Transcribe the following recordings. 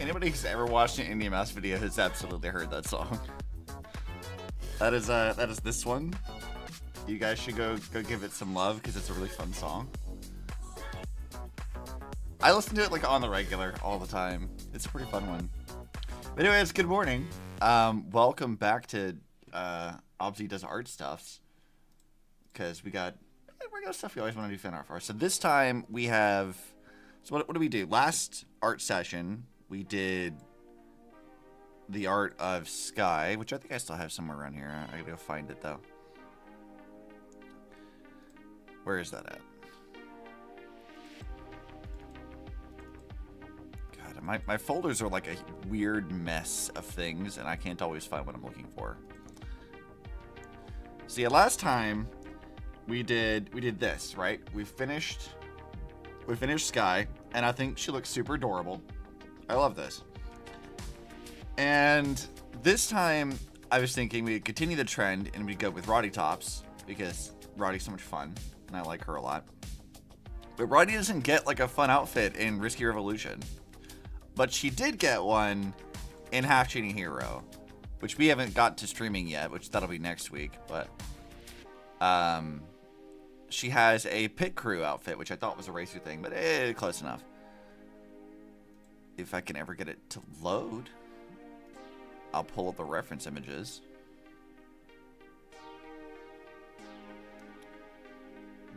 Anybody who's ever watched an Indie Mouse video has absolutely heard that song. That is this one. You guys should go give it some love because it's a really fun song. I listen to it like on the regular all the time. It's a pretty fun one. But anyways, good morning. Welcome back to Obsi Does Art Stuffs, because we got regular stuff we always want to do fan art for. So this time we have. So what do we do? Last art session we did the art of Sky, which I think I still have somewhere around here. I gotta go find it though. Where is that at? God, my folders are like a weird mess of things, and I can't always find what I'm looking for. See, last time we did this, right? We finished Sky, and I think she looks super adorable. I love this. And this time, I was thinking we'd continue the trend and we'd go with Rottytops, because Rotty's so much fun, and I like her a lot. But Rotty doesn't get like a fun outfit in Risky Revolution. But she did get one in Half Genie Hero, which we haven't got to streaming yet, which that'll be next week. But she has a pit crew outfit, which I thought was a racer thing, but close enough. If I can ever get it to load, I'll pull up the reference images.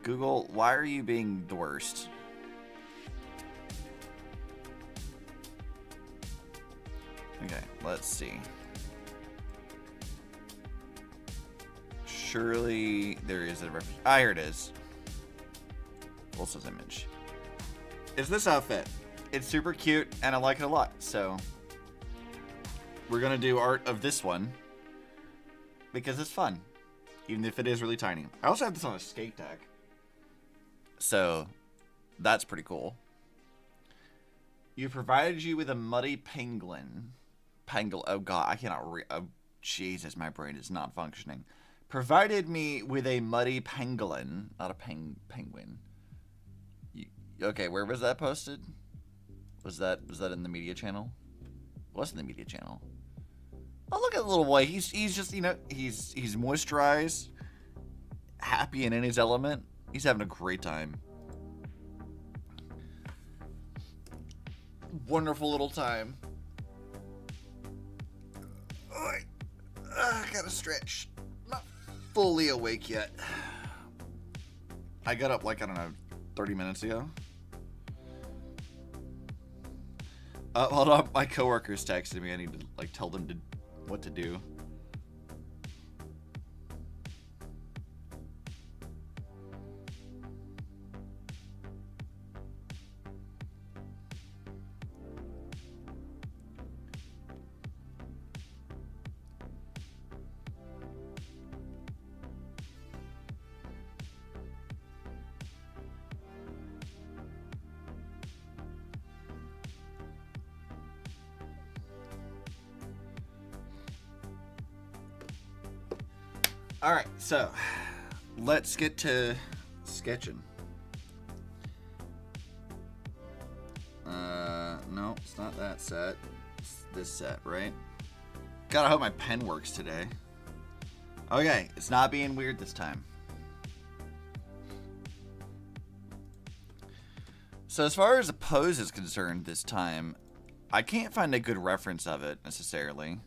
Google, why are you being the worst? Okay, let's see. Surely there is a reference. Ah, here it is. Wilson's image. It's this outfit. It's super cute, and I like it a lot, so we're gonna do art of this one because it's fun, even if it is really tiny. I also have this on a skate deck, so that's pretty cool. You provided you with a muddy penguin. Oh god, I cannot read. Oh, Jesus, my brain is not functioning. Provided me with a muddy pangolin, not a penguin. Okay, where was that posted? Was that in the media channel? It wasn't the media channel. Oh, look at the little boy. He's just, you know, he's moisturized, happy and in his element. He's having a great time. Wonderful little time. I gotta stretch. Not fully awake yet. I got up like, I don't know, 30 minutes ago. Hold on, my coworker's texting me. I need to like tell them what to do. All right, so let's get to sketching. No, it's not that set. It's this set, right? Gotta hope my pen works today. Okay, it's not being weird this time. So as far as a pose is concerned this time, I can't find a good reference of it necessarily.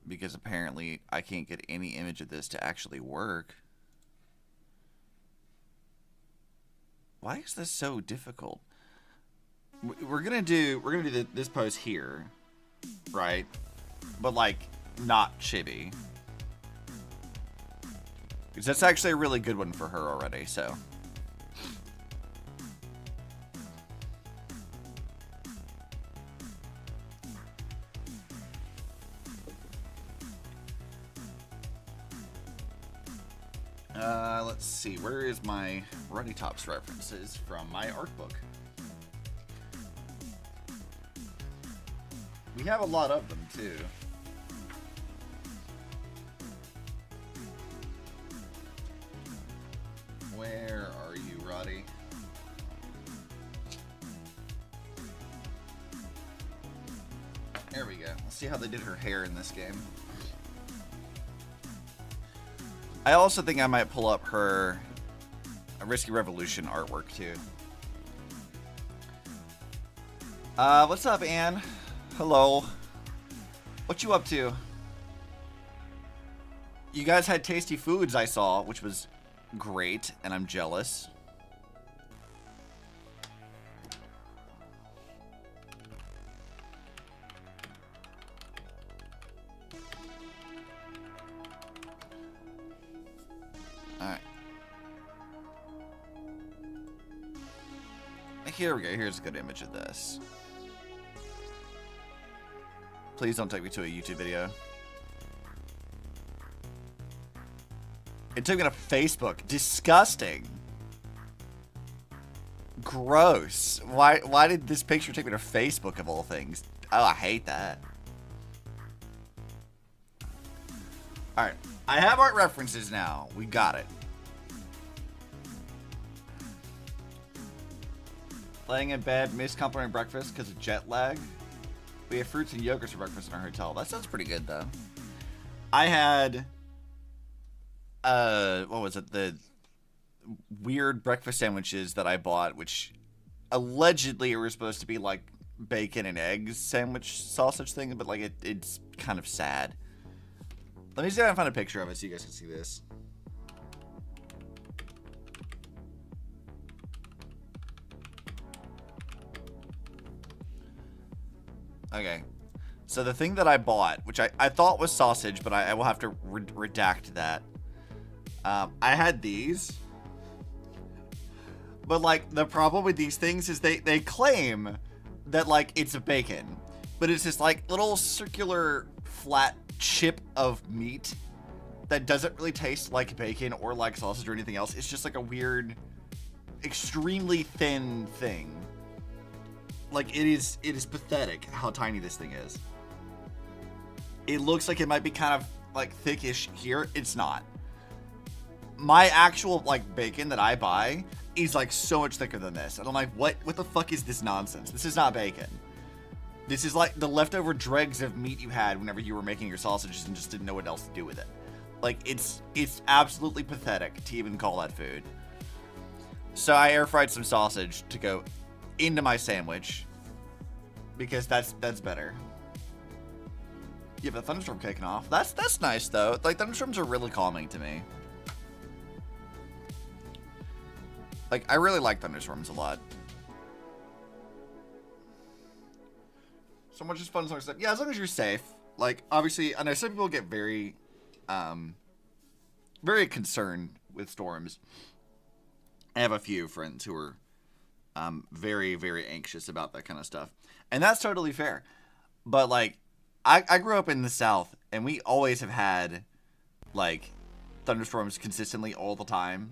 Because apparently I can't get any image of this to actually work. Why is this so difficult? We're gonna do this pose here, right? But like not chibi, because that's actually a really good one for her already. So. Let's see, where is my Rottytops references from my art book? We have a lot of them, too. Where are you, Rotty? There we go. Let's see how they did her hair in this game. I also think I might pull up her Risky Revolution artwork too. What's up, Anne? Hello. What you up to? You guys had tasty foods, I saw, which was great, and I'm jealous. Alright. Here we go. Here's a good image of this. Please don't take me to a YouTube video. It took me to Facebook. Disgusting. Gross. Why did this picture take me to Facebook of all things? Oh, I hate that. Alright. I have art references now. We got it. Laying in bed, missed complimentary breakfast because of jet lag. We have fruits and yogurts for breakfast in our hotel. That sounds pretty good, though. I had, what was it? The weird breakfast sandwiches that I bought, which allegedly were supposed to be like bacon and eggs sandwich sausage thing, but like it's kind of sad. Let me see if I can find a picture of it so you guys can see this. Okay, so the thing that I bought, which I thought was sausage, but I will have to redact that. I had these, but like the problem with these things is they claim that like it's a bacon, but it's this like little circular flat chip of meat that doesn't really taste like bacon or like sausage or anything else. It's just like a weird, extremely thin thing. Like, it is pathetic how tiny this thing is. It looks like it might be kind of, like, thickish here. It's not. My actual, like, bacon that I buy is, like, so much thicker than this. And I'm like, what the fuck is this nonsense? This is not bacon. This is, like, the leftover dregs of meat you had whenever you were making your sausages and just didn't know what else to do with it. Like, it's absolutely pathetic to even call that food. So I air fried some sausage to go into my sandwich because that's better. You have a thunderstorm kicking off. That's nice though. Like, thunderstorms are really calming to me. Like, I really like thunderstorms a lot. So much is fun as long as, yeah, as long as you're safe. Like, obviously, I know some people get very, very concerned with storms. I have a few friends who are very, very anxious about that kind of stuff. And that's totally fair. But, like, I grew up in the South, and we always have had, like, thunderstorms consistently all the time.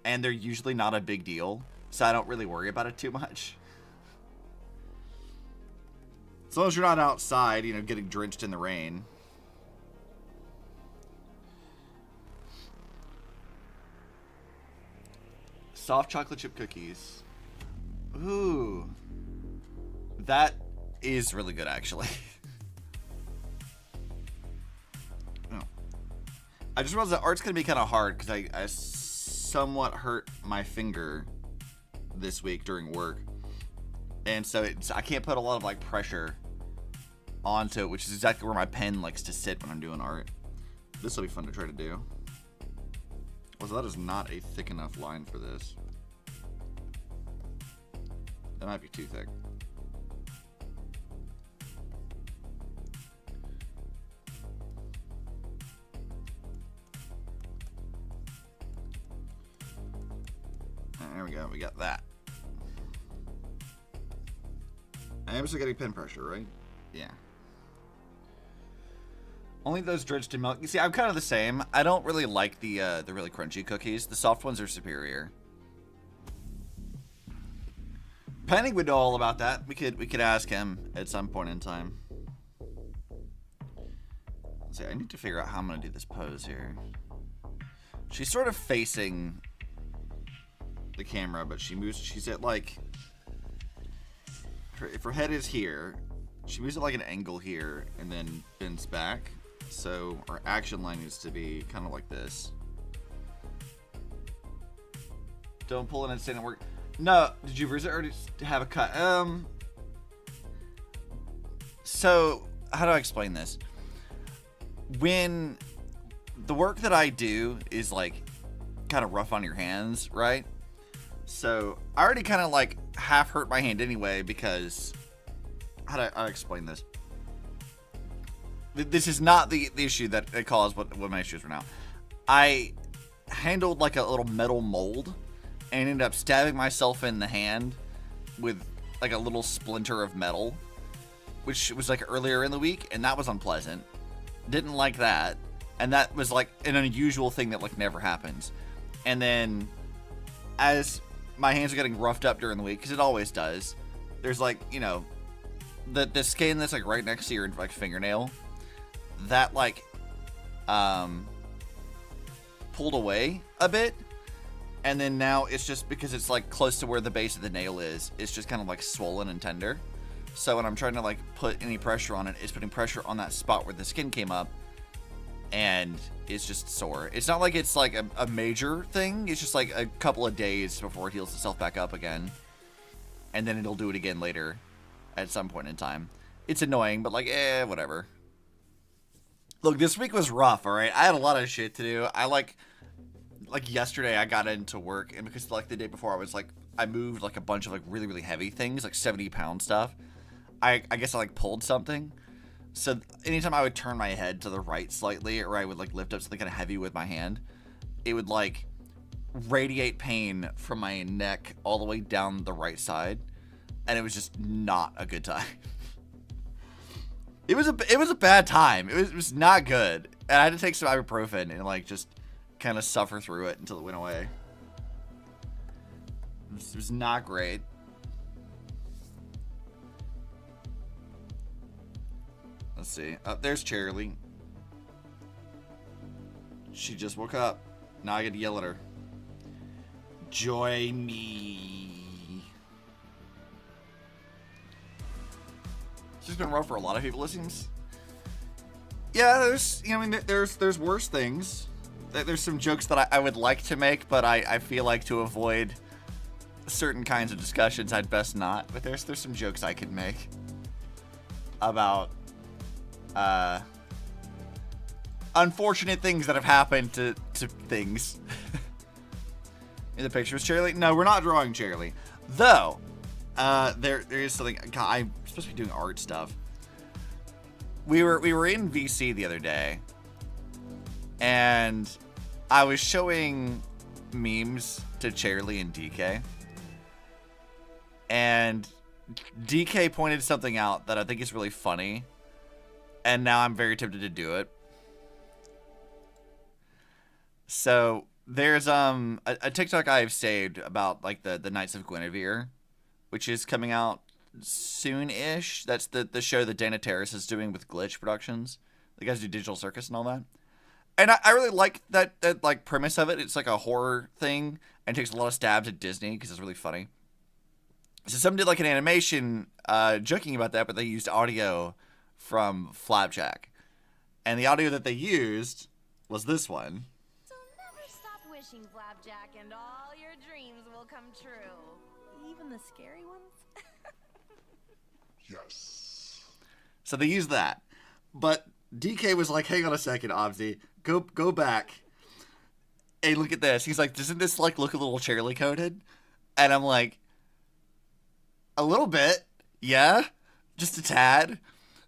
And they're usually not a big deal. So I don't really worry about it too much. As long as you're not outside, you know, getting drenched in the rain. Soft chocolate chip cookies. Ooh. That is really good, actually. Oh. I just realized that art's going to be kind of hard because I somewhat hurt my finger this week during work. And so I can't put a lot of, like, pressure onto it, which is exactly where my pen likes to sit when I'm doing art. This will be fun to try to do. Also, that is not a thick enough line for this. That might be too thick. There we go. We got that. I am still getting pen pressure, right? Yeah. Only those drenched in milk. You see, I'm kind of the same. I don't really like the really crunchy cookies. The soft ones are superior. Penny would know all about that. We could ask him at some point in time. Let's see, I need to figure out how I'm gonna do this pose here. She's sort of facing the camera, but she moves. She's at like. If her head is here, she moves at like an angle here and then bends back. So our action line needs to be kind of like this. Don't pull in and stand and work. No, did you visit or did you have a cut? So how do I explain this? When the work that I do is like kind of rough on your hands, right? So I already kind of like half hurt my hand anyway because how do I explain this? This is not the issue that it caused what my issues were now. I handled like a little metal mold and ended up stabbing myself in the hand with like a little splinter of metal, which was like earlier in the week, and that was unpleasant. Didn't like that. And that was like an unusual thing that like never happens. And then as my hands are getting roughed up during the week, because it always does, there's like, you know, the skin that's like right next to your like fingernail, that like pulled away a bit, and then now it's just because it's like close to where the base of the nail is, it's just kind of like swollen and tender. So when I'm trying to like put any pressure on it, it's putting pressure on that spot where the skin came up, and it's just sore. It's not like it's like a major thing. It's just like a couple of days before it heals itself back up again, and then it'll do it again later at some point in time. It's annoying, but like, whatever. Look, this week was rough, all right? I had a lot of shit to do. I like yesterday I got into work, and because like the day before I moved like a bunch of like really, really heavy things, like 70-pound stuff. I guess I like pulled something. So anytime I would turn my head to the right slightly, or I would like lift up something kind of heavy with my hand, it would like radiate pain from my neck all the way down the right side, and it was just not a good time. It was a bad time. It was not good, and I had to take some ibuprofen and like just kind of suffer through it until it went away. It was not great. Let's see. There's Charlie. She just woke up. Now I get to yell at her. Join me. It's just been rough for a lot of people, it seems. Yeah, there's worse things. There's some jokes that I would like to make, but I feel like to avoid certain kinds of discussions, I'd best not. But there's some jokes I could make about unfortunate things that have happened to things. in the picture was Charlie. No, we're not drawing Charlie. Though, there is something. God, I'm supposed to be doing art stuff. We were in VC the other day, and I was showing memes to Charlie and DK, and DK pointed something out that I think is really funny, and now I'm very tempted to do it. So there's a TikTok I've saved about like the Knights of Guinevere, which is coming out soon-ish. That's the show that Dana Terrace is doing with Glitch Productions. The guys do Digital Circus and all that. And I really like that like premise of it. It's like a horror thing and takes a lot of stabs at Disney because it's really funny. So someone did like an animation joking about that, but they used audio from Flapjack. And the audio that they used was this one. So never stop wishing, Flapjack, and all your dreams will come true. Even the scary ones? Yes. So they used that. But DK was like, hang on a second, Obsi. Go back. Hey, look at this. He's like, doesn't this like look a little Charlie coded? And I'm like, a little bit. Yeah. Just a tad.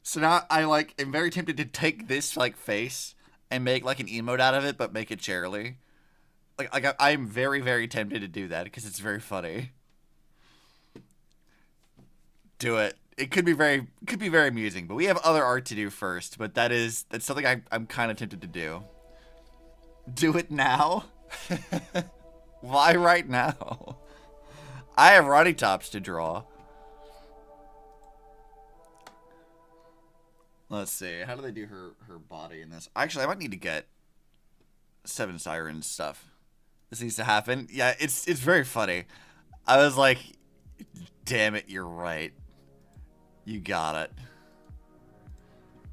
So now I like am very tempted to take this like face and make like an emote out of it, but make it Charlie. Like I'm very, very tempted to do that because it's very funny. Do it. It could be very amusing, but we have other art to do first. But that's something I'm kind of tempted to do. Do it now? Why right now? I have Rottytops to draw. Let's see. How do they do her body in this? Actually, I might need to get Seven Sirens stuff. This needs to happen. Yeah, it's very funny. I was like, damn it, you're right. You got it.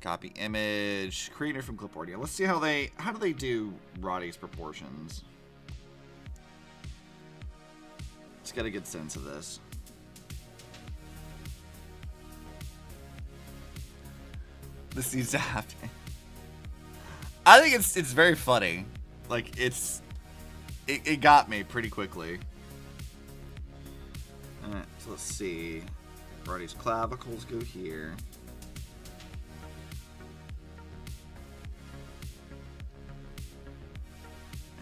Copy image. Creator from clipboard. Yeah, let's see how do they do Roddy's proportions. Let's get a good sense of this. This needs to happen. I think it's very funny. Like it got me pretty quickly. Alright, so let's see. Roddy's clavicles go here.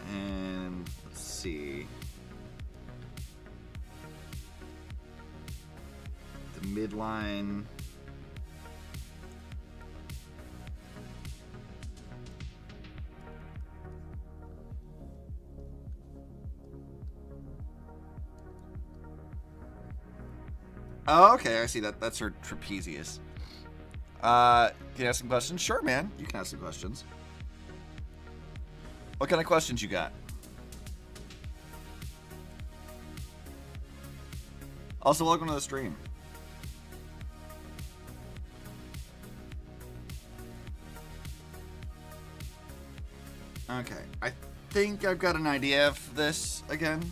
And let's see. The midline. Oh, okay, I see that. That's her trapezius. Can you ask some questions? Sure, man. You can ask some questions. What kind of questions you got? Also, welcome to the stream. Okay, I think I've got an idea of this again.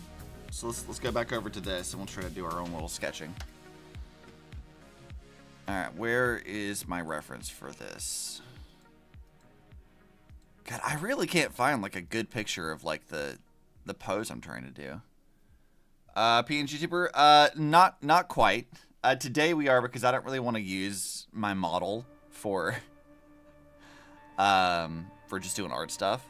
So let's go back over to this and we'll try to do our own little sketching. Alright, where is my reference for this? God, I really can't find like a good picture of like the pose I'm trying to do. PNG Tuber, not quite. Today we are because I don't really want to use my model for just doing art stuff.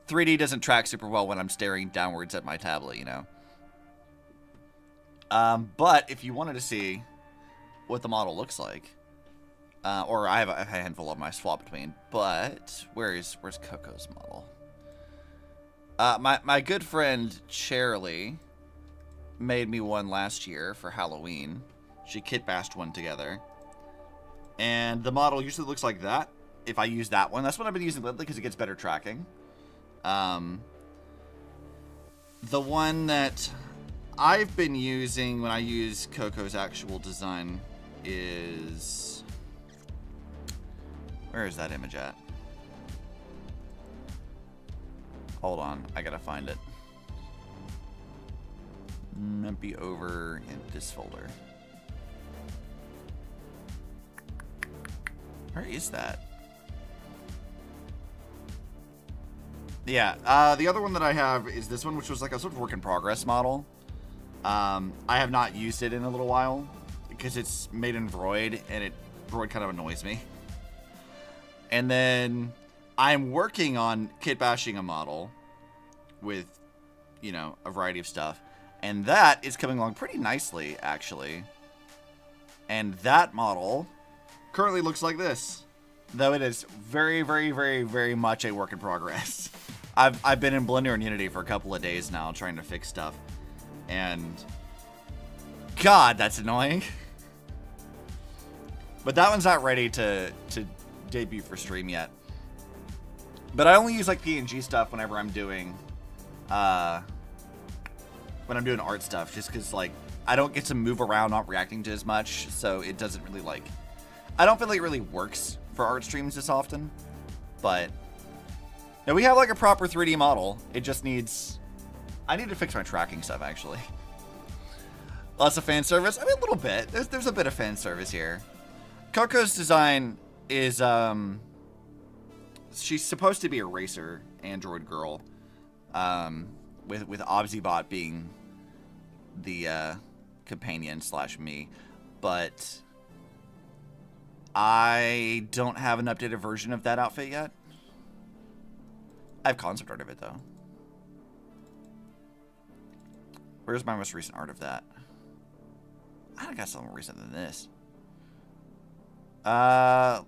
3D doesn't track super well when I'm staring downwards at my tablet, you know. But if you wanted to see what the model looks like, or I have a handful of my swap between, but where's Coco's model? My good friend Charlie made me one last year for Halloween. She kit bashed one together, and the model usually looks like that. If I use that one, that's what I've been using lately because it gets better tracking. The one that I've been using when I use Coco's actual design is... Where is that image at? Hold on, I gotta find it. Might be over in this folder. Where is that? Yeah, the other one that I have is this one, which was like a sort of work in progress model. I have not used it in a little while because it's made in Vroid, and Vroid kind of annoys me. And then I'm working on kit bashing a model with, you know, a variety of stuff. And that is coming along pretty nicely, actually. And that model currently looks like this. Though it is very, very, very, very much a work in progress. I've been in Blender and Unity for a couple of days now trying to fix stuff. And God, that's annoying. But that one's not ready to debut for stream yet. But I only use like PNG stuff whenever I'm doing art stuff, just because like I don't get to move around not reacting to as much, so it doesn't really like, I don't feel like it really works for art streams as often. But now we have like a proper 3D model. It just needs, I need to fix my tracking stuff actually. Lots of fan service. I mean, a little bit. There's a bit of fan service here. Coco's design is she's supposed to be a racer android girl, with Obsi bot being the companion / me, but I don't have an updated version of that outfit yet. I have concept art of it though. Where's my most recent art of that? I don't got something more recent than this.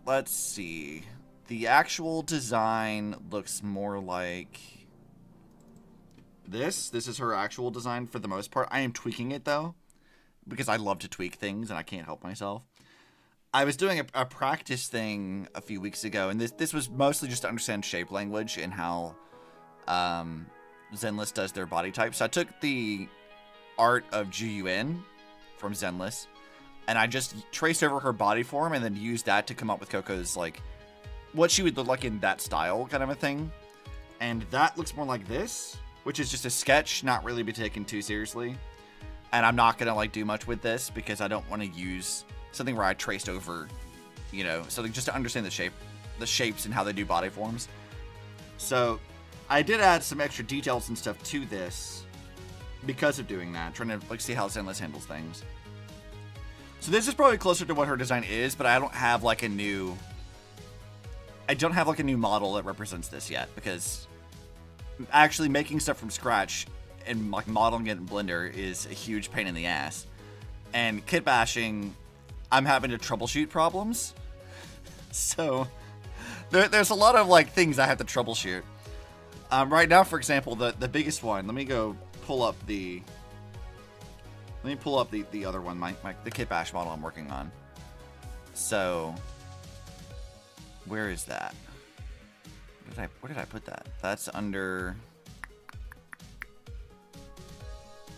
Let's see. The actual design looks more like this. This is her actual design for the most part. I am tweaking it though, because I love to tweak things and I can't help myself. I was doing a practice thing a few weeks ago, and this was mostly just to understand shape language and how Zenless does their body type. So I took the art of GUN from Zenless, and I just traced over her body form and then used that to come up with Coco's, like, what she would look like in that style kind of a thing. And that looks more like this, which is just a sketch, not really be taken too seriously. And I'm not gonna like do much with this because I don't want to use something where I traced over, you know, something just to understand the shapes and how they do body forms. So I did add some extra details and stuff to this because of doing that, trying to like see how Zenless handles things. So this is probably closer to what her design is, but I don't have like a new model that represents this yet, because actually making stuff from scratch and like modeling it in Blender is a huge pain in the ass. And kit bashing, I'm having to troubleshoot problems. So there's a lot of like things I have to troubleshoot. Right now, for example, the biggest one, let me pull up the other one, the kit bash model I'm working on. So where is that? Where did I put that? That's under,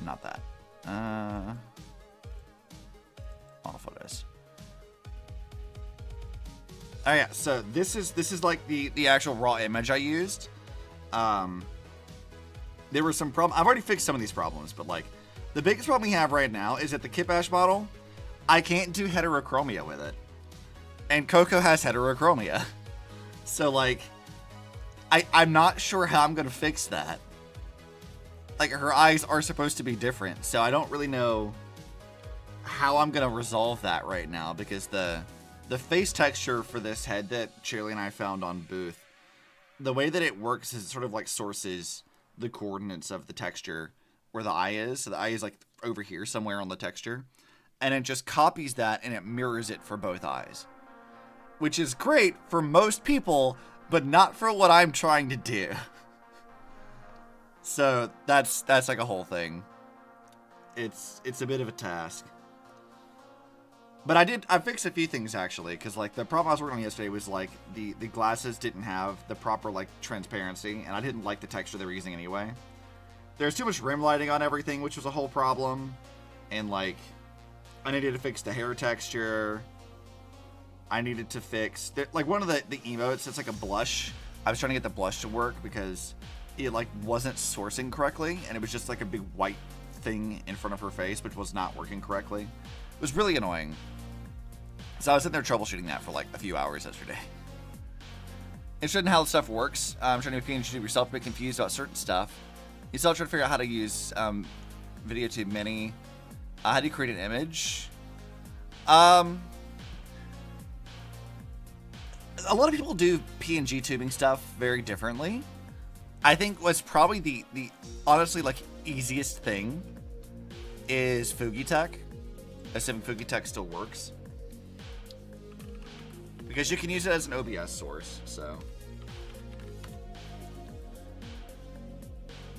not that. All photos. Oh yeah, so this is like the actual raw image I used. There were some problems. I've already fixed some of these problems, but like the biggest problem we have right now is that the kit bash model, I can't do heterochromia with it. And Coco has heterochromia. So like I'm not sure how I'm gonna fix that. Like her eyes are supposed to be different, so I don't really know how I'm gonna resolve that right now, because the face texture for this head that Shirley and I found on Booth, the way that it works is it sort of like sources the coordinates of the texture where the eye is. So the eye is like over here somewhere on the texture, and it just copies that and it mirrors it for both eyes, which is great for most people, but not for what I'm trying to do. So that's like a whole thing. It's a bit of a task. But I fixed a few things actually, because like the problem I was working on yesterday was like the glasses didn't have the proper like transparency, and I didn't like the texture they were using anyway. There's too much rim lighting on everything, which was a whole problem. And like I needed to fix the hair texture. I needed to fix like one of the emotes, it's like a blush. I was trying to get the blush to work because it like wasn't sourcing correctly, and it was just like a big white thing in front of her face, which was not working correctly. It was really annoying. So I was sitting there troubleshooting that for like a few hours yesterday. interested in how the stuff works. I'm trying to be PNG yourself, a bit confused about certain stuff. You still trying to figure out how to use Video Tube Mini. How do you create an image? A lot of people do PNG tubing stuff very differently. I think what's probably the honestly like easiest thing is Fugitech. Assuming Fugitech still works. Because you can use it as an OBS source,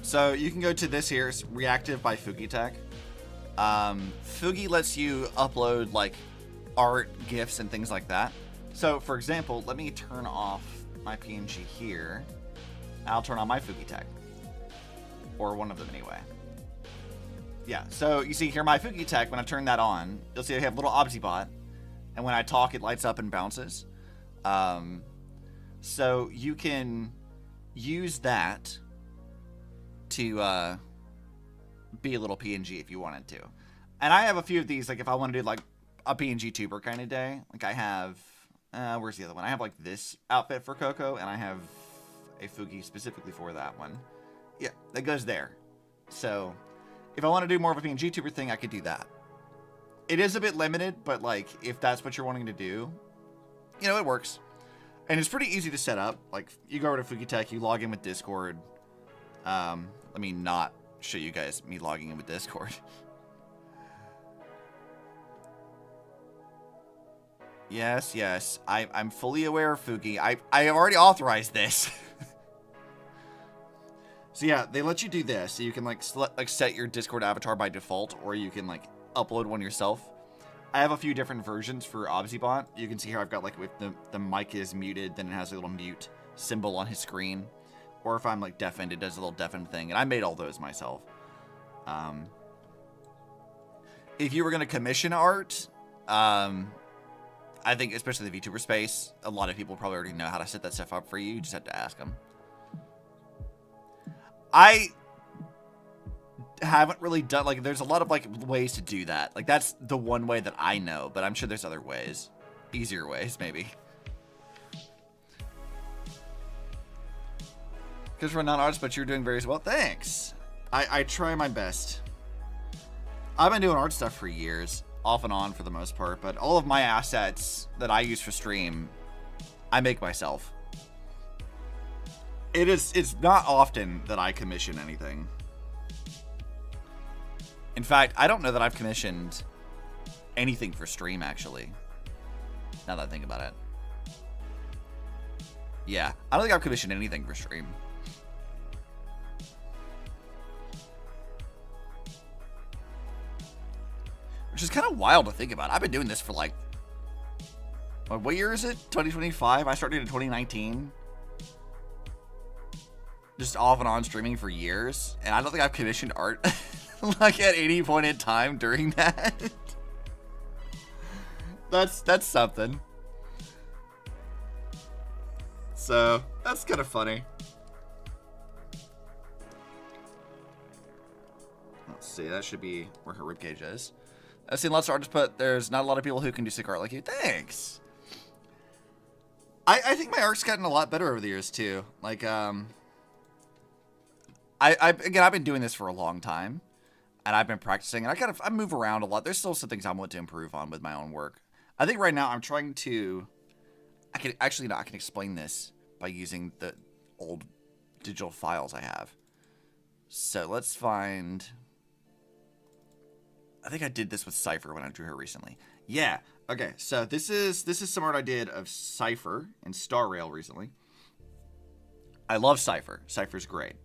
so you can go to this here, it's Reactive by Fugitech. Fugi lets you upload like art, GIFs, and things like that. So, for example, let me turn off my PNG here. I'll turn on my Fugitech. Or one of them anyway. Yeah, so you see here my Fugitech, when I turn that on, you'll see I have a little Obsi bot. And when I talk, it lights up and bounces. So you can use that to be a little PNG if you wanted to. And I have a few of these, like if I want to do like a PNG tuber kind of day. Like I have, where's the other one? I have like this outfit for Coco, and I have a Fugi specifically for that one. Yeah, that goes there. So if I want to do more of a PNG tuber thing, I could do that. It is a bit limited, but like if that's what you're wanting to do, you know, it works. And it's pretty easy to set up. Like you go over to Fugitech, you log in with Discord. Let me not show you guys me logging in with Discord. Yes. I'm fully aware of Fugi. I have already authorized this. So yeah, they let you do this. So you can like set your Discord avatar by default, or you can like upload one yourself. I have a few different versions for ObsiBot. You can see here I've got like if the mic is muted, then it has a little mute symbol on his screen. Or if I'm like deafened, it does a little deafened thing. And I made all those myself. If you were going to commission art, I think especially the VTuber space, a lot of people probably already know how to set that stuff up for you. You just have to ask them. I haven't really done, like, there's a lot of like ways to do that. Like that's the one way that I know, but I'm sure there's other ways. Easier ways, maybe. Because we're not artists, but you're doing very well. Thanks. I try my best. I've been doing art stuff for years, off and on for the most part, but all of my assets that I use for stream, I make myself. It's not often that I commission anything. In fact, I don't know that I've commissioned anything for stream, actually. Now that I think about it. Yeah, I don't think I've commissioned anything for stream. Which is kind of wild to think about. I've been doing this for like... What year is it? 2025? I started in 2019. Just off and on streaming for years. And I don't think I've commissioned art like at any point in time during that. That's something. So, that's kind of funny. Let's see, that should be where her ribcage is. I've seen lots of artists, but there's not a lot of people who can do sick art like you. Thanks! I think my art's gotten a lot better over the years, too. Like, again, I've been doing this for a long time, and I've been practicing, and I move around a lot. There's still some things I want to improve on with my own work. I think right now I'm trying to... I can explain this by using the old digital files I have. So let's find... I think I did this with Cypher when I drew her recently. Yeah. Okay. So this is some art I did of Cypher and Star Rail recently. I love Cypher. Cypher's great.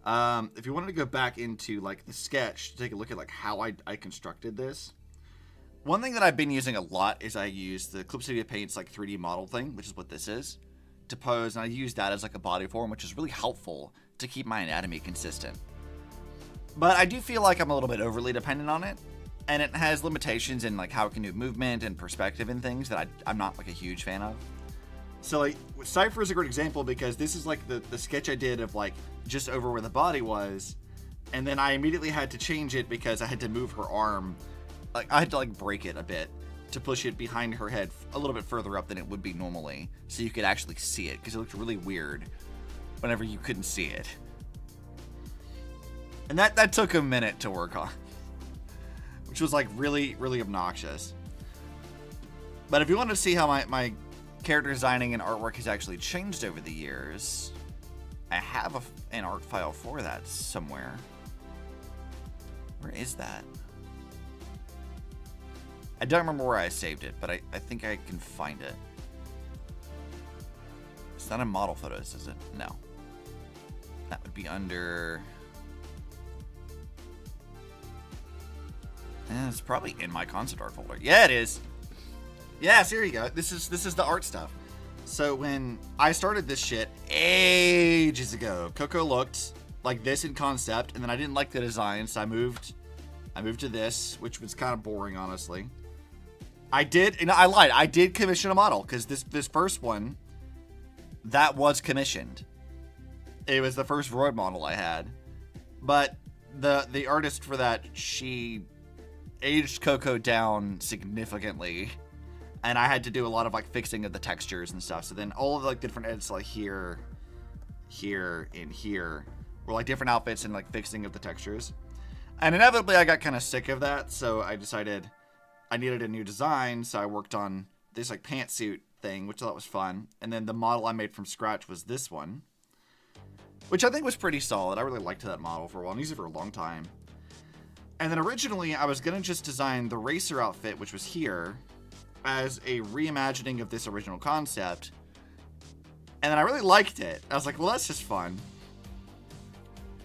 If you wanted to go back into like the sketch to take a look at like how I constructed this. One thing that I've been using a lot is I use the Clip Studio Paint's like 3D model thing, which is what this is, to pose, and I use that as like a body form, which is really helpful to keep my anatomy consistent. But I do feel like I'm a little bit overly dependent on it, and it has limitations in like how it can do movement and perspective and things that I'm not like a huge fan of. So like Cypher is a great example because this is like the sketch I did of like just over where the body was, and then I immediately had to change it because I had to move her arm. Like I had to like break it a bit to push it behind her head a little bit further up than it would be normally, so you could actually see it, because it looked really weird whenever you couldn't see it. And that took a minute to work on, which was like really, really obnoxious. But if you want to see how my character designing and artwork has actually changed over the years, I have an art file for that somewhere. Where is that? I don't remember where I saved it, but I think I can find it. It's not in model photos, is it? No. That would be under... it's probably in my concept art folder. Yeah, it is. Yes, here you go. This is the art stuff. So when I started this shit ages ago, Coco looked like this in concept, and then I didn't like the design, so I moved to this, which was kind of boring, honestly. I lied. I did commission a model, because this first one, that was commissioned. It was the first Roid model I had. But the artist for that, she aged Coco down significantly, and I had to do a lot of like fixing of the textures and stuff. So then all of the like different edits, like here, and here, were like different outfits and like fixing of the textures. And inevitably I got kind of sick of that, so I decided I needed a new design, so I worked on this like pantsuit thing, which I thought was fun. And then the model I made from scratch was this one, which I think was pretty solid. I really liked that model for a while, and used it for a long time. And then originally I was going to just design the racer outfit, which was here, as a reimagining of this original concept. And then I really liked it. I was like, well, that's just fun.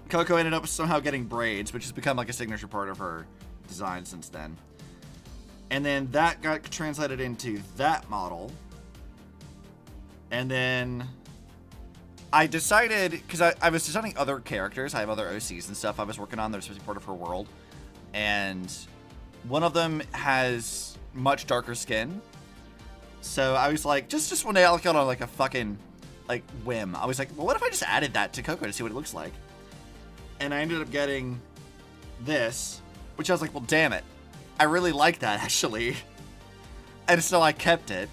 Coco ended up somehow getting braids, which has become like a signature part of her design since then. And then that got translated into that model. And then I decided, because I was designing other characters, I have other OCs and stuff I was working on that were supposed to be part of her world. And one of them has much darker skin. So I was like, just one day I looked on like a fucking like whim. I was like, well, what if I just added that to Coco to see what it looks like? And I ended up getting this, which I was like, well, damn it. I really like that, actually. And so I kept it.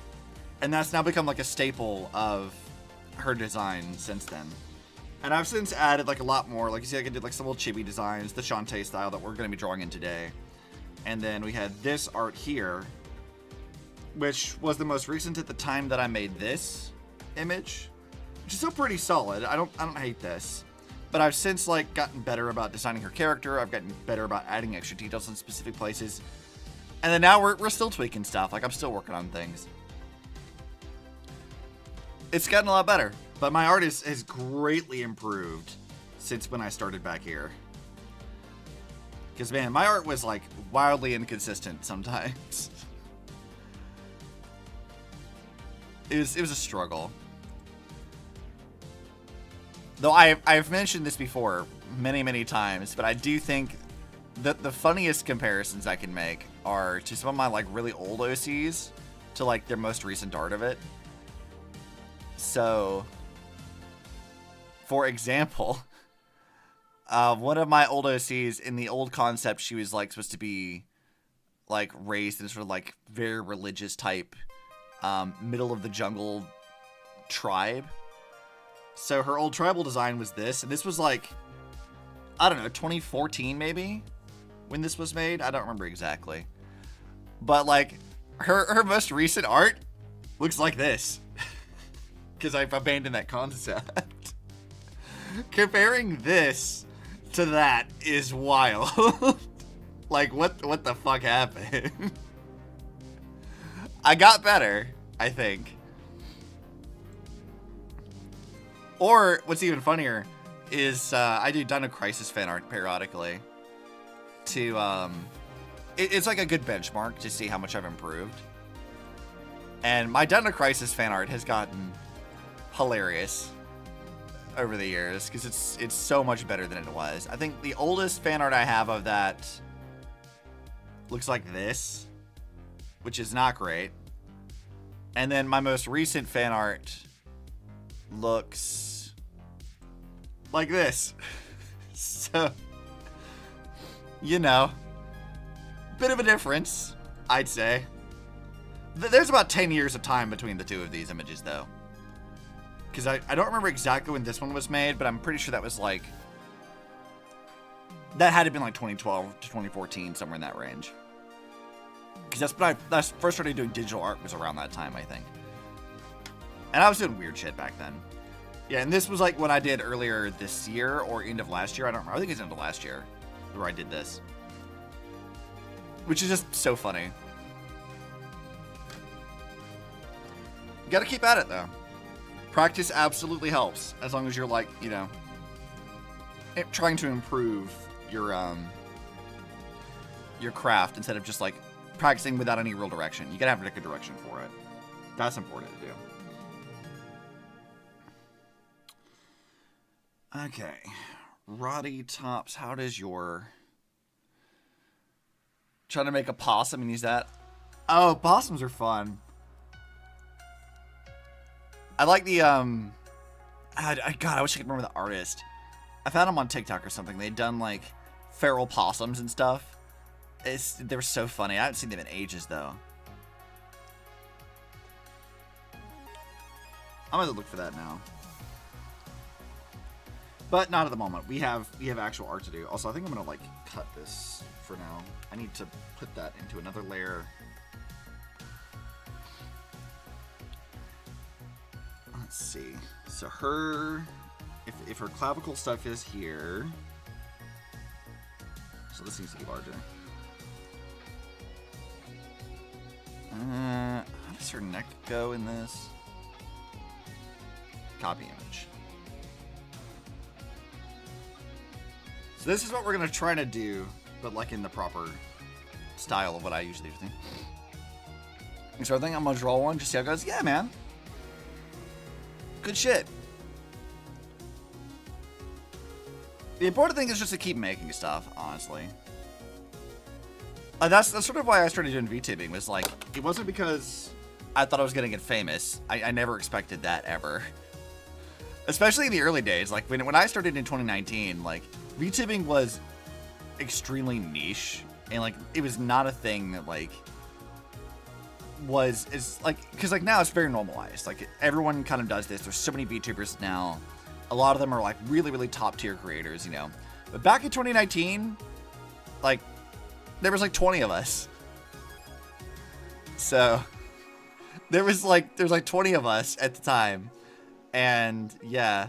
And that's now become like a staple of her design since then. And I've since added like a lot more. Like you see, I did like some little chibi designs, the Shantae style that we're going to be drawing in today. And then we had this art here, which was the most recent at the time that I made this image, which is still pretty solid. I don't hate this. But I've since like gotten better about designing her character. I've gotten better about adding extra details in specific places. And then now we're still tweaking stuff. Like I'm still working on things. It's gotten a lot better. But my art has greatly improved since when I started back here. Because, man, my art was, like, wildly inconsistent sometimes. It was a struggle. Though I've mentioned this before many, many times, but I do think that the funniest comparisons I can make are to some of my, like, really old OCs to, like, their most recent art of it. So, for example, one of my old OCs, in the old concept, she was like supposed to be like raised in sort of like very religious type middle of the jungle tribe. So her old tribal design was this, and this was like, I don't know, 2014 maybe when this was made. I don't remember exactly, but like her most recent art looks like this because I've abandoned that concept. Comparing this to that is wild. Like, what the fuck happened? I got better, I think. Or, what's even funnier is I do Dino Crisis fan art periodically. It's like a good benchmark to see how much I've improved. And my Dino Crisis fan art has gotten hilarious over the years because it's so much better than it was. I think the oldest fan art I have of that looks like this, which is not great. And then my most recent fan art looks like this. So, you know, bit of a difference, I'd say. There's about 10 years of time between the two of these images, though. Because I don't remember exactly when this one was made, but I'm pretty sure that was like... That had to be like 2012 to 2014, somewhere in that range. Because that's when I first started doing digital art, was around that time, I think. And I was doing weird shit back then. Yeah, and this was like what I did earlier this year, or end of last year. I don't remember. I think it's end of last year where I did this. Which is just so funny. You gotta keep at it, though. Practice absolutely helps, as long as you're like, you know, trying to improve your craft instead of just like practicing without any real direction. You gotta have a direction for it. That's important to do. Okay, Rottytops, how does your... Trying to make a possum and use that? Oh, possums are fun. I like the, God, I wish I could remember the artist. I found him on TikTok or something. They'd done, like, feral possums and stuff. They were so funny. I haven't seen them in ages, though. I'm gonna look for that now. But not at the moment. We have actual art to do. Also, I think I'm gonna like cut this for now. I need to put that into another layer. Let's see. So her, if her clavicle stuff is here, so this needs to be larger. How does her neck go in this? Copy image. So this is what we're gonna try to do, but like in the proper style of what I usually do. So I think I'm gonna draw one, just see how it goes. Yeah, man. Good shit. The important thing is just to keep making stuff, honestly. That's sort of why I started doing VTubing, was like, it wasn't because I thought I was gonna get famous. I never expected that, ever. Especially in the early days, like when I started in 2019, like, VTubing was extremely niche, and like it was not a thing that like is like, because like now it's very normalized. Like everyone kind of does this. There's so many VTubers now. A lot of them are like really top tier creators, you know. But back in 2019, like there was like 20 of us. So there's like 20 of us at the time, and yeah.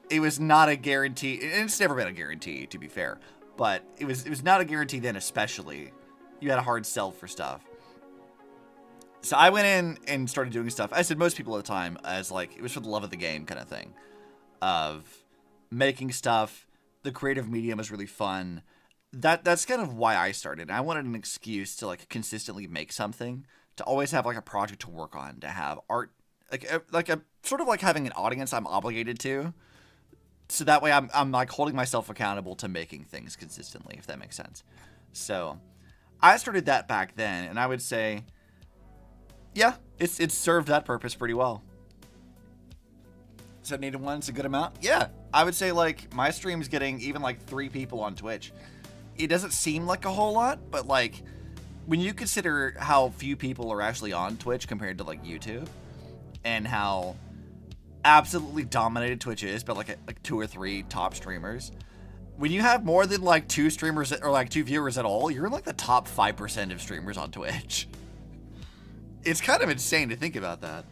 It was not a guarantee, and it's never been a guarantee, to be fair, but it was not a guarantee then, especially. You had a hard sell for stuff. So I went in and started doing stuff, as did most people at the time, as like, it was for the love of the game kind of thing. Of making stuff, the creative medium was really fun. That's kind of why I started. I wanted an excuse to like consistently make something, to always have like a project to work on, to have art, like a sort of like having an audience I'm obligated to. So that way I'm like holding myself accountable to making things consistently, if that makes sense. So I started that back then, and I would say, yeah, it's served that purpose pretty well. 71 is a good amount? Yeah, I would say like my stream's getting even like 3 people on Twitch. It doesn't seem like a whole lot, but like when you consider how few people are actually on Twitch compared to like YouTube, and how absolutely dominated Twitch is, but like 2 or 3 top streamers. When you have more than like 2 streamers or like 2 viewers at all, you're in like the top 5% of streamers on Twitch. It's kind of insane to think about that.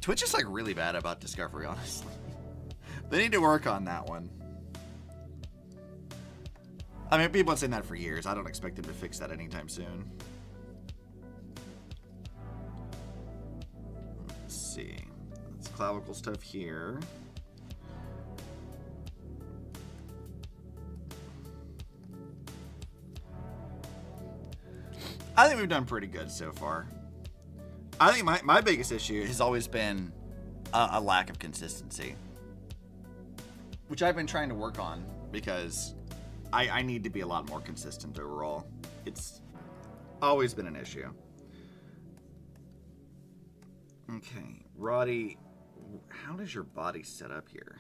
Twitch is like really bad about discovery, honestly. They need to work on that one. I mean, people have been saying that for years. I don't expect them to fix that anytime soon. Let's see. That's clavicle stuff here. I think we've done pretty good so far. I think my biggest issue has always been a lack of consistency, which I've been trying to work on, because I need to be a lot more consistent overall. It's always been an issue. Okay, Rotty, how does your body set up here?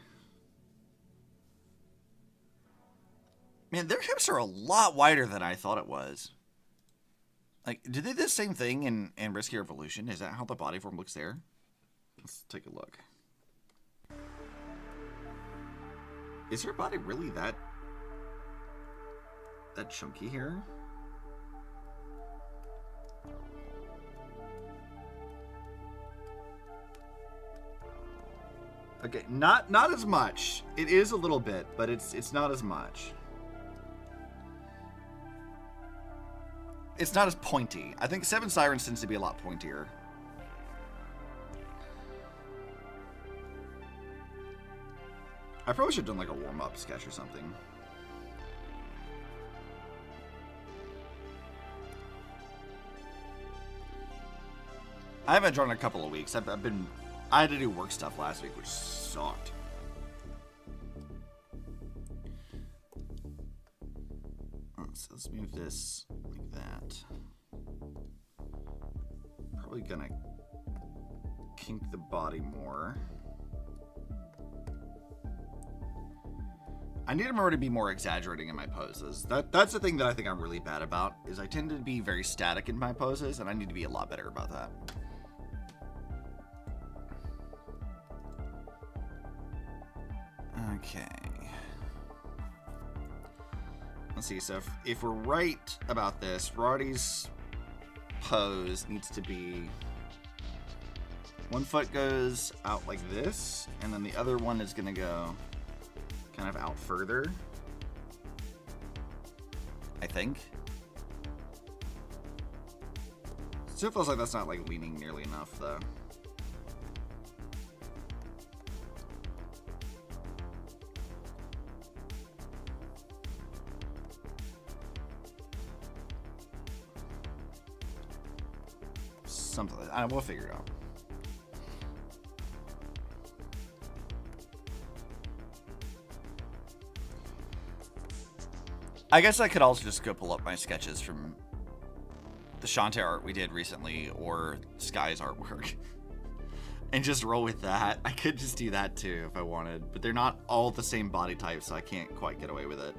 Man, their hips are a lot wider than I thought it was. Like, did they do the same thing in Risky Revolution? Is that how the body form looks there? Let's take a look. Is her body really that chunky here? Okay, not as much. It is a little bit, but it's not as much. It's not as pointy. I think Seven Sirens tends to be a lot pointier. I probably should have done like a warm-up sketch or something. I haven't drawn in a couple of weeks. I had to do work stuff last week, which sucked. So let's move this like that. Probably gonna kink the body more. I need to remember to be more exaggerating in my poses. That's the thing that I think I'm really bad about, is I tend to be very static in my poses, and I need to be a lot better about that. Okay. Let's see, so if we're right about this, Rotty's pose needs to be... one foot goes out like this, and then the other one is gonna go kind of out further. I think. Still feels like that's not like leaning nearly enough though. Something like that. We'll figure it out. I guess I could also just go pull up my sketches from the Shantae art we did recently, or Sky's artwork, and just roll with that. I could just do that too if I wanted, but they're not all the same body type, so I can't quite get away with it.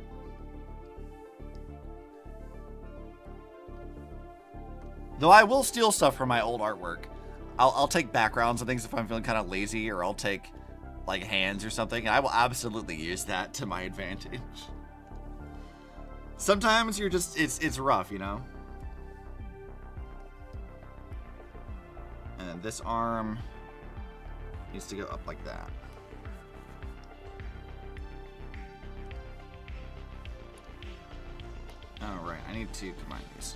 Though I will steal stuff from my old artwork. I'll take backgrounds and things if I'm feeling kind of lazy, or I'll take like hands or something, and I will absolutely use that to my advantage. Sometimes you're just, it's rough, you know? And this arm needs to go up like that. All right, I need to combine these.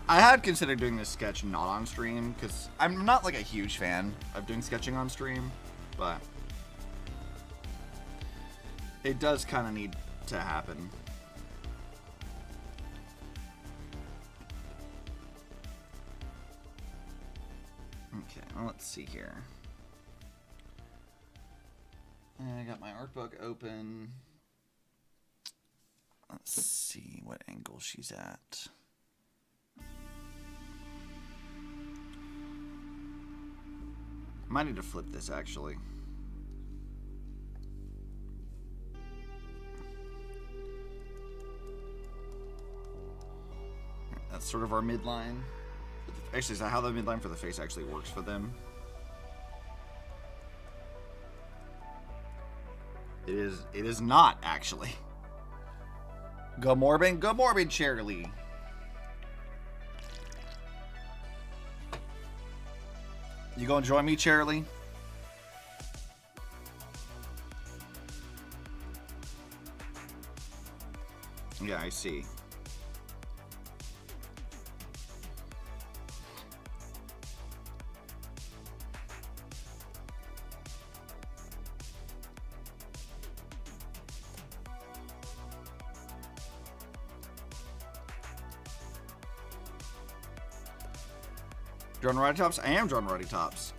I had considered doing this sketch not on stream, because I'm not like a huge fan of doing sketching on stream, but it does kind of need to happen. Okay, well, let's see here. I got my art book open. Let's see what angle she's at. Might need to flip this actually. That's sort of our midline. Actually, is that how the midline for the face actually works for them? It is not actually. Go Morbin, Charlie. You gonna join me, Charlie? Yeah, I see. Drawing Rottytops? I am drawing Rottytops.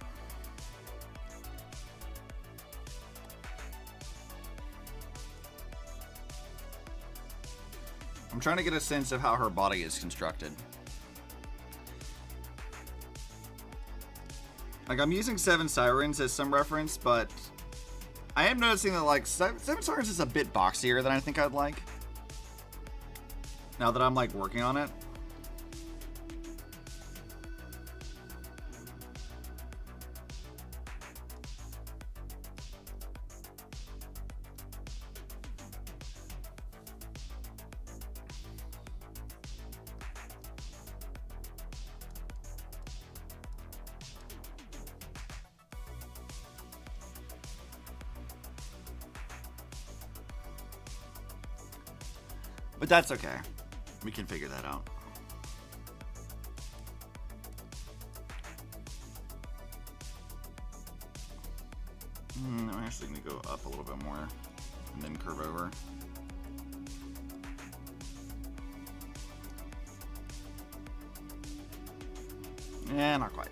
I'm trying to get a sense of how her body is constructed. Like, I'm using Seven Sirens as some reference, but I am noticing that, like, Seven Stars is a bit boxier than I think I'd like. Now that I'm, like, working on it. But that's okay. We can figure that out. I'm actually going to go up a little bit more and then curve over. Yeah, not quite.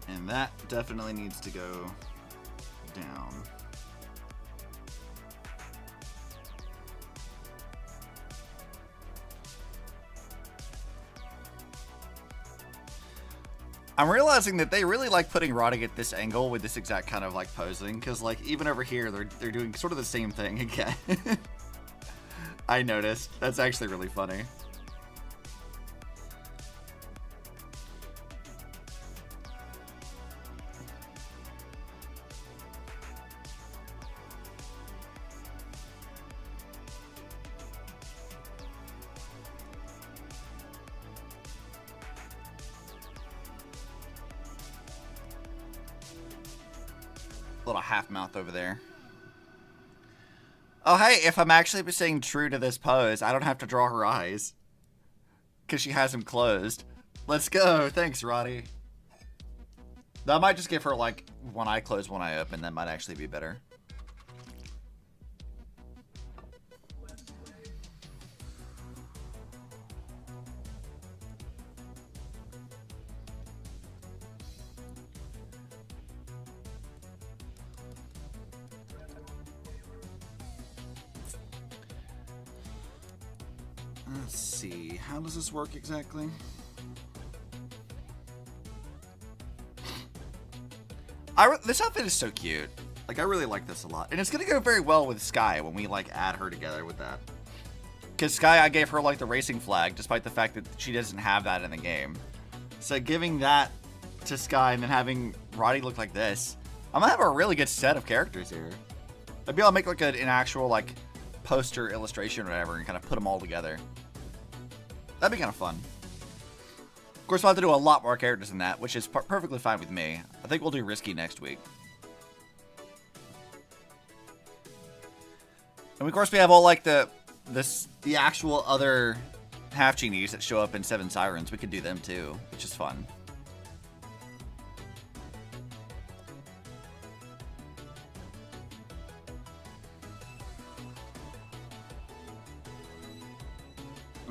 And that definitely needs to go down. I'm realizing that they really like putting Rotty at this angle with this exact kind of like posing, because like even over here they're doing sort of the same thing again. I noticed. That's actually really funny. Little half mouth over there. Oh, hey, if I'm actually staying true to this pose, I don't have to draw her eyes. Because she has them closed. Let's go. Thanks, Rotty. That might just give her, like, one eye closed, one eye open. That might actually be better. Let's see, how does this work exactly? This outfit is so cute. Like, I really like this a lot. And it's gonna go very well with Sky when we, like, add her together with that. Because Sky, I gave her, like, the racing flag, despite the fact that she doesn't have that in the game. So giving that to Sky and then having Rotty look like this, I'm gonna have a really good set of characters here. Maybe I'll make, like, an actual, like, poster illustration or whatever and kind of put them all together. That'd be kind of fun. Of course, we'll have to do a lot more characters than that, which is perfectly fine with me. I think we'll do Risky next week. And of course, we have all like the actual other half genies that show up in Seven Sirens. We could do them too, which is fun.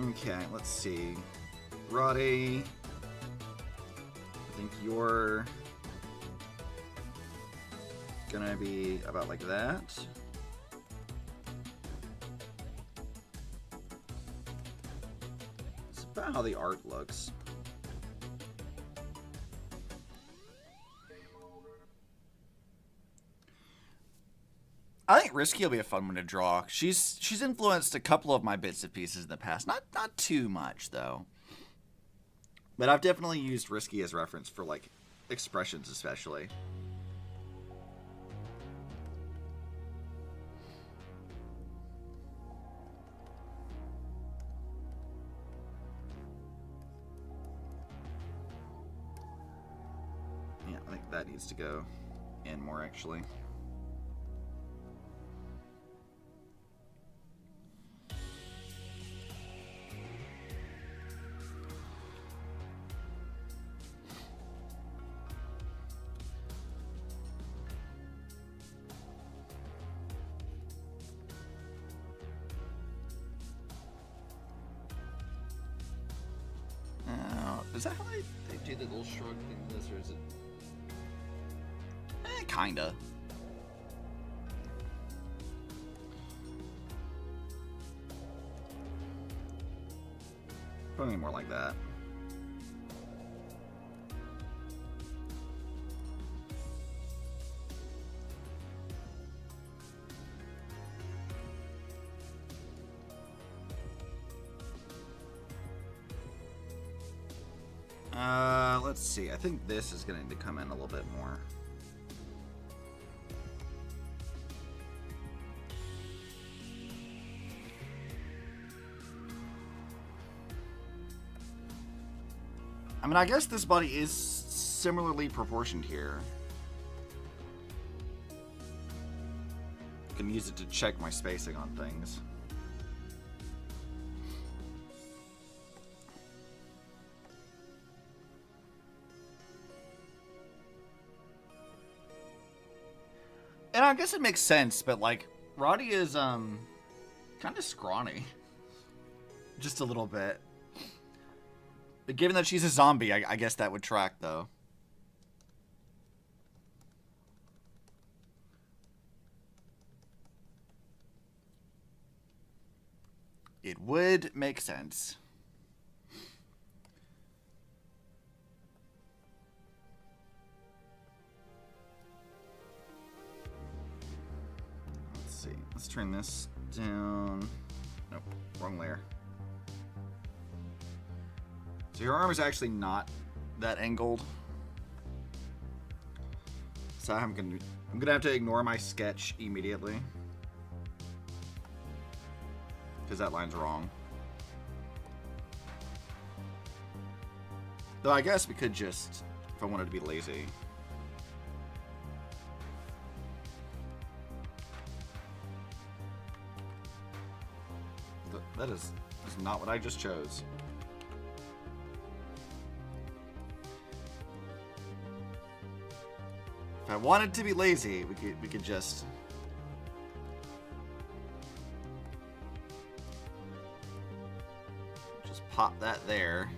Okay, let's see. Rotty, I think you're gonna be about like that. It's about how the art looks. I think Risky will be a fun one to draw. She's influenced a couple of my bits and pieces in the past. Not too much though. But I've definitely used Risky as reference for like expressions especially. Yeah, I think that needs to go in more actually. Is that how they do the little shrug thing with this, or is it? Kinda. Probably more like that. Let's see. I think this is going to come in a little bit more. I mean, I guess this body is similarly proportioned here. I can use it to check my spacing on things. And I guess it makes sense, but like, Rotty is kind of scrawny. Just a little bit. But given that she's a zombie, I guess that would track, though. It would make sense. Let's see. Let's turn this down. Nope, wrong layer. So your arm is actually not that angled. So I'm gonna have to ignore my sketch immediately. Because that line's wrong. Though I guess we could just, if I wanted to be lazy. That is not what I just chose. If I wanted to be lazy, we could just pop that there.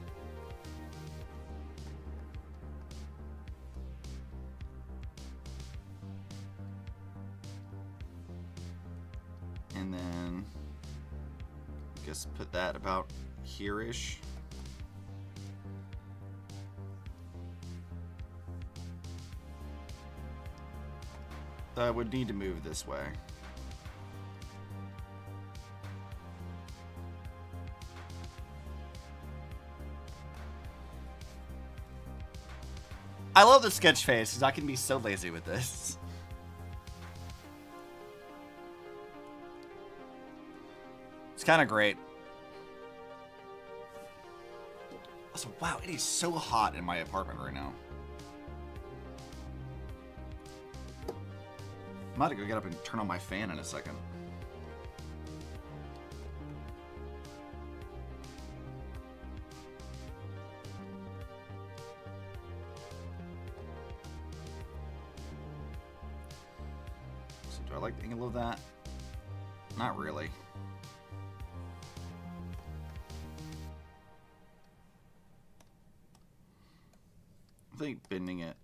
And then I guess put that about here-ish. I would need to move this way. I love the sketch phase because I can be so lazy with this. It's kind of great. Also, wow, it is so hot in my apartment right now. I'm about to go get up and turn on my fan in a second. So do I like the angle of that? Not really. I think bending it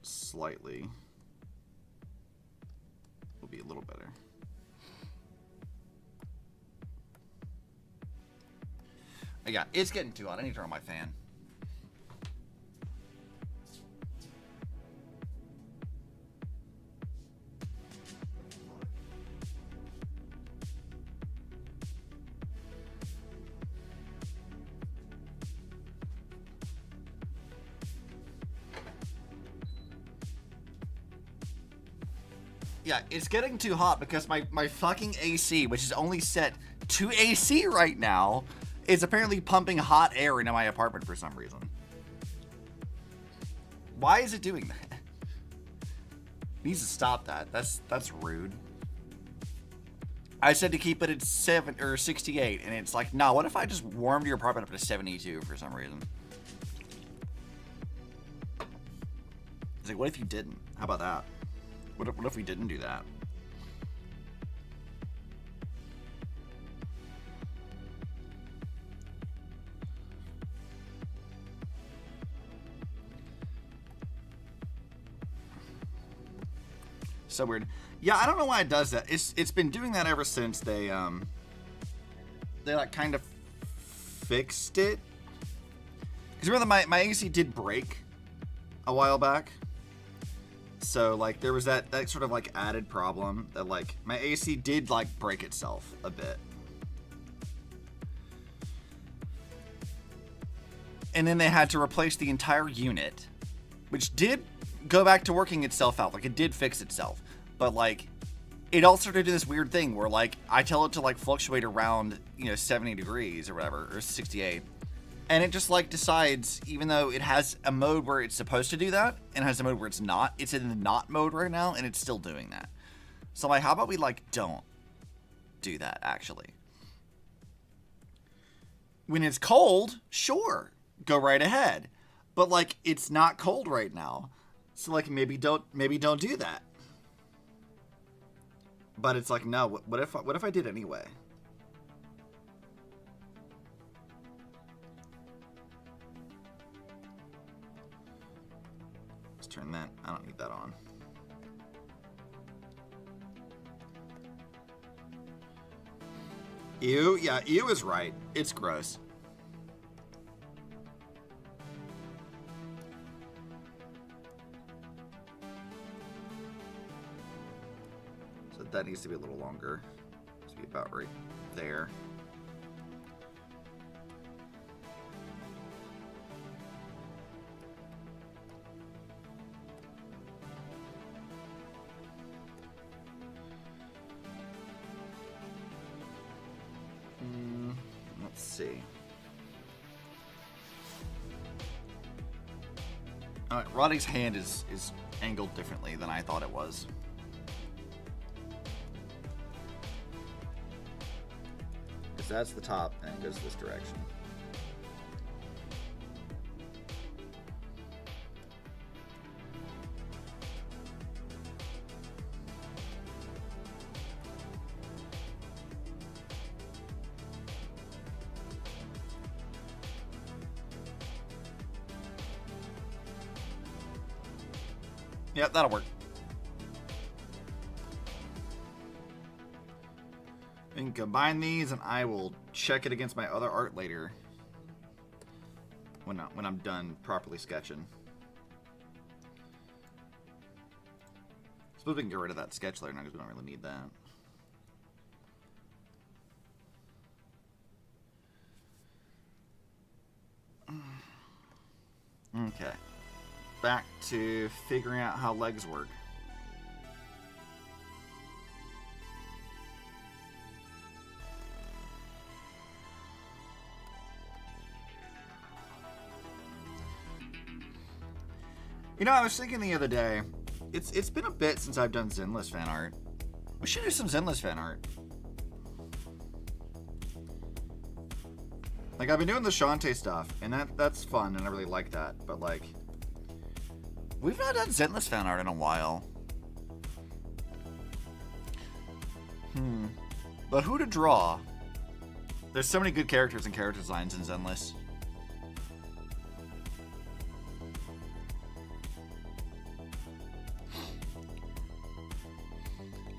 slightly will be a little better. Yeah, it's getting too hot. I need to turn on my fan. Yeah, it's getting too hot because my fucking AC, which is only set to AC right now, is apparently pumping hot air into my apartment for some reason. Why is it doing that? It needs to stop that. That's rude. I said to keep it at 7 or 68, and it's like, no, what if I just warmed your apartment up to 72 for some reason? It's like, what if you didn't? How about that? What if we didn't do that? So weird. Yeah, I don't know why it does that. It's been doing that ever since they like kind of fixed it Because remember, my AC did break a while back. So, like, there was that sort of, like, added problem that, like, my AC did, like, break itself a bit. And then they had to replace the entire unit, which did go back to working itself out. Like, it did fix itself. But, like, it also did this weird thing where, like, I tell it to, like, fluctuate around, 70 degrees or whatever, or 68. And it just, like, decides, even though it has a mode where it's supposed to do that, and has a mode where it's not, it's in the not mode right now, and it's still doing that. So I'm like, how about we, like, don't do that, actually? When it's cold, sure, go right ahead. But, like, it's not cold right now. So, like, maybe don't do that. But it's like, no, what if I did anyway? Turn that. I don't need that on. Ew. Yeah, ew is right. It's gross. So that needs to be a little longer. Needs to be about right there. Let's see. Alright, Rotty's hand is angled differently than I thought it was. Because that's the top and it goes this direction. Yep, that'll work. We can combine these, and I will check it against my other art later. When I'm done properly sketching. Suppose we can get rid of that sketch later now because we don't really need that. Okay. Back to figuring out how legs work. I was thinking the other day, it's been a bit since I've done Zenless fan art. We should do some Zenless fan art. Like, I've been doing the Shantae stuff, and that's fun, and I really like that, but like, we've not done Zenless fan art in a while. But who to draw? There's so many good characters and character designs in Zenless.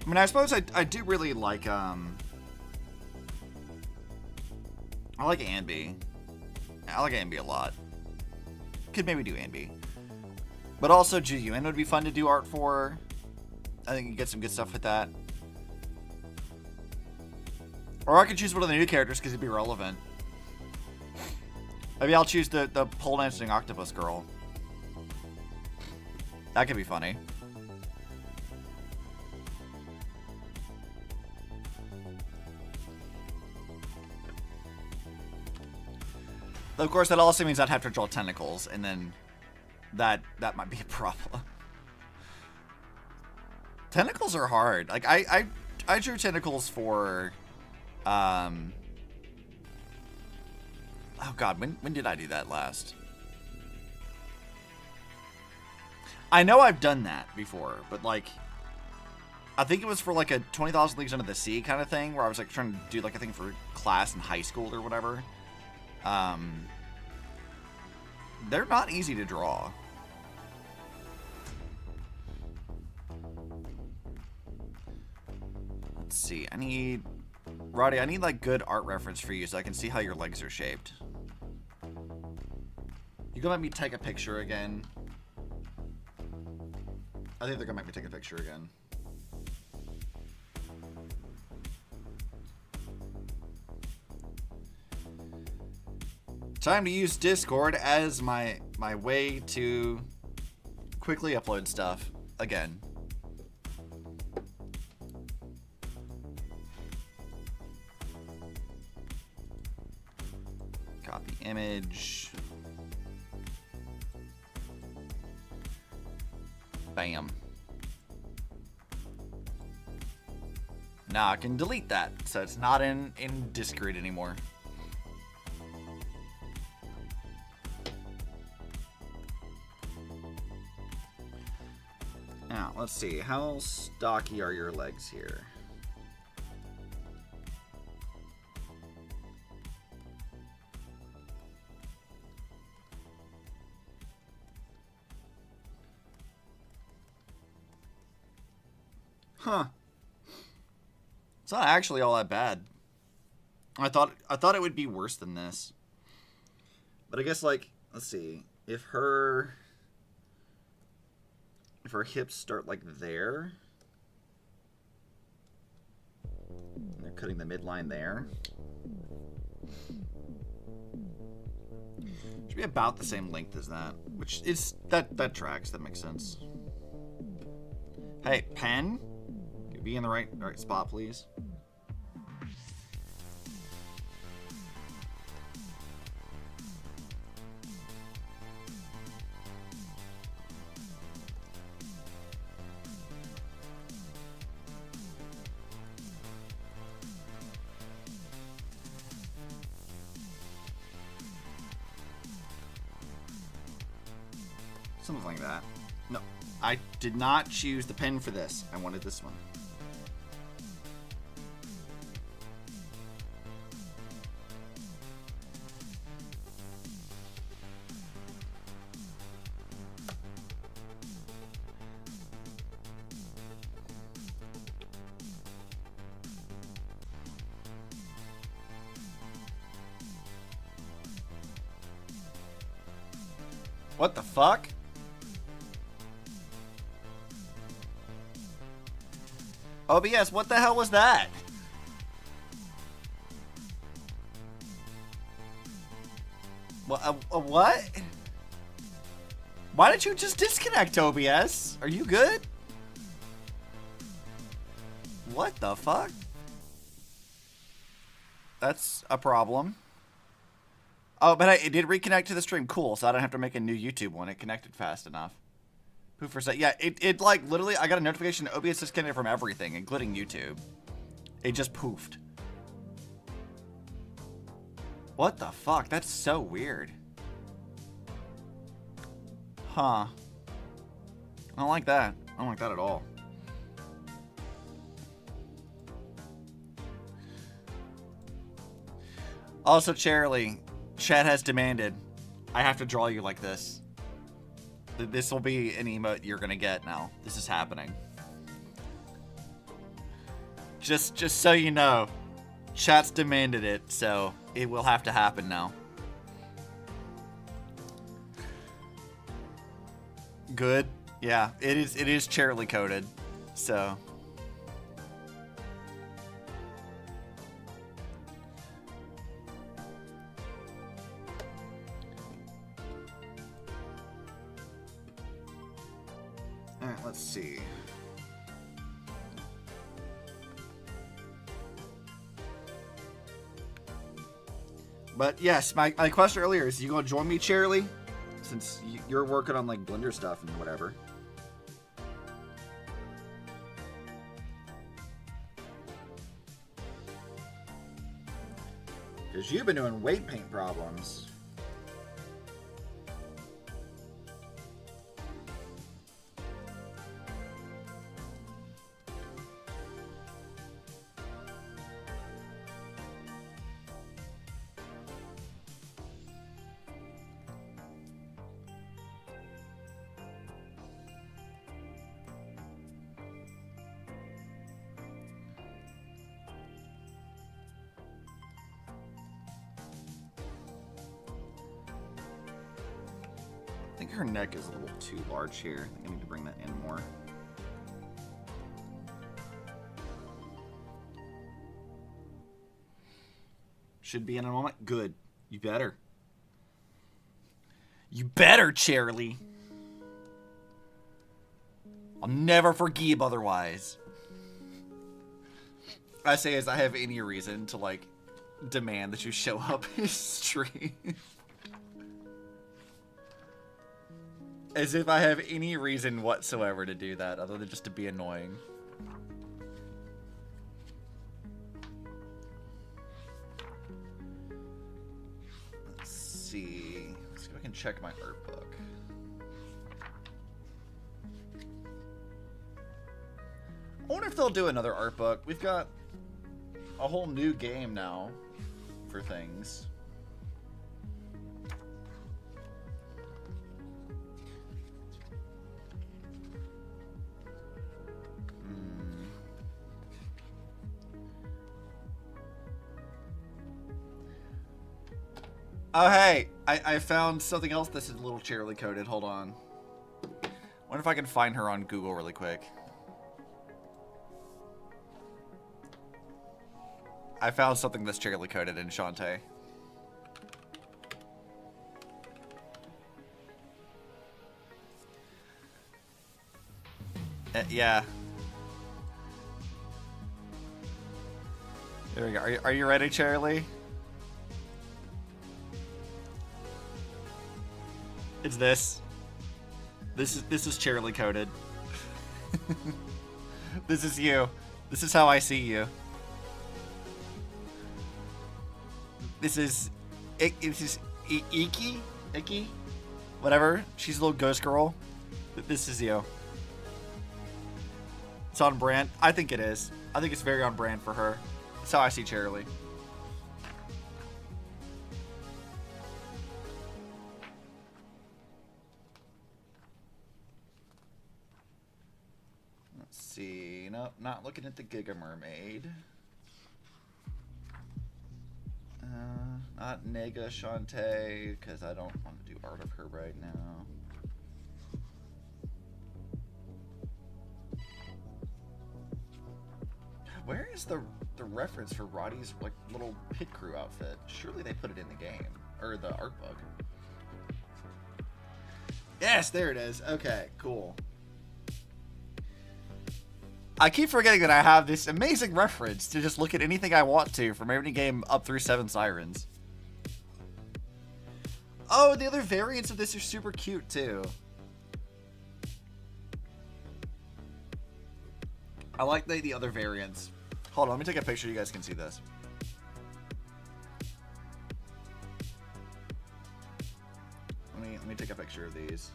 I mean, I suppose I do really like, I like Anby. I like Anby a lot. Could maybe do Anby. But also Jiyun would be fun to do art for. I think you get some good stuff with that. Or I could choose one of the new characters because it'd be relevant. Maybe I'll choose the pole dancing octopus girl. That could be funny. Of course, that also means I'd have to draw tentacles, and then that might be a problem. Tentacles are hard. Like, I drew tentacles for, oh god, when did I do that last? I know I've done that before, but like, I think it was for like a 20,000 Leagues Under the Sea kind of thing, where I was like trying to do like a thing for class in high school or whatever. They're not easy to draw. Let's see. Roddy, I need like good art reference for you so I can see how your legs are shaped. You gonna let me take a picture again? I think they're gonna make me take a picture again. Time to use Discord as my way to quickly upload stuff again. Copy image. Bam. Now I can delete that, so it's not in Discord anymore. Now, let's see. How stocky are your legs here? Huh. It's not actually all that bad. I thought it would be worse than this. But I guess, like, let's see. If her hips start like there, and they're cutting the midline there, should be about the same length as that, which is that tracks. That makes sense. Hey, pen, can you be in the right spot, please? Something like that. No, I did not choose the pen for this. I wanted this one. What the fuck? OBS, what the hell was that? What? Why did you just disconnect, OBS? Are you good? What the fuck? That's a problem. Oh, but it did reconnect to the stream. Cool, so I don't have to make a new YouTube one. It connected fast enough. Poof for yeah, it like literally I got a notification OBS disconnected from everything, including YouTube. It just poofed. What the fuck? That's so weird. Huh. I don't like that. I don't like that at all. Also, Charlie, chat has demanded I have to draw you like this. This will be an emote you're gonna get now. This is happening. Just so you know, chat's demanded it, so it will have to happen now. Good. Yeah, it is Charlie coded, so. Alright, let's see. But yes, my question earlier is, you gonna join me, Charlie? Since you're working on like Blender stuff and whatever. Because you've been doing weight paint problems. think her neck is a little too large here. I think I need to bring that in more. Should be in a moment. Good. You better. You better, Charlie. I'll never forgive otherwise. I say as I have any reason to, like, demand that you show up in stream. As if I have any reason whatsoever to do that, other than just to be annoying. Let's see. Let's see if I can check my art book. I wonder if they'll do another art book. We've got a whole new game now for things. Oh, hey, I found something else that's a little cheerily coded. Hold on. Wonder if I can find her on Google really quick. I found something that's cheerily coded in Shantae. Yeah. There we go. Are you ready, Charlie? It's this. This is cheerily coded. This is you. This is how I see you. This is Iki, whatever. She's a little ghost girl. This is you. It's on brand. I think it is. I think it's very on brand for her. That's how I see Charlie. Let's see. Nope, not looking at the Giga Mermaid. Not Nega Shantae, because I don't want to do art of her right now. Where is the reference for Rotty's like little pit crew outfit? Surely they put it in the game or the art book. Yes, there it is. Okay, cool. I keep forgetting that I have this amazing reference to just look at anything I want to from every game up through 7 Sirens. Oh, the other variants of this are super cute too. I like the other variants. Hold on, let me take a picture. You guys can see this. Let me take a picture of these.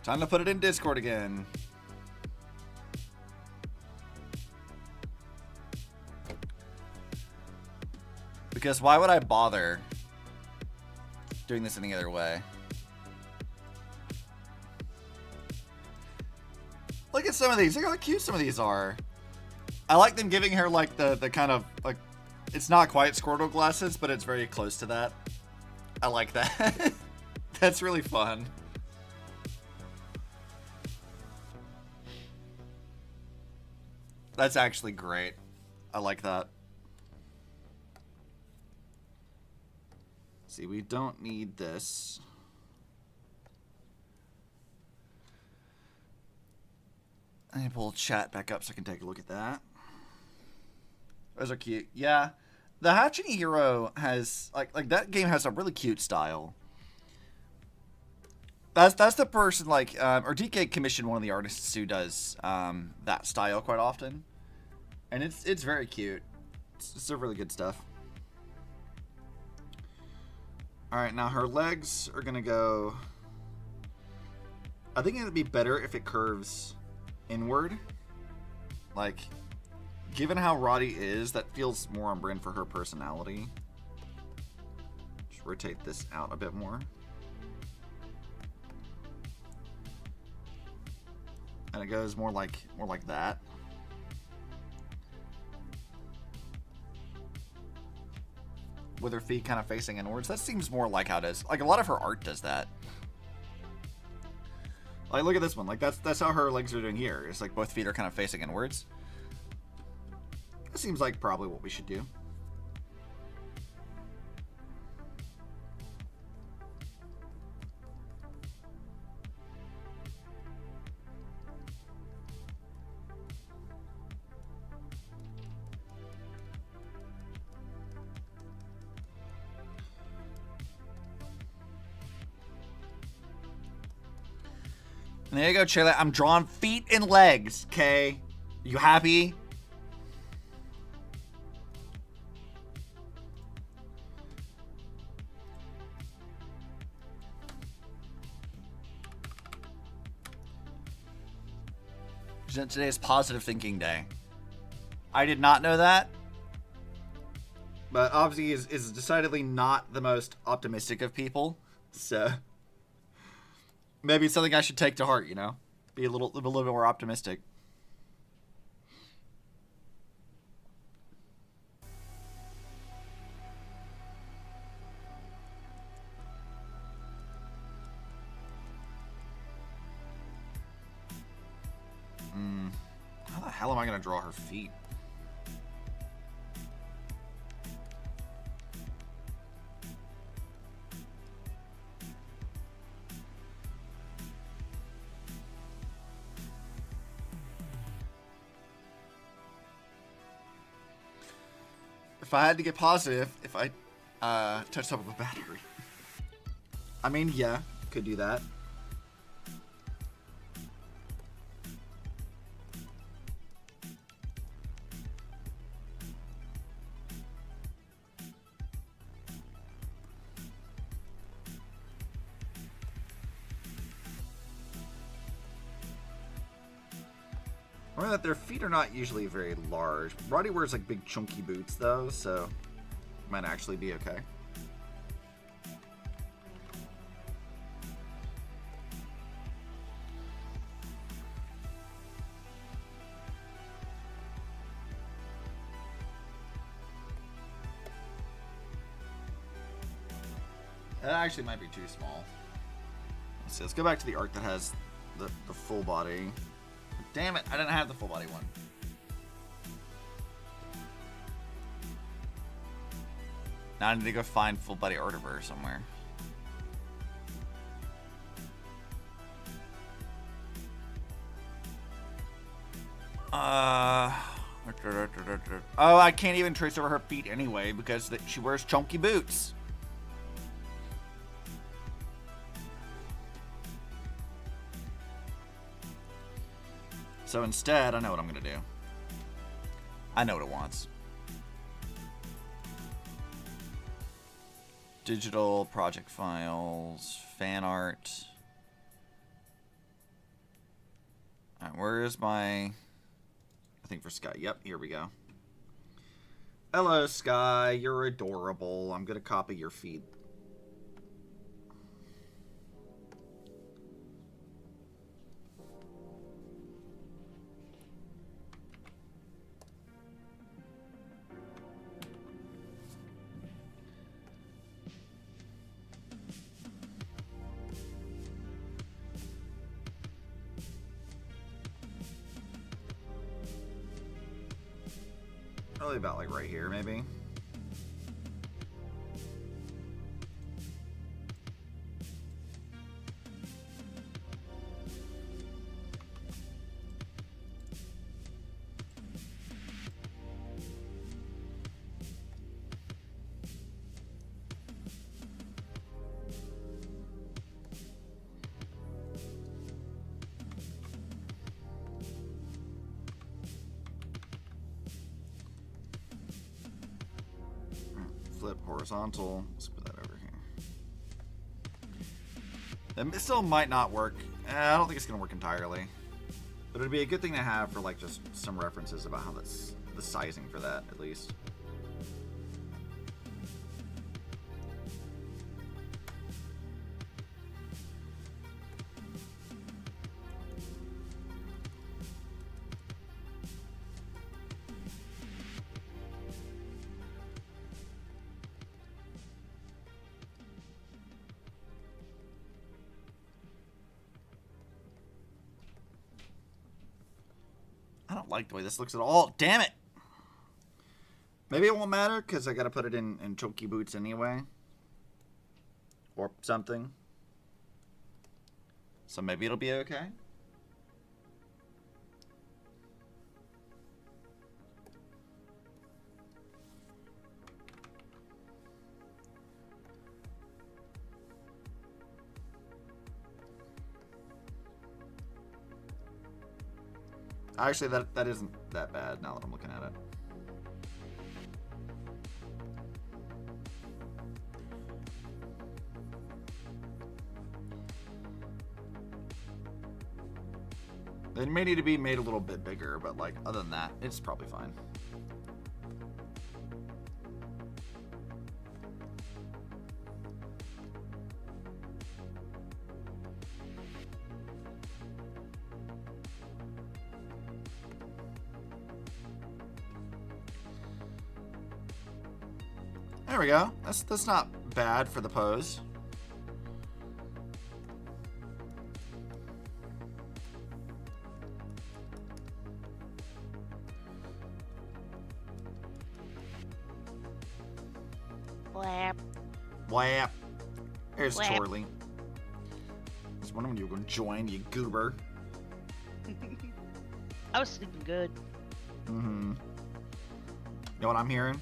Time to put it in Discord again. Because why would I bother doing this any other way? Look at some of these. Look how cute some of these are. I like them giving her like the kind of like, it's not quite Squirtle glasses, but it's very close to that. I like that. That's really fun. That's actually great. I like that. See, we don't need this. Let me pull chat back up so I can take a look at that. Those are cute. Yeah. The Half Genie Hero has like that game has a really cute style. That's the person like or DK commissioned one of the artists who does that style quite often. And it's very cute. It's really good stuff. Alright, now her legs are gonna go. I think it'd be better if it curves inward. Like, given how Rotty is, that feels more on brand for her personality. Just rotate this out a bit more. And it goes more like that. with her feet kind of facing inwards. That seems more like how it is. Like, a lot of her art does that. Like, look at this one. Like, that's how her legs are doing here. It's like both feet are kind of facing inwards. That seems like probably what we should do. And there you go, Chile. I'm drawing feet and legs, okay? You happy? Today is positive thinking day. I did not know that. But Obsi is decidedly not the most optimistic of people. So maybe it's something I should take to heart, you know? Be a little bit more optimistic. How the hell am I going to draw her feet? If I had to get positive, if I touched up with a battery. I mean, yeah, could do that. Remember that their feet are not usually very large. Rotty wears like big chunky boots though, so it might actually be okay. That actually might be too small. Let's see, let's go back to the art that has the full body. Damn it, I didn't have the full body one. Now I need to go find full body art of her somewhere. Oh, I can't even trace over her feet anyway because she wears chunky boots. So instead, I know what I'm going to do. I know what it wants. Digital, project files, fan art. All right, where is my... I think for Sky. Yep, here we go. Hello, Sky. You're adorable. I'm going to copy your feed. Probably about like right here, maybe. Flip horizontal. Let's put that over here. It still might not work. I don't think it's going to work entirely. But it'd be a good thing to have for like just some references about how that's the sizing for that at least. don't like the way this looks at all. Damn it! Maybe it won't matter because I gotta put it in chunky boots anyway. Or something. So maybe it'll be okay. Actually, that isn't that bad now that I'm looking at it. It may need to be made a little bit bigger, but like other than that, it's probably fine. There we go. That's not bad for the pose. Blap. Blap. There's Blap. Chorley. I was wondering when you were going to join, you goober. I was sleeping good. Mm-hmm. You know what I'm hearing?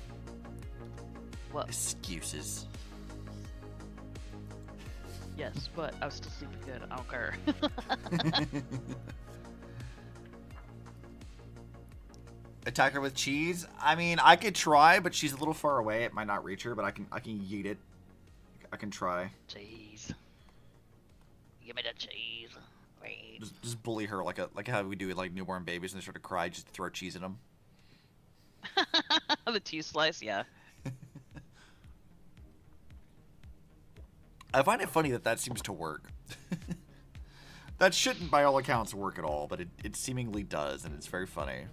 What? Excuses. Yes, but I was still sleeping good. I don't care. Attack her with cheese? I mean, I could try, but she's a little far away. It might not reach her, but I can yeet it. I can try. Cheese. Give me the cheese. Wait. Just bully her like how we do with like newborn babies when they start to cry. Just throw cheese at them. The cheese slice, yeah. I find it funny that seems to work. That shouldn't, by all accounts, work at all, but it seemingly does, and it's very funny.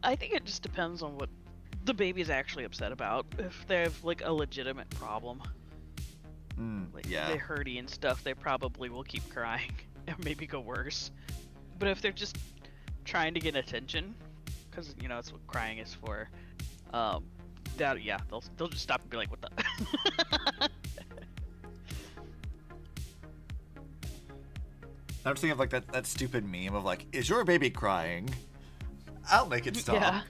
I think it just depends on what the baby's actually upset about. If they have like a legitimate problem, like yeah. they're hurty and stuff, they probably will keep crying and maybe go worse. But if they're just trying to get attention, because you know that's what crying is for, that yeah, they'll just stop and be like, what the. I'm just thinking of like that stupid meme of like, is your baby crying? I'll make it stop. Yeah.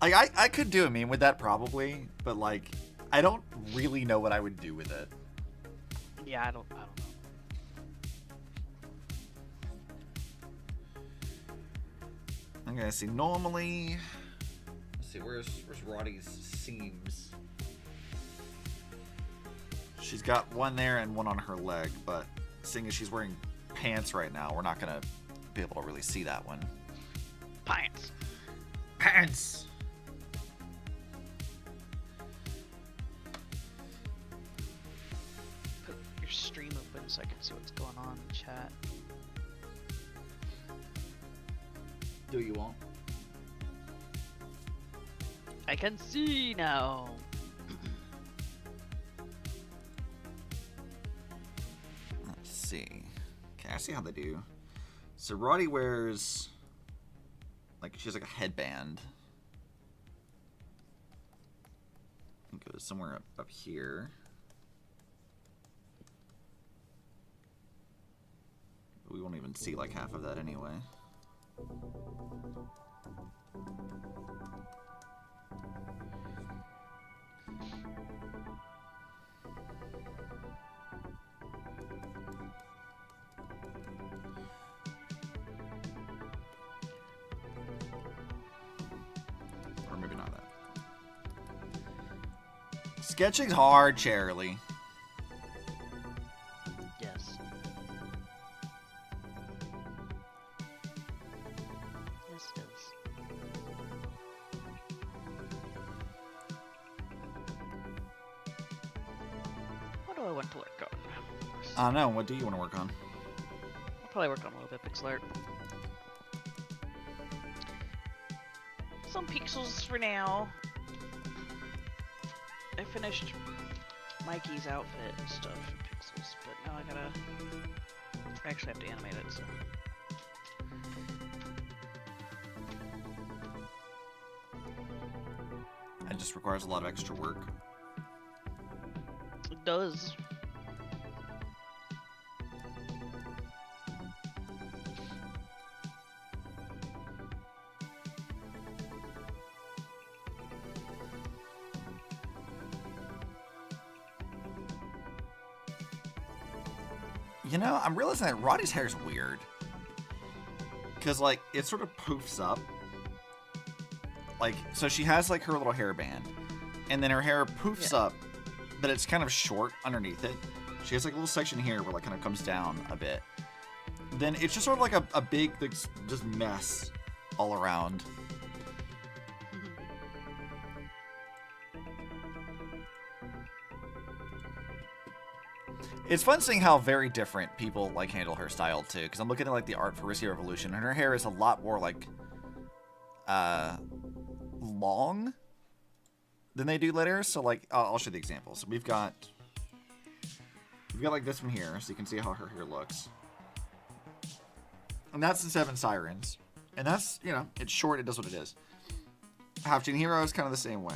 Like I could do a meme with that probably, but like I don't really know what I would do with it. Yeah, I don't know. Okay, see, normally, let's see, where's Rotty's seams? She's got one there and one on her leg, but seeing as she's wearing pants right now, we're not gonna be able to really see that one. Pants. Pants! Put your stream open so I can see what's going on in chat. Do you want? I can see now. Let's see. Okay, I see how they do. So Rotty wears, like, she has like a headband. It goes somewhere up here. We won't even see like half of that anyway. Or maybe not that. Sketching's hard, Charlie. Yes. Yes, it is. What do I want to work on? I don't know. What do you want to work on? I'll probably work on a little bit pixel art. Some pixels for now. I finished Mikey's outfit and stuff. but now I gotta... I actually have to animate it, so... It just requires a lot of extra work. It does. You know, I'm realizing that Rotty's hair is weird. Because, like, it sort of poofs up. Like, so she has, like, her little hairband. And then her hair poofs up, but it's kind of short underneath it. She has, like, a little section here where, like, kind of comes down a bit. Then it's just sort of like a big, like, just mess all around. It's fun seeing how very different people like handle her style too, because I'm looking at like the art for Risky Revolution, and her hair is a lot more like long than they do later. So like, I'll show the examples. So we've got like this one here, so you can see how her hair looks, and that's the Seven Sirens, and that's, you know, it's short, it does what it is. Half Genie Hero is kind of the same way.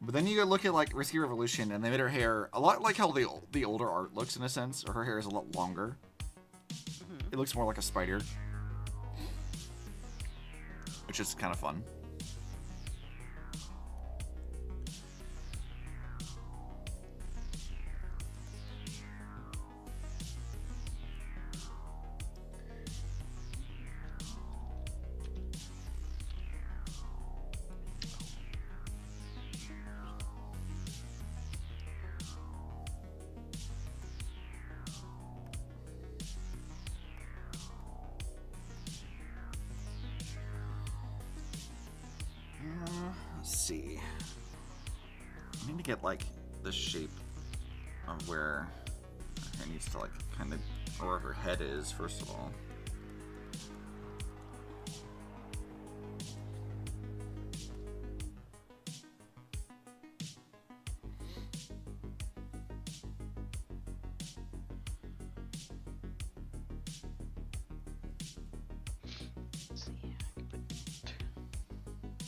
But then you go look at like Risky Revolution, and they made her hair a lot like how the older art looks in a sense, or her hair is a lot longer. It looks more like a spider, which is kind of fun. Let's see. I need to get like the shape of where her hair needs to like kind of, or where her head is first of all. Let's see, I can put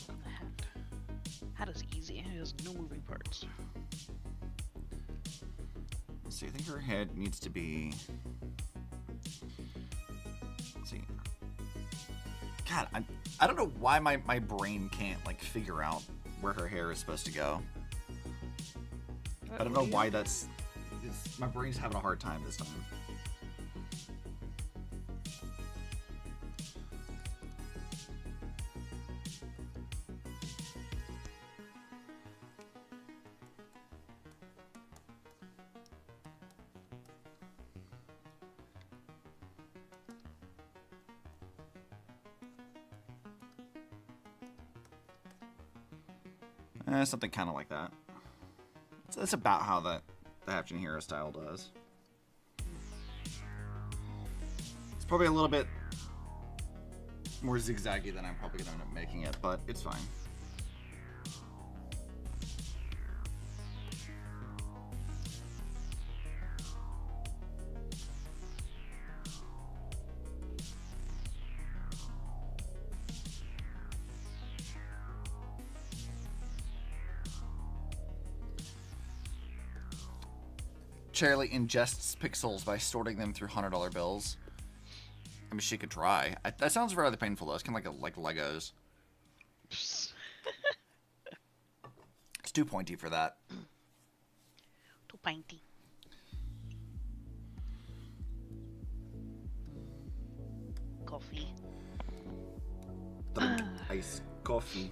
on the hat. Hat is easy, it has no moving parts. Let's see, I think her head needs to be, let's see. God, I don't know why my brain can't like figure out where her hair is supposed to go. I don't know why my brain's having a hard time this time. Something kind of like that. That's about how the Half Genie Hero style does. It's probably a little bit more zigzaggy than I'm probably going to end up making it, but it's fine. Charlie ingests pixels by sorting them through $100 bills. I mean, she could try. That sounds rather painful though. It's kind of like Legos. It's too pointy for that. Too pointy. Coffee. Drink iced coffee.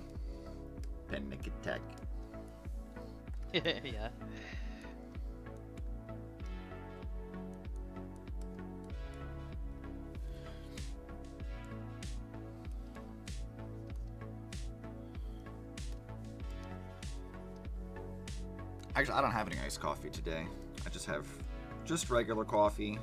Panic attack. Yeah. Actually, I don't have any iced coffee today. I just have just regular coffee.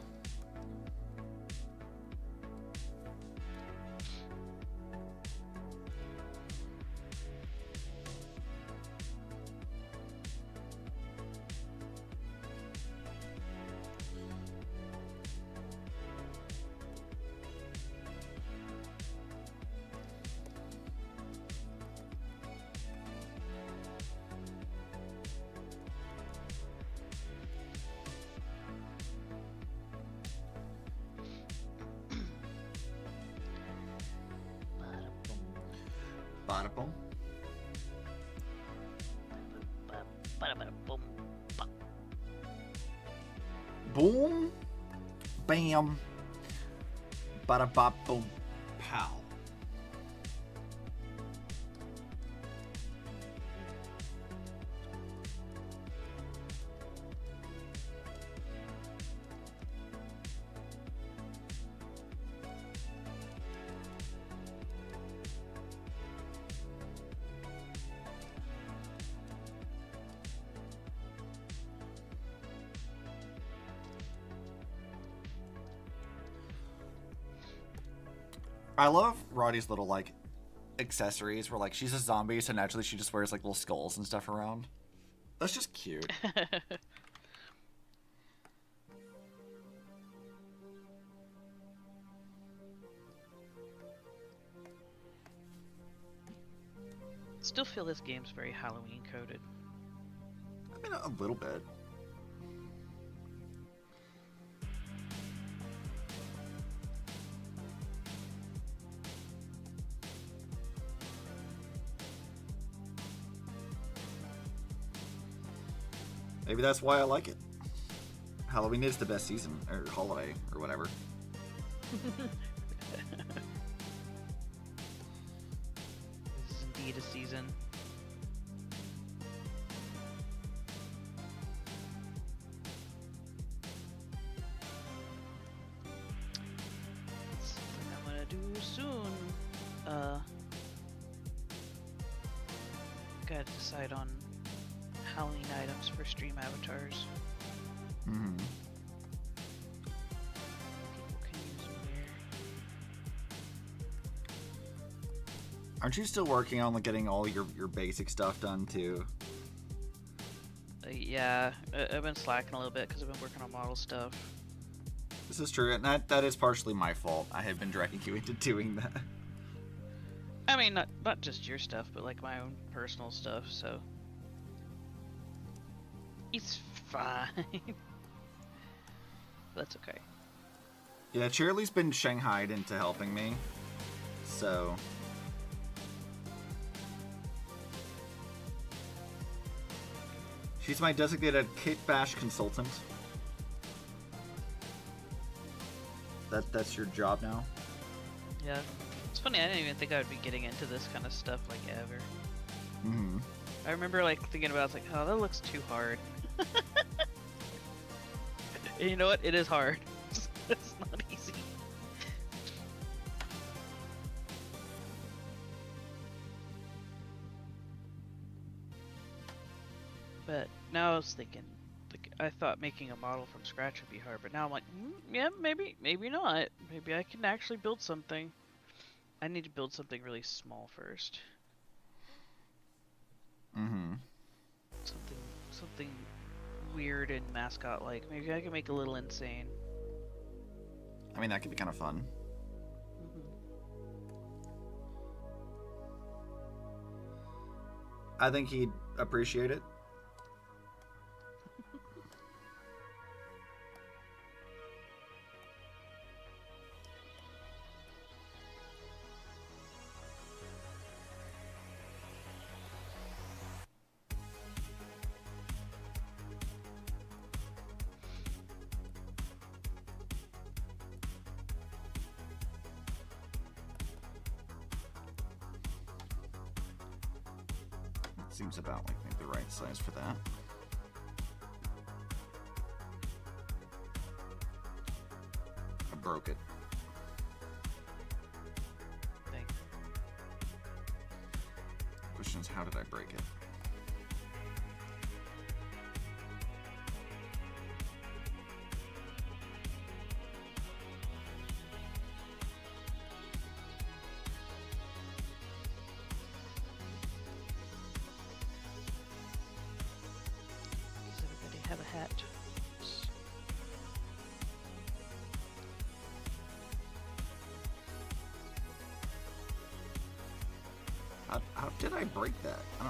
bada boom. Ba-da-ba-da-boom. Boom. Bam. Bada bop boom. Pow. I love Roddy's little, like, accessories where, like, she's a zombie, so naturally she just wears, like, little skulls and stuff around. That's just cute. Still feel this game's very Halloween coded. I mean, a little bit. Maybe that's why I like it. Halloween is the best season, or holiday, or whatever. This is indeed a season. It's something I'm gonna do soon. Gotta decide on Halloween items for stream avatars. Mm-hmm. People can use them there. Aren't you still working on, like, getting all your basic stuff done, too? Yeah, I've been slacking a little bit because I've been working on model stuff. This is true, and that is partially my fault. I have been dragging you into doing that. I mean, not just your stuff, but like my own personal stuff, so it's fine. That's okay. Yeah, Cheerilee's been shanghaied into helping me, so... She's my designated Kit Bash consultant. That's your job now? Yeah. It's funny, I didn't even think I would be getting into this kind of stuff, like, ever. Mm-hmm. I remember, like, thinking about, like, oh, that looks too hard. And you know what? It is hard. It's not easy. But now I was thinking, like, I thought making a model from scratch would be hard, but now I'm like, yeah, maybe not. Maybe I can actually build something. I need to build something really small first. Mm-hmm. Something weird and mascot-like. Maybe I can make a little insane. I mean, that could be kind of fun. I think he'd appreciate it. Seems about like maybe the right size for that. I broke it. Thanks. Question is, how did I break it? Does everybody have a hat? How did I break that? I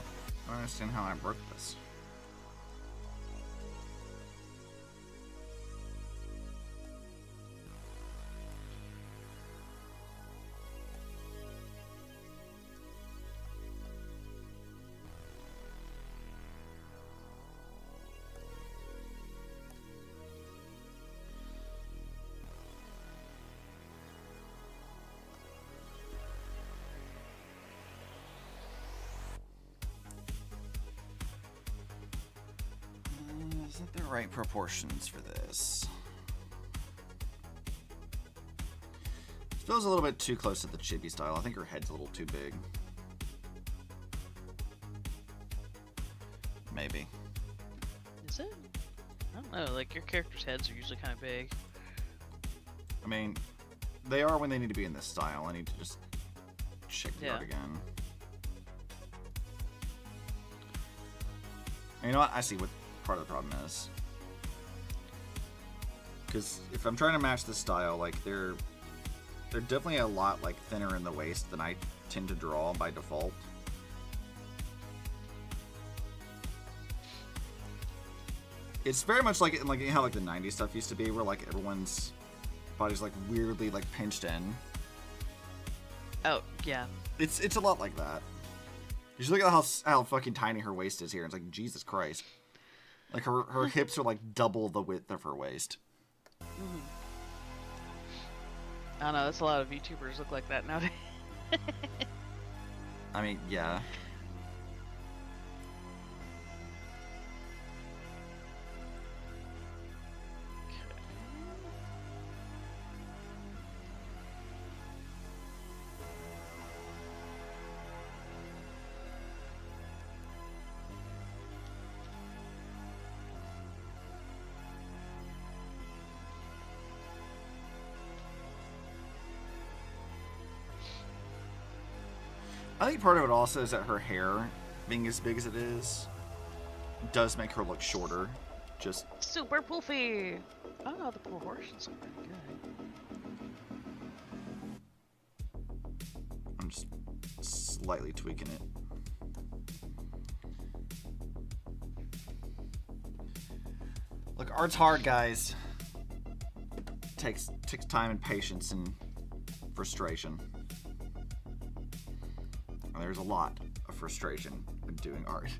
don't understand how I broke this. the right proportions for this. It feels a little bit too close to the chibi style. I think her head's a little too big. Maybe. Is it? I don't know. Like, your characters' heads are usually kind of big. I mean, they are when they need to be in this style. I need to just check the art again. You know what? I see what part of the problem is. Because if I'm trying to match this style, like, they're definitely a lot, like, thinner in the waist than I tend to draw by default. It's very much like how like the 90s stuff used to be, where like everyone's body's like weirdly like pinched in. Oh, yeah. It's a lot like that. You just look at how fucking tiny her waist is here. It's like, Jesus Christ. Like her hips are like double the width of her waist. Mm-hmm. I don't know, that's a lot of VTubers look like that nowadays. I mean, yeah. I think part of it also is that her hair, being as big as it is, does make her look shorter. Just super poofy. Oh, the proportions are pretty good. I'm just slightly tweaking it. Look, art's hard, guys. Takes time and patience and frustration. And there's a lot of frustration in doing art.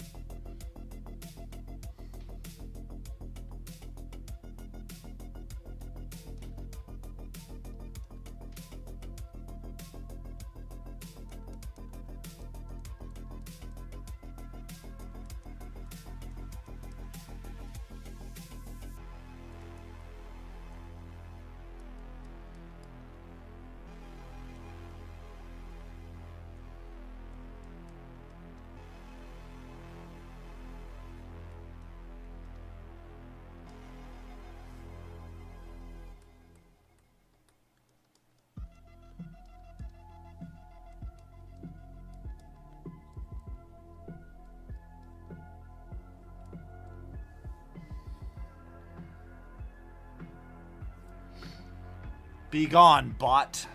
Be gone, bot.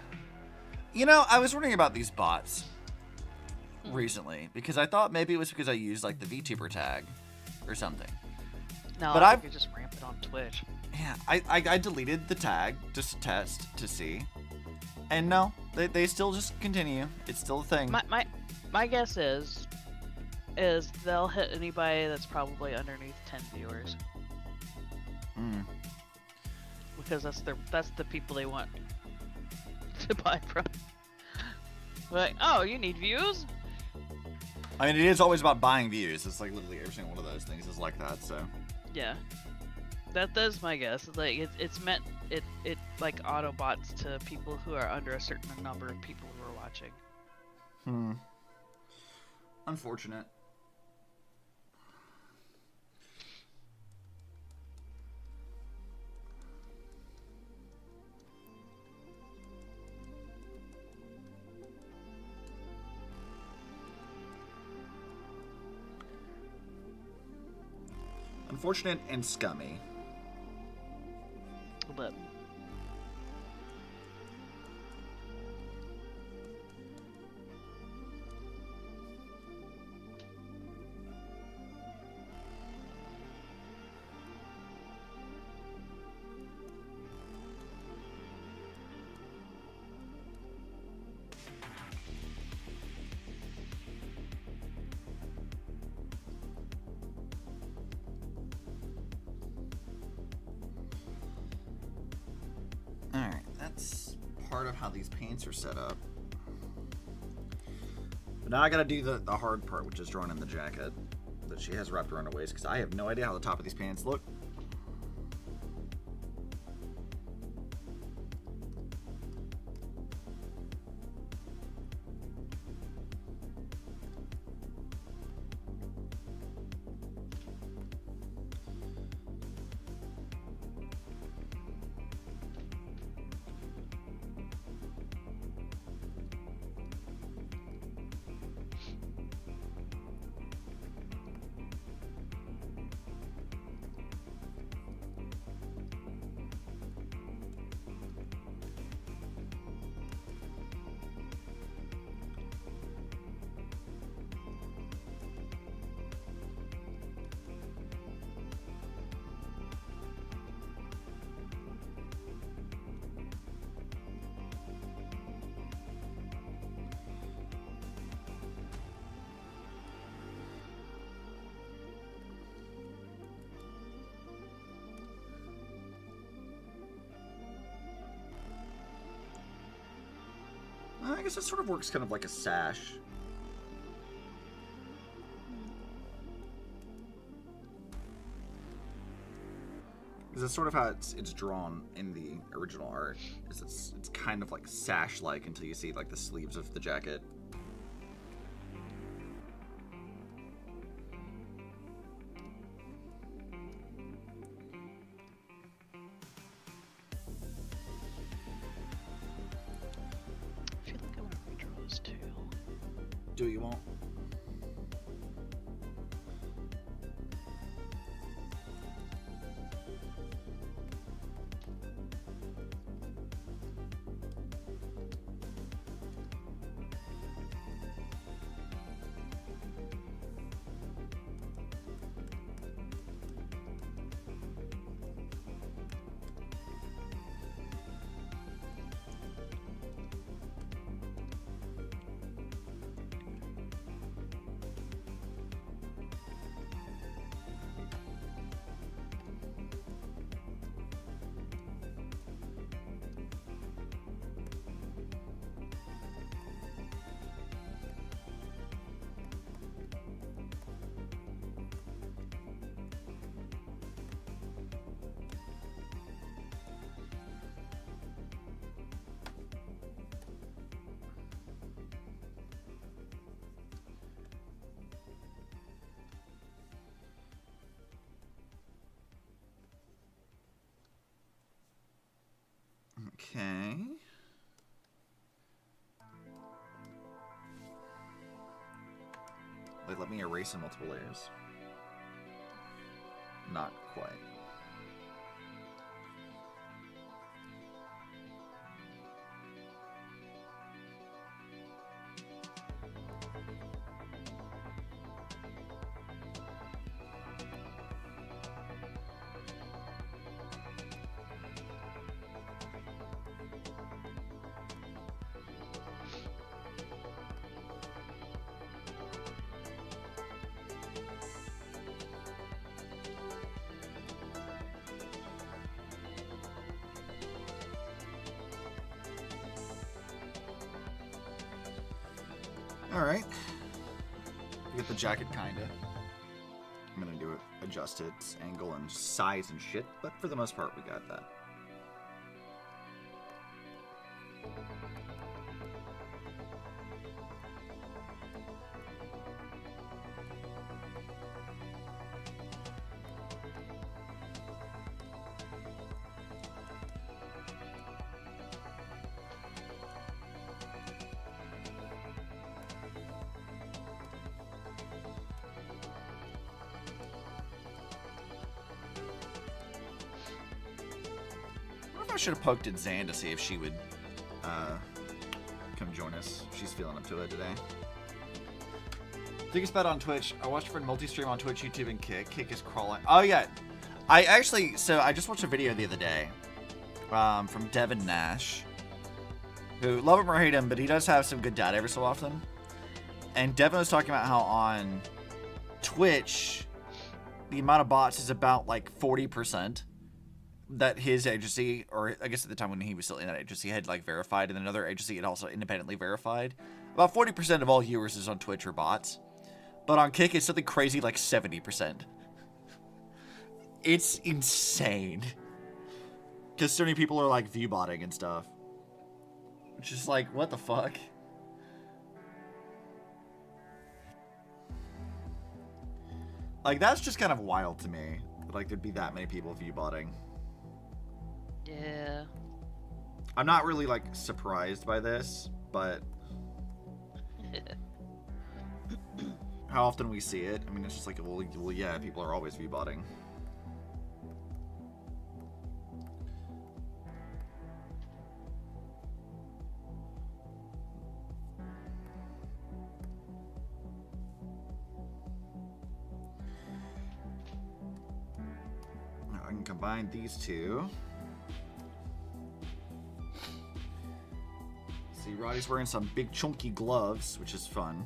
You know, I was wondering about these bots recently because I thought maybe it was because I used like the VTuber tag or something. No, but I think you just ramp it on Twitch. Yeah, I deleted the tag just to test to see, and no, they still just continue. It's still a thing. My guess is they'll hit anybody that's probably underneath 10 viewers. Because that's the people they want to buy from. Like, oh, you need views? I mean, it is always about buying views. It's like literally every single one of those things is like that. So yeah, that's my guess. Like it's meant it like auto bots to people who are under a certain number of people who are watching. Unfortunate. Unfortunate and scummy. But Alright, that's part of how these paints are set up. But now I gotta do the hard part, which is drawing in the jacket that she has wrapped around her waist, because I have no idea how the top of these pants look. I guess it sort of works kind of like a sash. Because that's sort of how it's drawn in the original art. Is it's kind of like sash-like until you see like the sleeves of the jacket. I feel like I want to redraw those too. Do what you want. Okay. Like, let me erase in multiple layers. Not quite. Alright. Get the jacket, kinda. I'm gonna do it, adjust its angle and size and shit, but for the most part, we got that. I should have poked at Zan to see if she would come join us. She's feeling up to it today. Biggest bet on Twitch. I watched a friend multi-stream on Twitch, YouTube, and Kick. Kick is crawling. Oh, yeah. I just watched a video the other day from Devin Nash, who, love him or hate him, but he does have some good data every so often. And Devin was talking about how on Twitch, the amount of bots is about like 40%. That his agency, or I guess at the time when he was still in that agency, had like verified, and another agency had also independently verified. About 40% of all viewers on Twitch are bots, but on Kick it's something crazy like 70%. It's insane, because so many people are like view botting and stuff. It's just like, what the fuck? Like, that's just kind of wild to me. Like, there'd be that many people view botting. Yeah. I'm not really, like, surprised by this, but how often we see it, I mean, it's just like, well yeah, people are always view-botting. Now I can combine these two. See, Roddy's wearing some big chunky gloves, which is fun.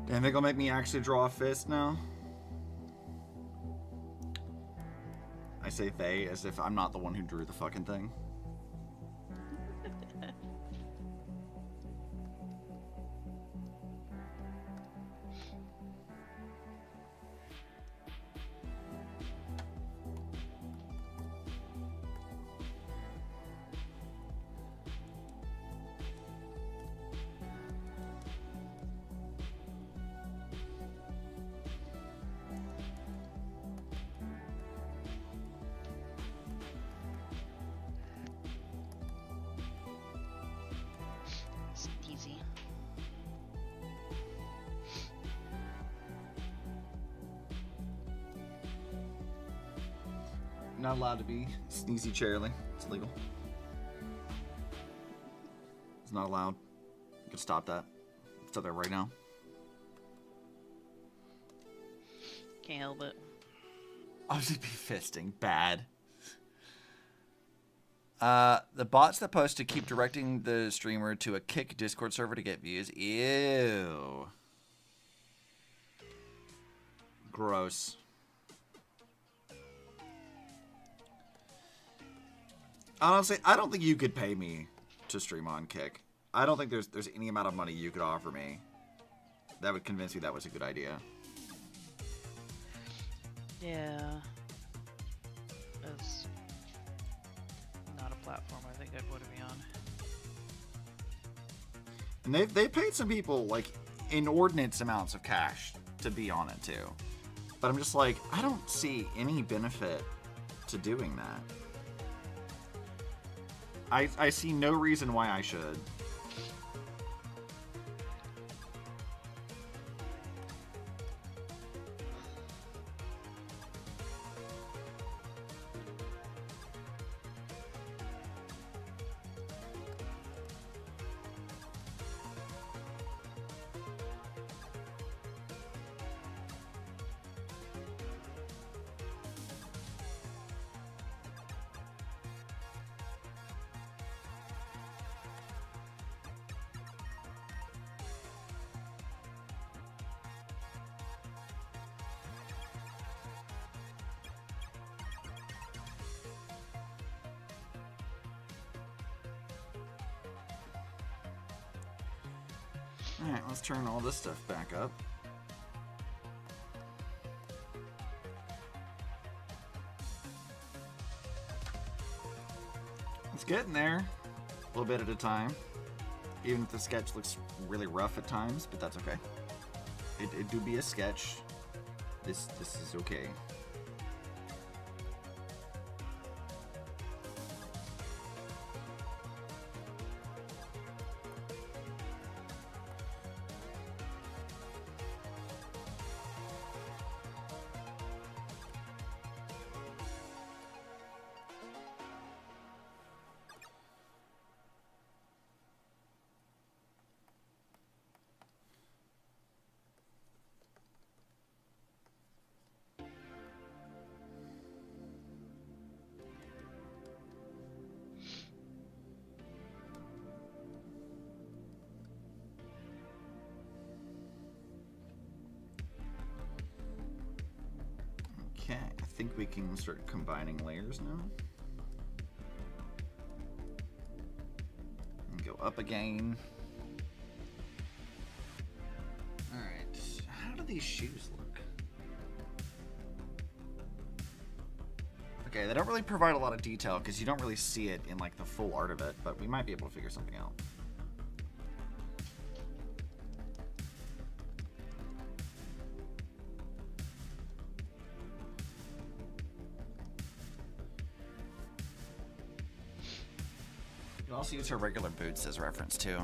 Damn, they gonna make me actually draw a fist now? I say they as if I'm not the one who drew the fucking thing. Easy. Not allowed to be sneezy chairly. It's illegal. It's not allowed. You can stop that. Stop that right now. Can't help it. Obviously be fisting. Bad. The bot's supposed to keep directing the streamer to a kick Discord server to get views. Ew. Gross. Honestly, I don't think you could pay me to stream on Kick. I don't think there's any amount of money you could offer me that would convince me that was a good idea. Yeah. That's not a platform I think I'd want to be on. And they've paid some people like inordinate amounts of cash to be on it too. But I'm just like, I don't see any benefit to doing that. I see no reason why I should. Alright, let's turn all this stuff back up. It's getting there. A little bit at a time. Even if the sketch looks really rough at times, but that's okay. It do be a sketch. This is okay. Okay, I think we can start combining layers now. And go up again. Alright, how do these shoes look? Okay, they don't really provide a lot of detail because you don't really see it in like the full art of it, but we might be able to figure something out. You can also use her regular boots as reference too.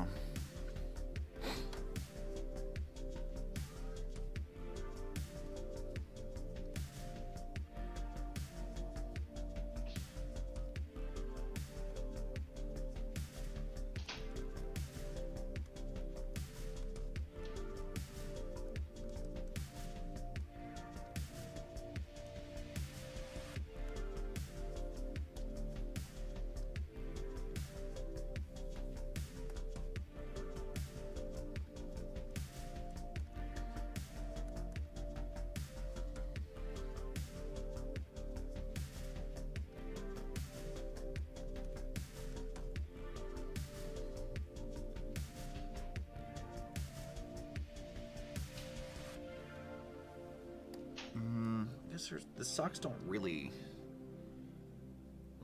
guess the socks don't really.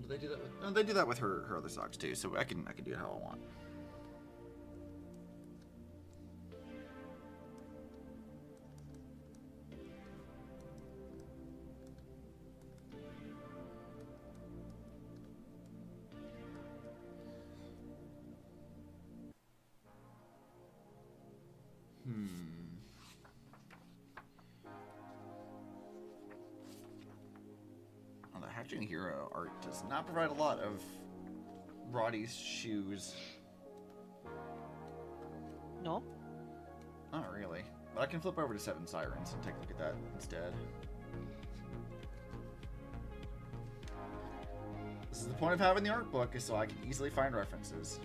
Do they do that with? No, they do that with her other socks too. So I can do it how I want. The Half Genie Hero art does not provide a lot of Rotty's shoes. No? Not really. But I can flip over to Seven Sirens and take a look at that instead. This is the point of having the art book, is so I can easily find references.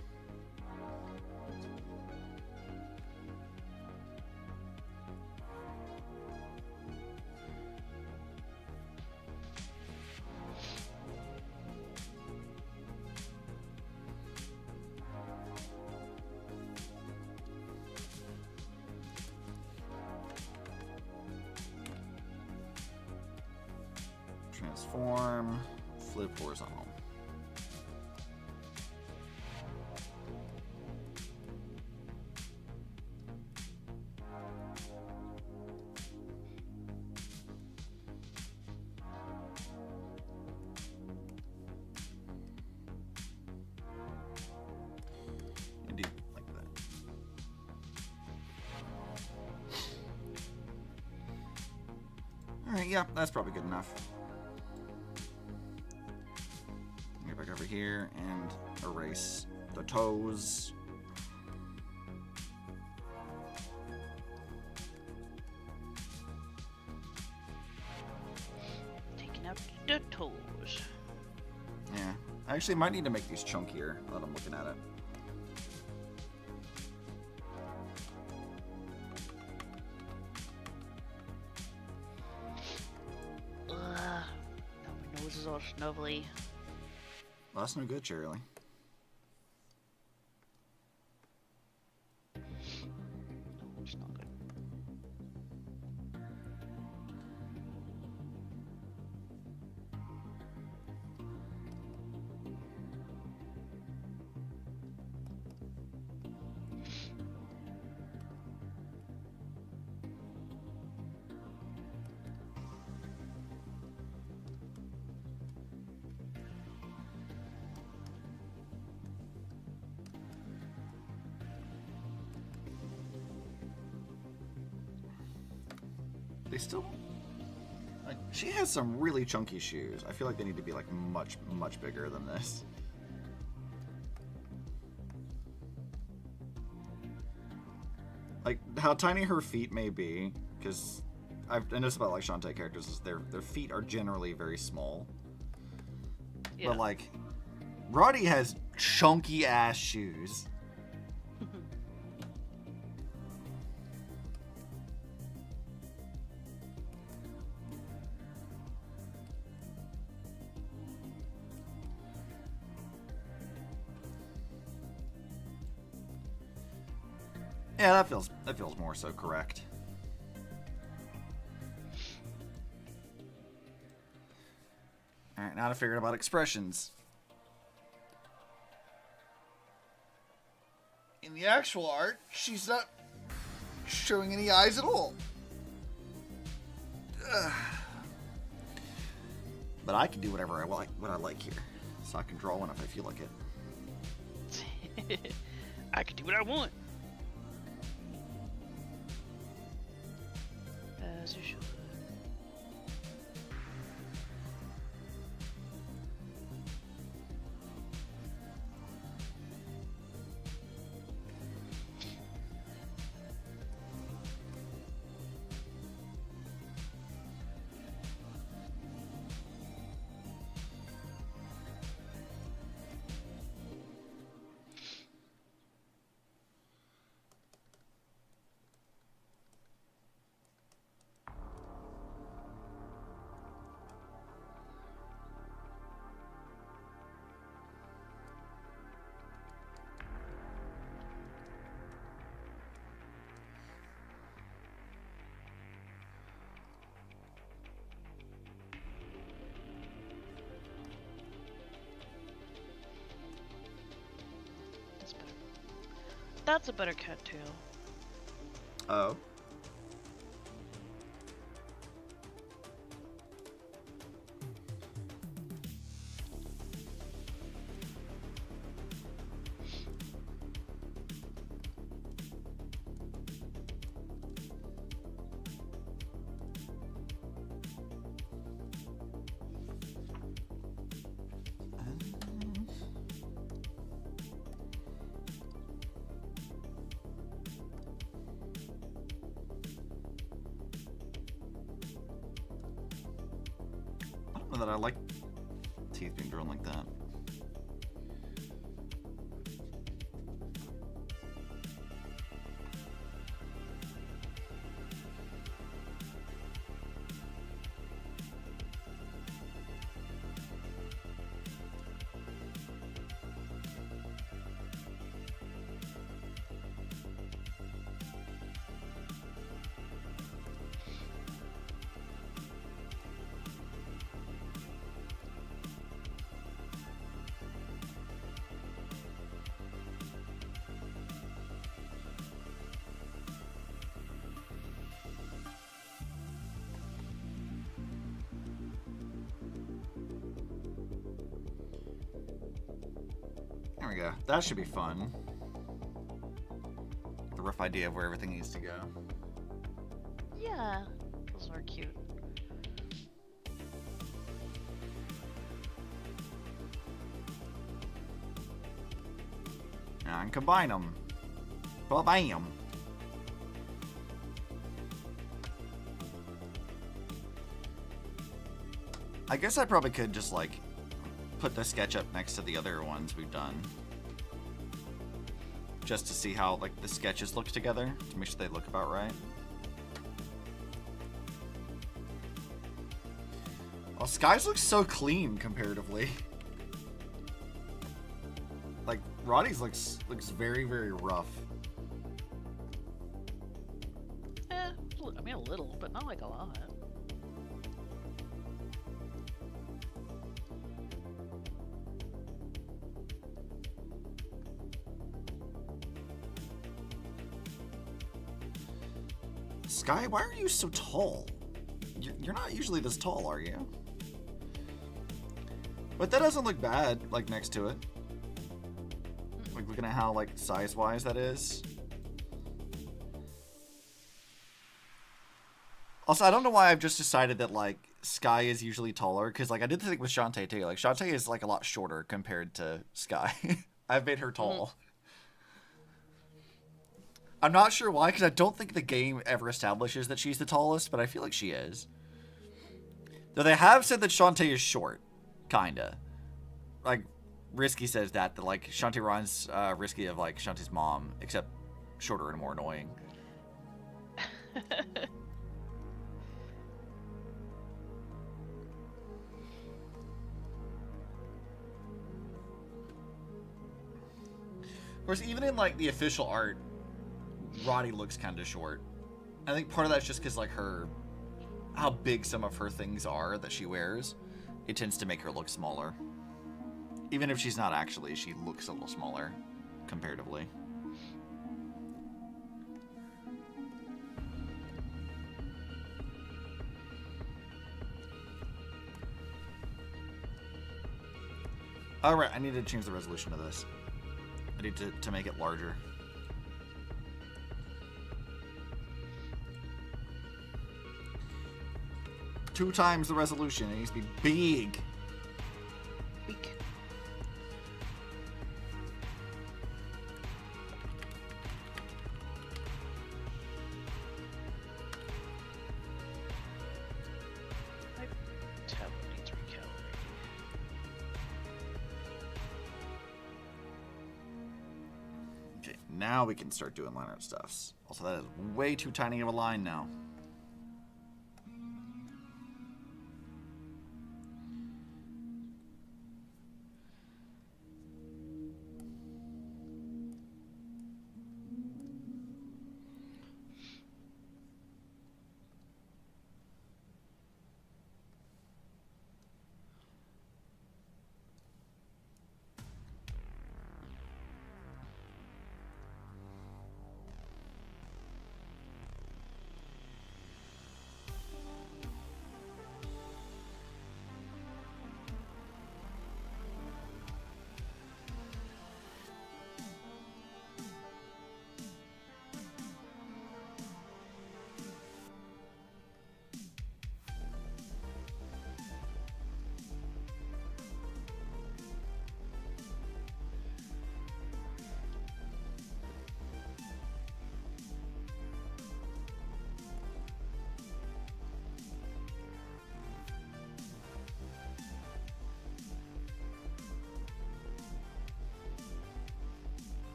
Transform, flip horizontal. Indeed, like that. Alright, yeah, that's probably good enough. Get back over here and erase the toes. Taking out the toes. Yeah, I actually might need to make these chunkier now that I'm looking at it. Now my nose is all snubbly. Well, that's no good, Shirley. No, it's not good. They still, like, she has some really chunky shoes. I feel like they need to be like much bigger than this. Like how tiny her feet may be, because I noticed about like Shantae characters is their feet are generally very small. Yeah. But like, Rotty has chunky ass shoes. Yeah, that feels more so correct. All right, now to figure out about expressions. In the actual art, she's not showing any eyes at all. Ugh. But I can do whatever I like, what I like here, so I can draw one if I feel like it. I can do what I want. As you should. That's a better cat tail. Oh. I don't know that I like teeth being drawn like that. There we go. That should be fun. The rough idea of where everything needs to go. Yeah, those are cute. And combine them. Bam. I guess I probably could just like put the sketch up next to the other ones we've done. Just to see how like the sketches look together, to make sure they look about right. Well, Sky's looks so clean comparatively. Like Rotty's looks very, very rough. I mean a little, but not like a lot. Sky, why are you so tall? You're not usually this tall, are you? But that doesn't look bad, like, next to it. Like, looking at how, like, size-wise that is. Also, I don't know why I've just decided that, like, Sky is usually taller, because, like, I did think with Shantae, too. Like, Shantae is, like, a lot shorter compared to Sky. I've made her tall. I'm not sure why, because I don't think the game ever establishes that she's the tallest, but I feel like she is. Though they have said that Shantae is short. Kinda. Like, Risky says that like, Shantae runs Risky of, like, Shantae's mom, except shorter and more annoying. Of course, even in, like, the official art, Rotty looks kind of short. I think part of that's just because, like, how big some of her things are that she wears. It tends to make her look smaller. Even if she's not actually, she looks a little smaller, comparatively. Alright, I need to change the resolution of this. I need to make it larger. Two times the resolution. It needs to be big. Big. My tablet needs recalibrating. Okay, now we can start doing line art stuffs. Also, that is way too tiny of a line now.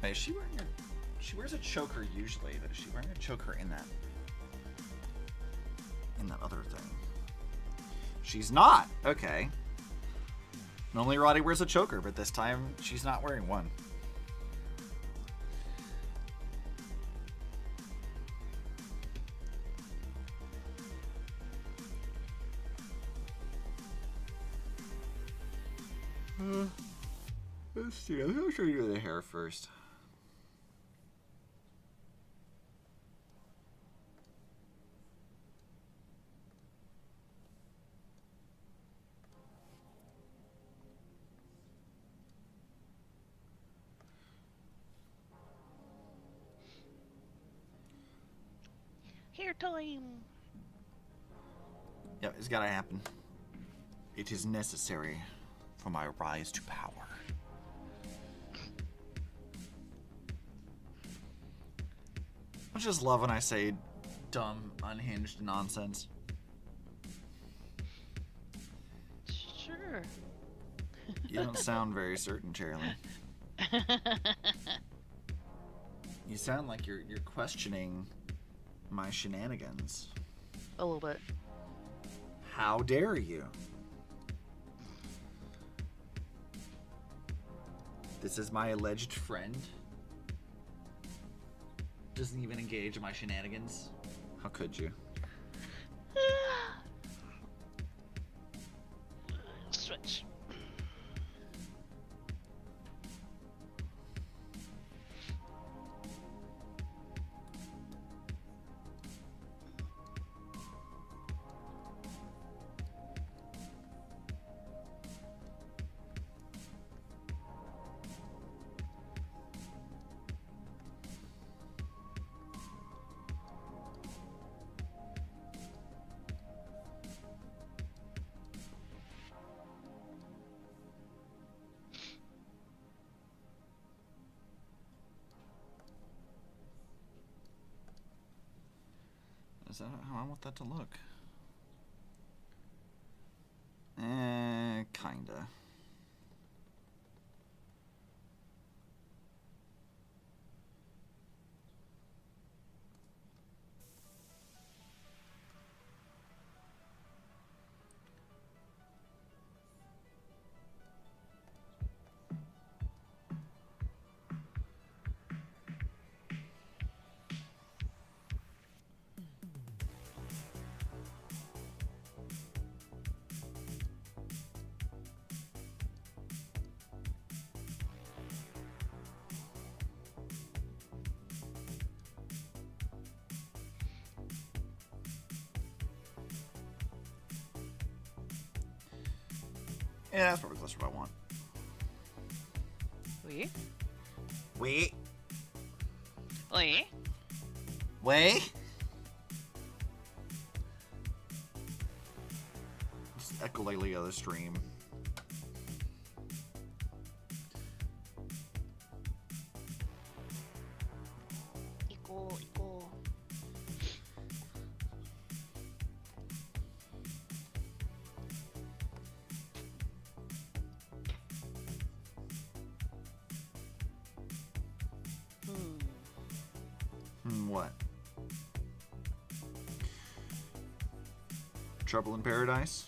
Hey, is she wearing a... She wears a choker usually, but is she wearing a choker in that other thing? She's not! Okay. Normally Rotty wears a choker, but this time she's not wearing one. Let's see. I'm gonna show you the hair first. Hair time. Yep, it's gotta happen. It is necessary for my rise to power. I just love when I say dumb, unhinged nonsense. Sure. You don't sound very certain, Charlie. You sound like you're questioning my shenanigans. A little bit. How dare you? This is my alleged friend. Doesn't even engage in my shenanigans. How could you? Switch. Is that how I want that to look? Kinda. Yeah, that's probably close to what I want. Oui. Wait. Oui. Wait. Just echolally of the stream. Equal, equal. What? Trouble in Paradise?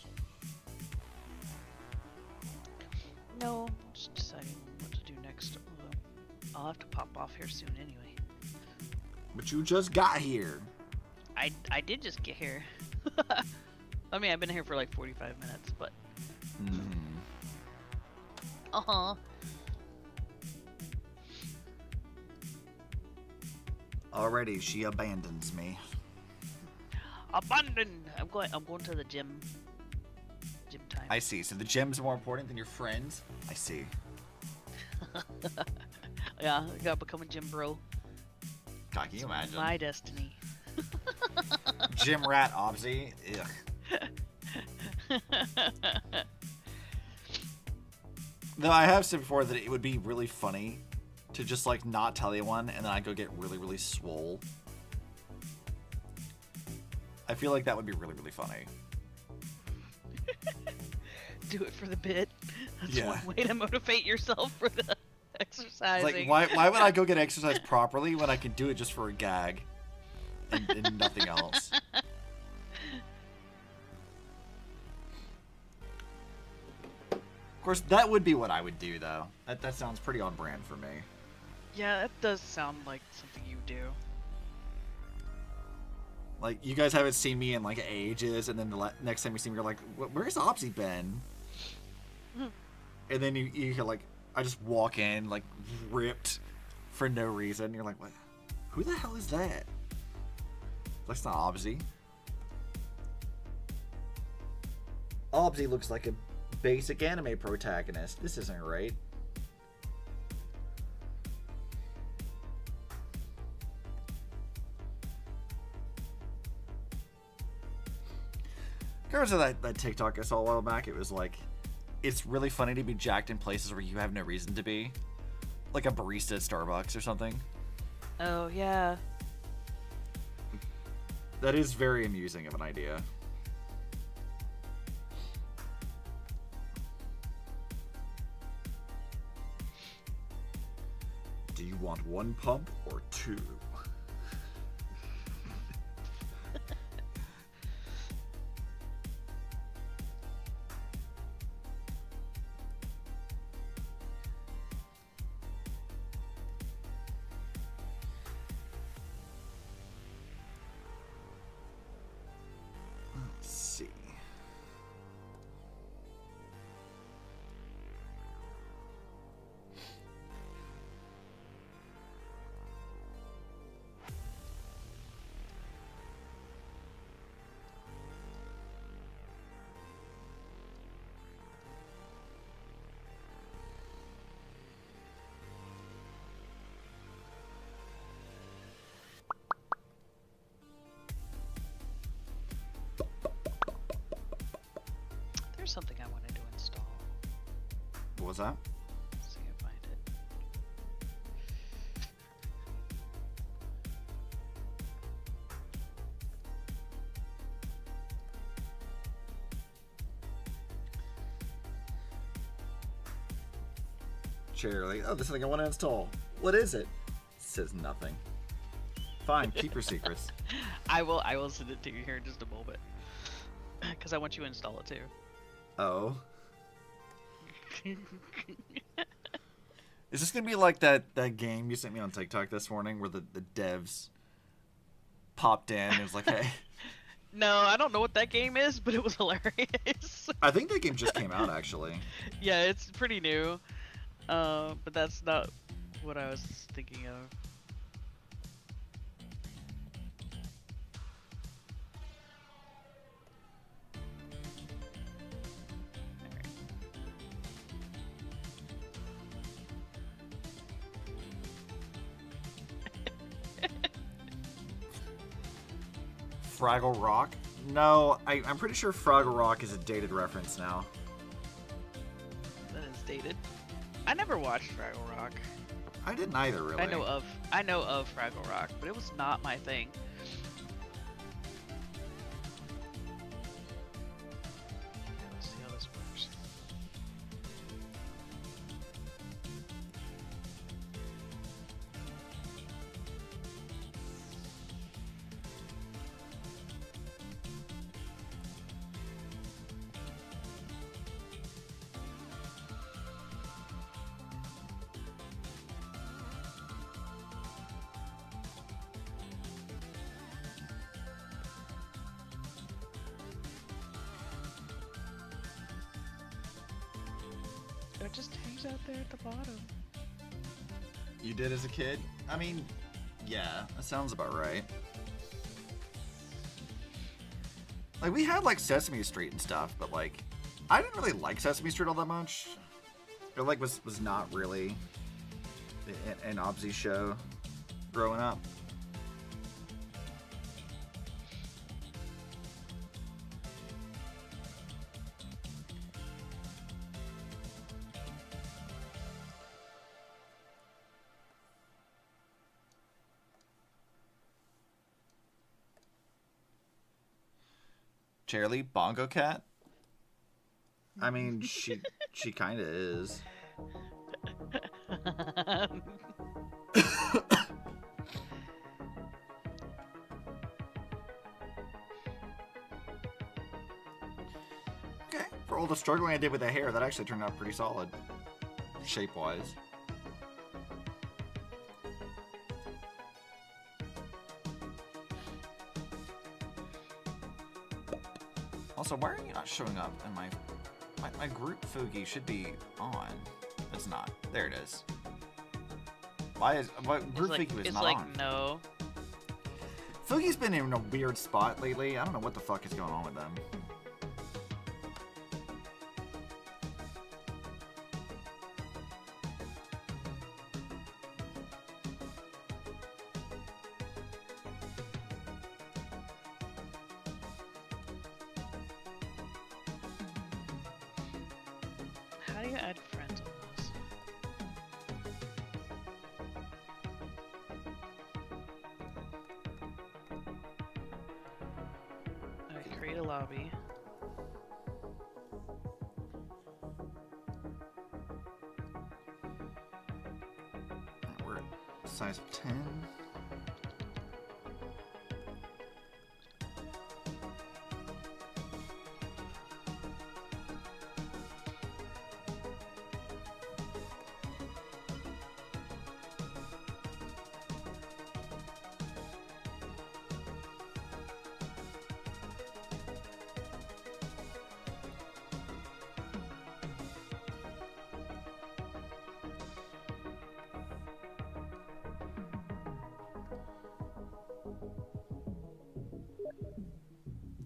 No, I'm just deciding what to do next. I'll have to pop off here soon anyway. But you just got here. I did just get here. I mean, I've been here for like 45 minutes, but... Uh-huh. Already, she abandons me. Abandoned! I'm going to the gym. Gym time. I see. So the gym's more important than your friends? I see. Yeah, I gotta become a gym bro. God, can you imagine? My destiny. Gym rat Obsi? Ugh. Though I have said before that it would be really funny to just like not tell anyone and then I go get really, really swole. I feel like that would be really, really funny. Do it for the bit. That's Yeah. one way to motivate yourself for the... exercising. Like, why would I go get exercise properly when I can do it just for a gag and nothing else? Of course, that would be what I would do, though. That sounds pretty on brand for me. Yeah, that does sound like something you do. Like, you guys haven't seen me in, like, ages, and then the next time you see me, you're like, where's Obsi been? And then you hear, like, I just walk in, like, ripped for no reason. You're like, what? Who the hell is that? That's not Obsi. Obsi looks like a basic anime protagonist. This isn't right. Remember that TikTok I saw a while back? It was like, it's really funny to be jacked in places where you have no reason to be. Like a barista at Starbucks or something. Oh, yeah. That is very amusing of an idea. Do you want one pump or two? Let's see. There's something I wanted to install. What was that? Let's see if I find it. Charlie. Oh, this is something I want to install. What is it? It says nothing. Fine, keep your secrets. I will send it to you here in just a moment. Because I want you to install it too. Oh. Is this gonna be like that game you sent me on TikTok this morning where the devs popped in and it was like, hey. No, I don't know what that game is, but it was hilarious. I think that game just came out actually. Yeah, it's pretty new. But that's not what I was thinking of. Fraggle Rock? No, I'm pretty sure Fraggle Rock is a dated reference now. That is dated. I never watched Fraggle Rock. I didn't either, really. I know of Fraggle Rock, but it was not my thing. Let's see how this works. It just hangs out there at the bottom. You did as a kid? I mean, yeah, that sounds about right. Like, we had, like, Sesame Street and stuff, but, like, I didn't really like Sesame Street all that much. It, like, was not really an Obsi show growing up. Charlie, Bongo Cat? I mean, she kind of is. Okay, for all the struggling I did with the hair, that actually turned out pretty solid, shape-wise. Also, why are you not showing up in my group Fugi should be on. It's not. There it is. Why group Fugi was it's not like, on? No. Fugi's been in a weird spot lately. I don't know what the fuck is going on with them. How do you add friends on this? Okay, create a lobby. We're at size of 10.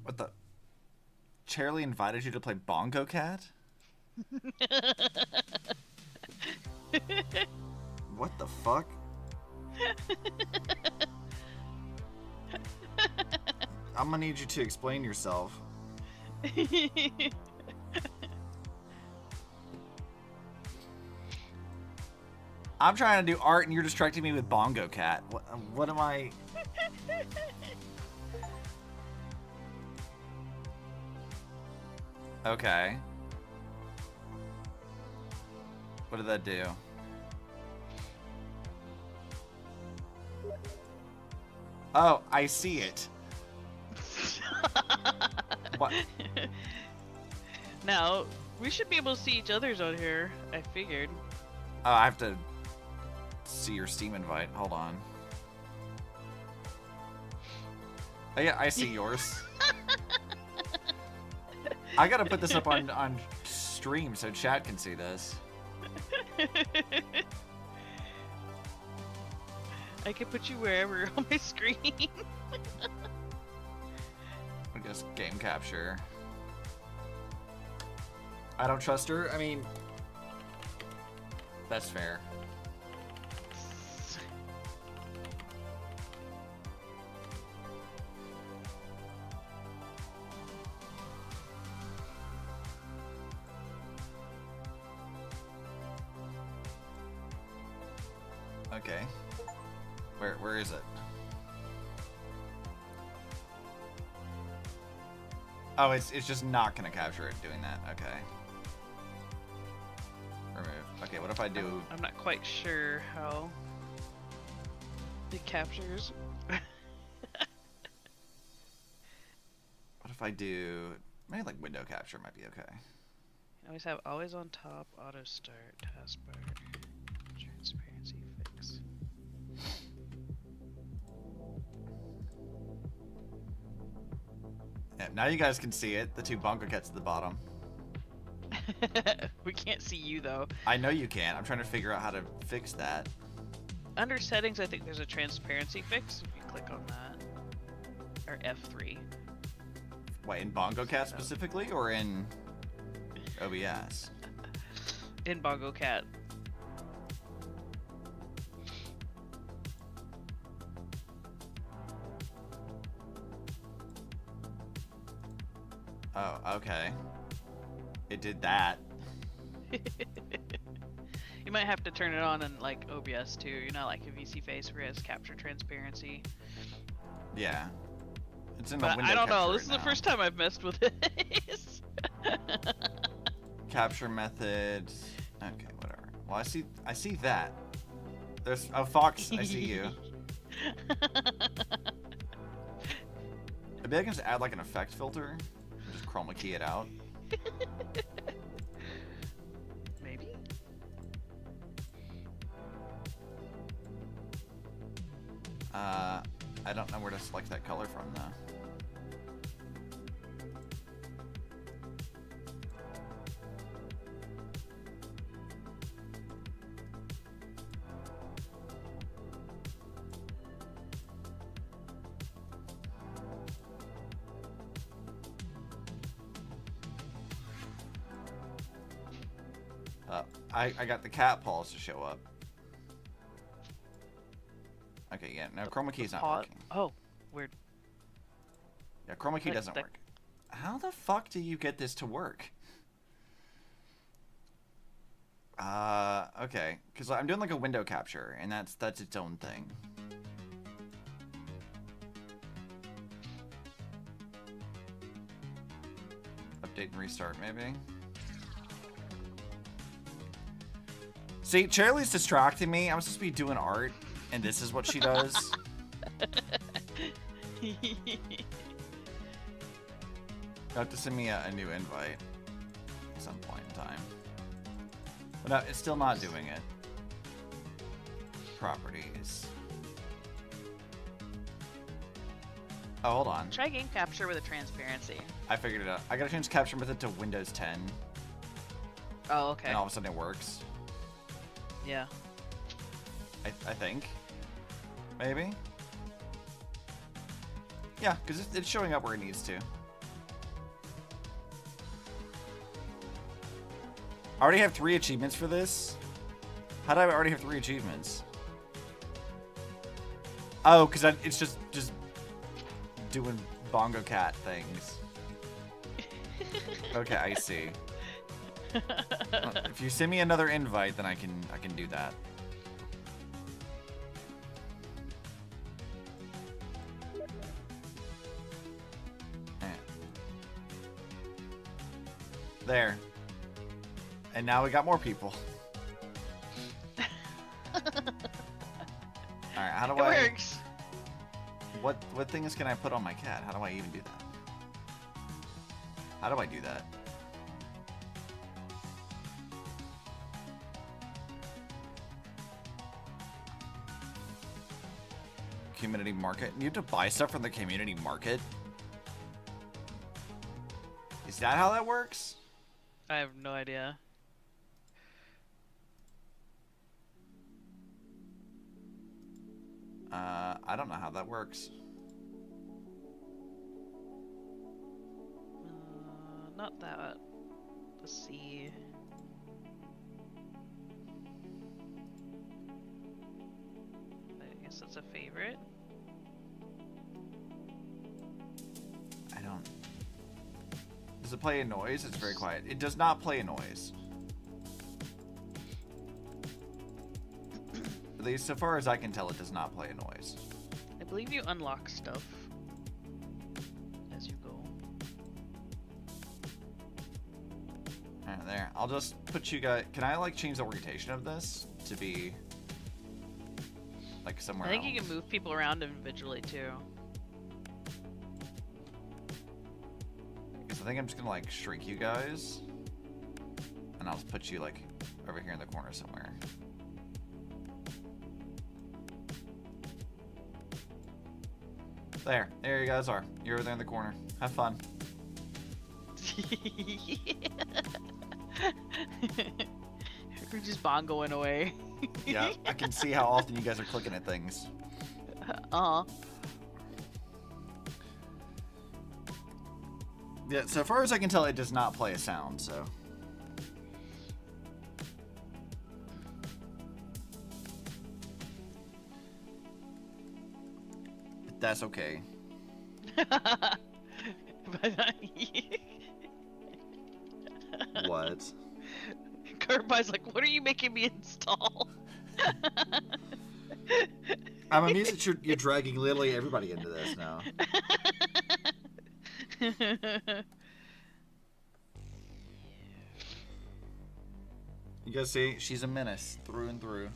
What the? Charlie invited you to play Bongo Cat? What the fuck? I'm gonna need you to explain yourself. I'm trying to do art and you're distracting me with Bongo Cat. What am I... Okay. What did that do? Oh, I see it. What? Now, we should be able to see each other's on here, I figured. Oh, I have to see your Steam invite. Hold on. Oh, yeah, I see yours. I gotta put this up on stream so chat can see this. I can put you wherever on my screen. I guess game capture. I don't trust her. I mean, that's fair. Okay. Where is it? Oh, it's just not gonna capture it doing that. Okay. Remove. Okay, what if I do... I'm not quite sure how it captures. What if I do... Maybe like window capture might be okay. You always have always on top, auto start, taskbar, transparency fix. Yeah, now you guys can see it. The two Bongo Cats at the bottom. We can't see you though. I know you can. I'm trying to figure out how to fix that. Under settings, I think there's a transparency fix. If you click on that, or F3. Wait, in Bongo Cat specifically, or in OBS? In Bongo Cat. Oh, okay. It did that. You might have to turn it on in like OBS too. You know, like a VC face where it has capture transparency. Yeah. It's in the But window I don't know. capture This is the now. first time I've messed with this. Capture methods. Okay, whatever. Well, I see that. There's a fox. I see you. Maybe I can just add like an effect filter. Just chroma key it out. Maybe. I don't know where to select that color from though. I got the cat paws to show up. Okay, yeah, no, chroma key's not working. Oh, weird. Yeah, chroma key doesn't work. How the fuck do you get this to work? Okay, because I'm doing like a window capture, and that's its own thing. Update and restart, maybe. See, Charlie's distracting me. I'm supposed to be doing art, and this is what she does. You have to send me a new invite at some point in time. But no, it's still not doing it. Properties. Oh, hold on. Try game capture with a transparency. I figured it out. I gotta change capture method to Windows 10. Oh, okay. And all of a sudden it works. Yeah. I think. Maybe? Yeah, because it's showing up where it needs to. I already have 3 achievements for this. How do I already have 3 achievements? Oh, because it's just doing bongo cat things. Okay, I see. If you send me another invite, then I can do that. There. And now we got more people. Alright, how do It I... works. What things can I put on my cat? How do I even do that? How do I do that? Community market? You have to buy stuff from the community market? Is that how that works? I have no idea. I don't know how that works. Not that. Let's see. I guess that's a favorite. I don't... Does it play a noise? It's very quiet. It does not play a noise. At least so far as I can tell, it does not play a noise. I believe you unlock stuff as you go. Alright, there. I'll just put you guys... Can I, like, change the orientation of this to be... like, somewhere I think else? you can move people around individually, too. Because I think I'm just gonna, like, shrink you guys. And I'll just put you, like, over here in the corner somewhere. There you guys are. You're over there in the corner. Have fun. We're just bongoing away. Yeah, I can see how often you guys are clicking at things. Yeah, so far as I can tell, it does not play a sound, so... That's okay. What? Kirby's like, what are you making me install? I'm amused that you're dragging literally everybody into this now. You guys see? She's a menace through and through.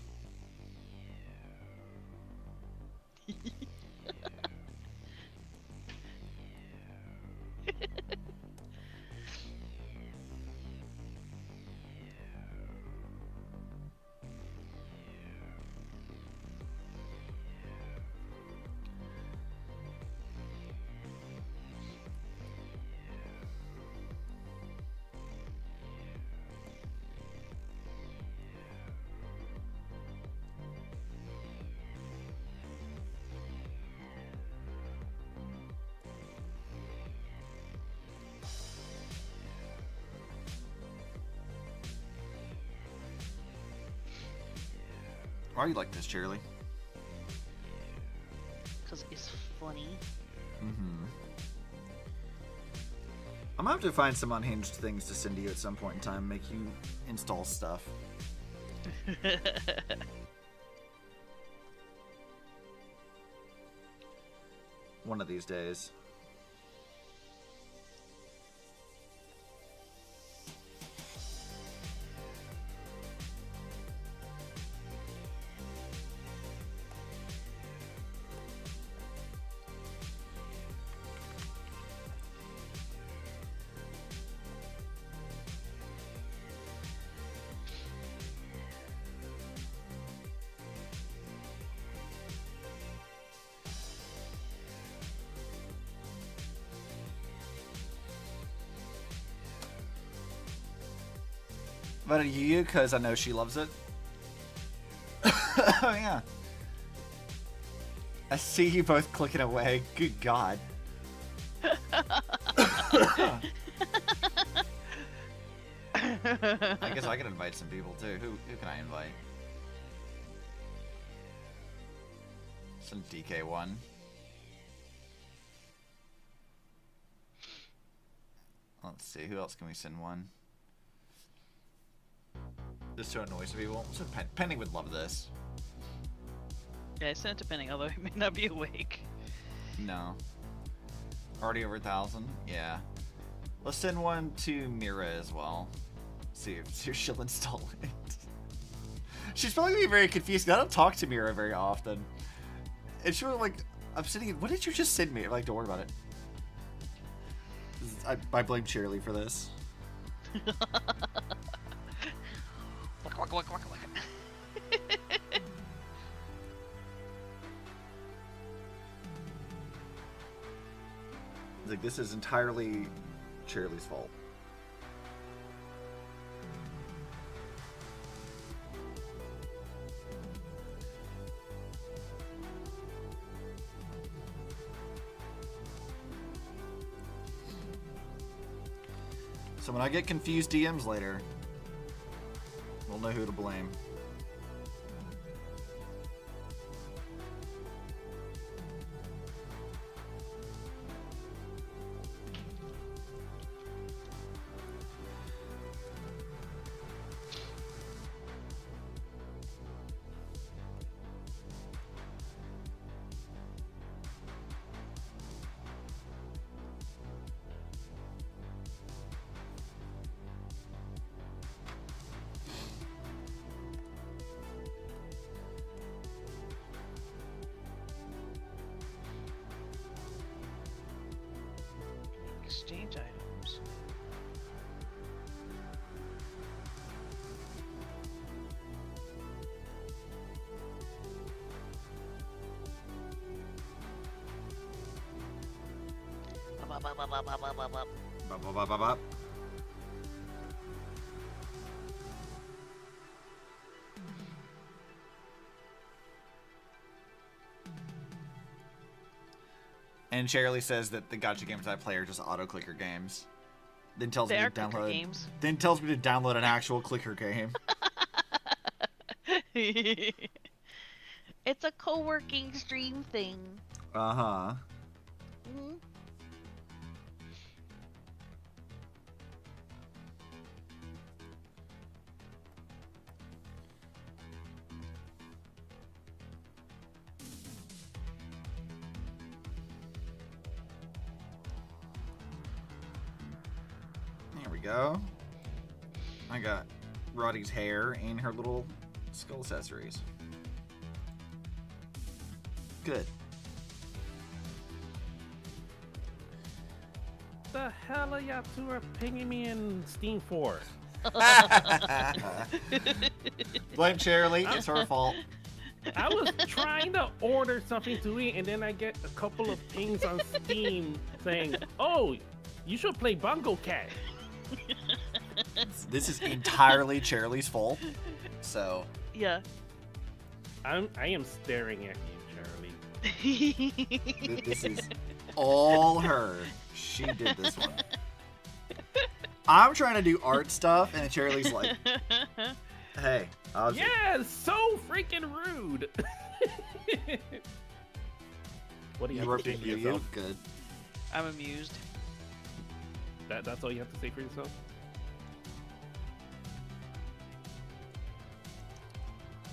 Why are you like this, Cheerly? Because it's funny. Mm-hmm. I'm gonna have to find some unhinged things to send to you at some point in time, make you install stuff. One of these days. But you, because I know she loves it. Oh, yeah. I see you both clicking away. Good God. I guess I can invite some people, too. Who can I invite? Some DK1. Let's see. Who else can we send one? Just to annoy some people. So Penny would love this. Yeah, I sent it to Penny, although he may not be awake. No. Already over 1,000? Yeah. Let's send one to Mira as well. See if she'll install it. She's probably gonna be very confused. I don't talk to Mira very often. And she was like, I'm sitting what did you just send me? Like, don't worry about it. I blame Cheerly for this. Like, this is entirely Cheerly's fault. So when I get confused DMs later, we'll know who to blame. Exchange items. Bop, bop, bop, bop, bop. And Cheryl says that the gacha games I play are just auto clicker games. Then tells me to download games. Then tells me to download an actual clicker game. It's a co-working stream thing. Uh-huh. Mm-hmm. There we go. I got Rotty's hair and her little skull accessories. Good. The hell are y'all two are pinging me in Steam for? Blame Shirley. It's her fault. I was trying to order something to eat, and then I get a couple of pings on Steam saying, "Oh, you should play Bungo Cat." This is entirely Shirley's fault. So. Yeah. I am staring at you, Charlie. This is all her. She did this one. I'm trying to do art stuff, and Shirley's like, "Hey, yeah, so freaking rude." What do you have to say for yourself? Good. I'm amused. That's all you have to say for yourself?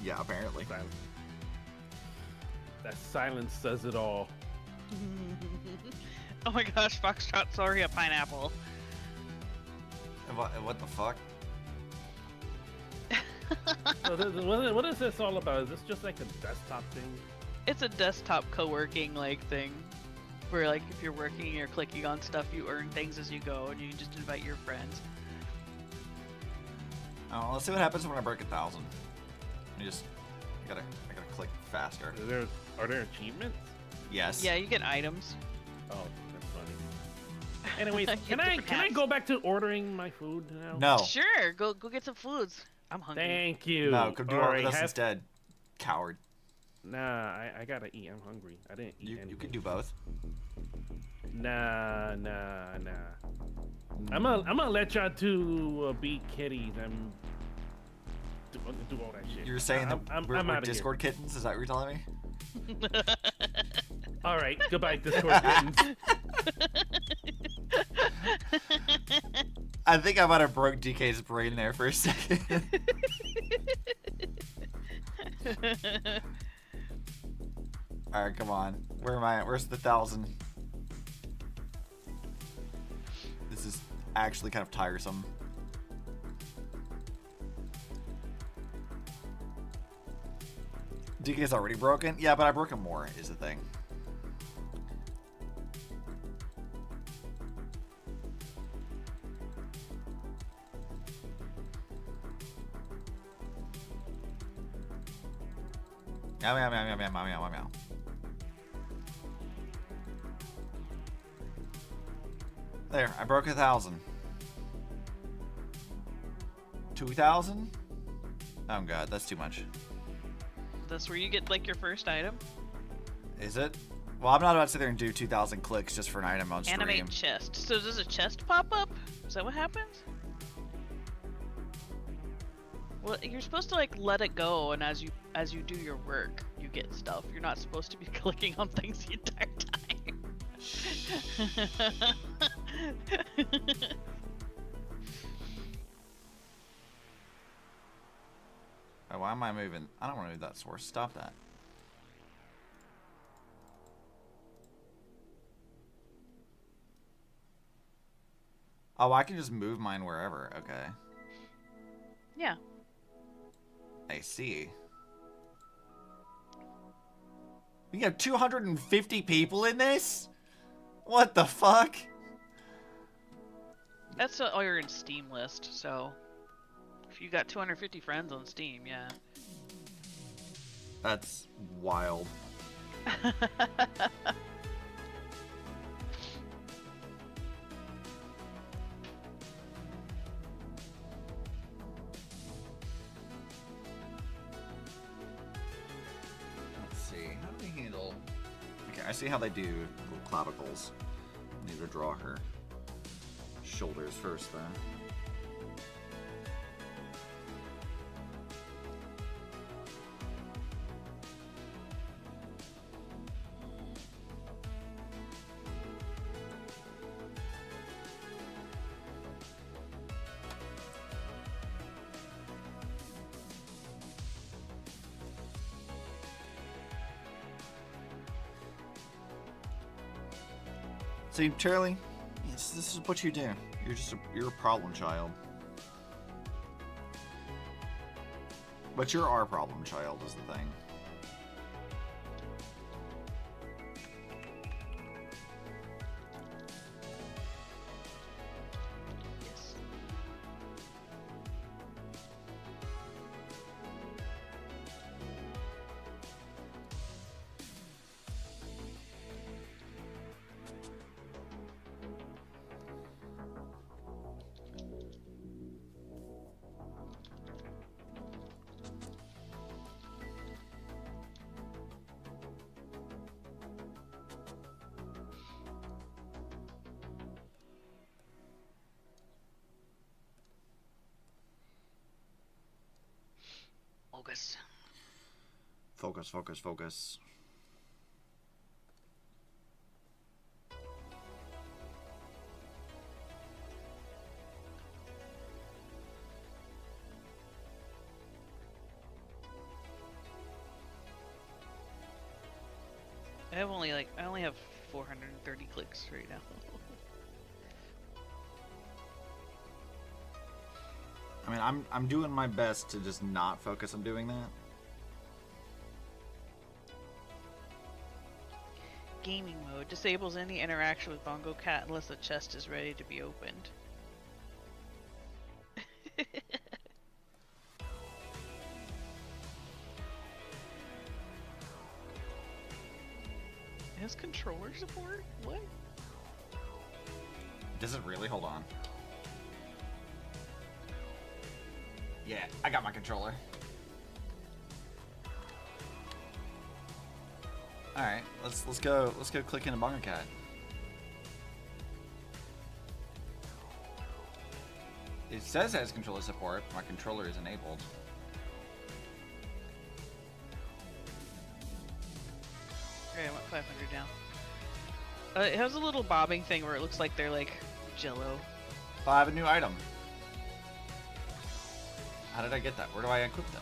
Yeah, apparently. That silence says it all. Oh my gosh, Foxtrot, sorry, a pineapple. What the fuck? So what is this all about? Is this just like a desktop thing? It's a desktop co-working like thing, where like if you're working and you're clicking on stuff, you earn things as you go, and you can just invite your friends. Oh, let's see what happens when I break 1,000. I gotta click faster. Are there achievements? Yes. Yeah, you get items. Oh, that's funny. Anyways, can I go back to ordering my food now? No. Sure, go get some foods. I'm hungry. Thank you. No, come do it with us instead. Coward. Nah, I gotta eat. I'm hungry. I didn't eat anything. You can do both. Nah. I'm gonna let y'all two be kitties and do all that shit. You're saying that we're Discord kittens? Is that what you're telling me? All right, goodbye, Discord kittens. I think I might have broke DK's brain there for a second. All right, come on. Where am I? Where's the 1,000? This is actually kind of tiresome. DK's already broken? Yeah, but I broke him more, is the thing. Meow, meow, meow, meow, meow, meow, meow, meow. There, I broke 1,000. 2,000? Oh god, that's too much. That's where you get like your first item. Is it? Well, I'm not about to sit there and do 2,000 clicks just for an item on stream. Animate chest. So does a chest pop up? Is that what happens? Well, you're supposed to like let it go, and as you do your work, you get stuff. You're not supposed to be clicking on things the entire time. Oh, why am I moving? I don't want to move that source. Stop that. Oh, I can just move mine wherever. Okay. Yeah. I see. We have 250 people in this? What the fuck? That's all you're in Steam list, so if you got 250 friends on Steam, yeah. That's wild. I see how they do little clavicles. Need to draw her shoulders first, though. See, Charlie, this is what you do. You're a problem child. But you're our problem child is the thing. Yes. Focus. Focus, focus, focus. I only have 430 clicks right now. I mean, I'm doing my best to just not focus on doing that. Gaming mode disables any interaction with Bongo Cat unless the chest is ready to be opened. It has controller support? What? Does it really? Hold on. Yeah, I got my controller. All right, let's go click into Bongo Cat. It says it has controller support. My controller is enabled. Okay, I'm at 500 now. It has a little bobbing thing where it looks like they're like jello. Oh, I have a new item. How did I get that? Where do I equip that?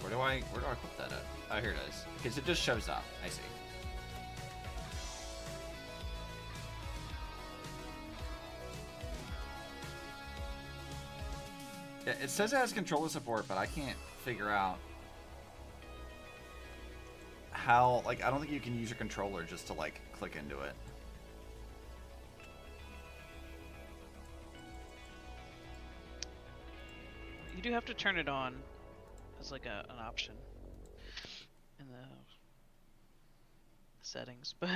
Where do I equip that at? Oh, here it is. Because it just shows up. I see. Yeah, it says it has controller support, but I can't figure out how, like, I don't think you can use your controller just to, like, click into it. You do have to turn it on as like an option in the settings, but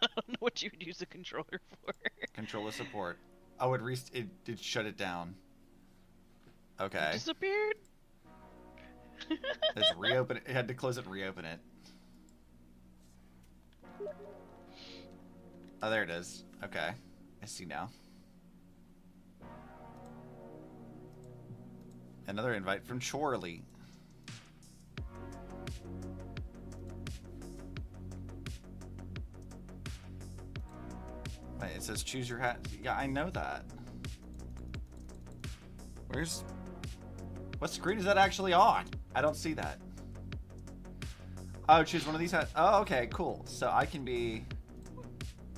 I don't know what you would use the controller for. Controller support. Oh, it did shut it down. Okay. It disappeared. Let's reopen it. It had to close it and reopen it. Oh, there it is. Okay. I see now. Another invite from Chorley. Wait, it says choose your hat. Yeah, I know that. What screen is that actually on? I don't see that. Oh, choose one of these hats. Oh, okay, cool. So I can be...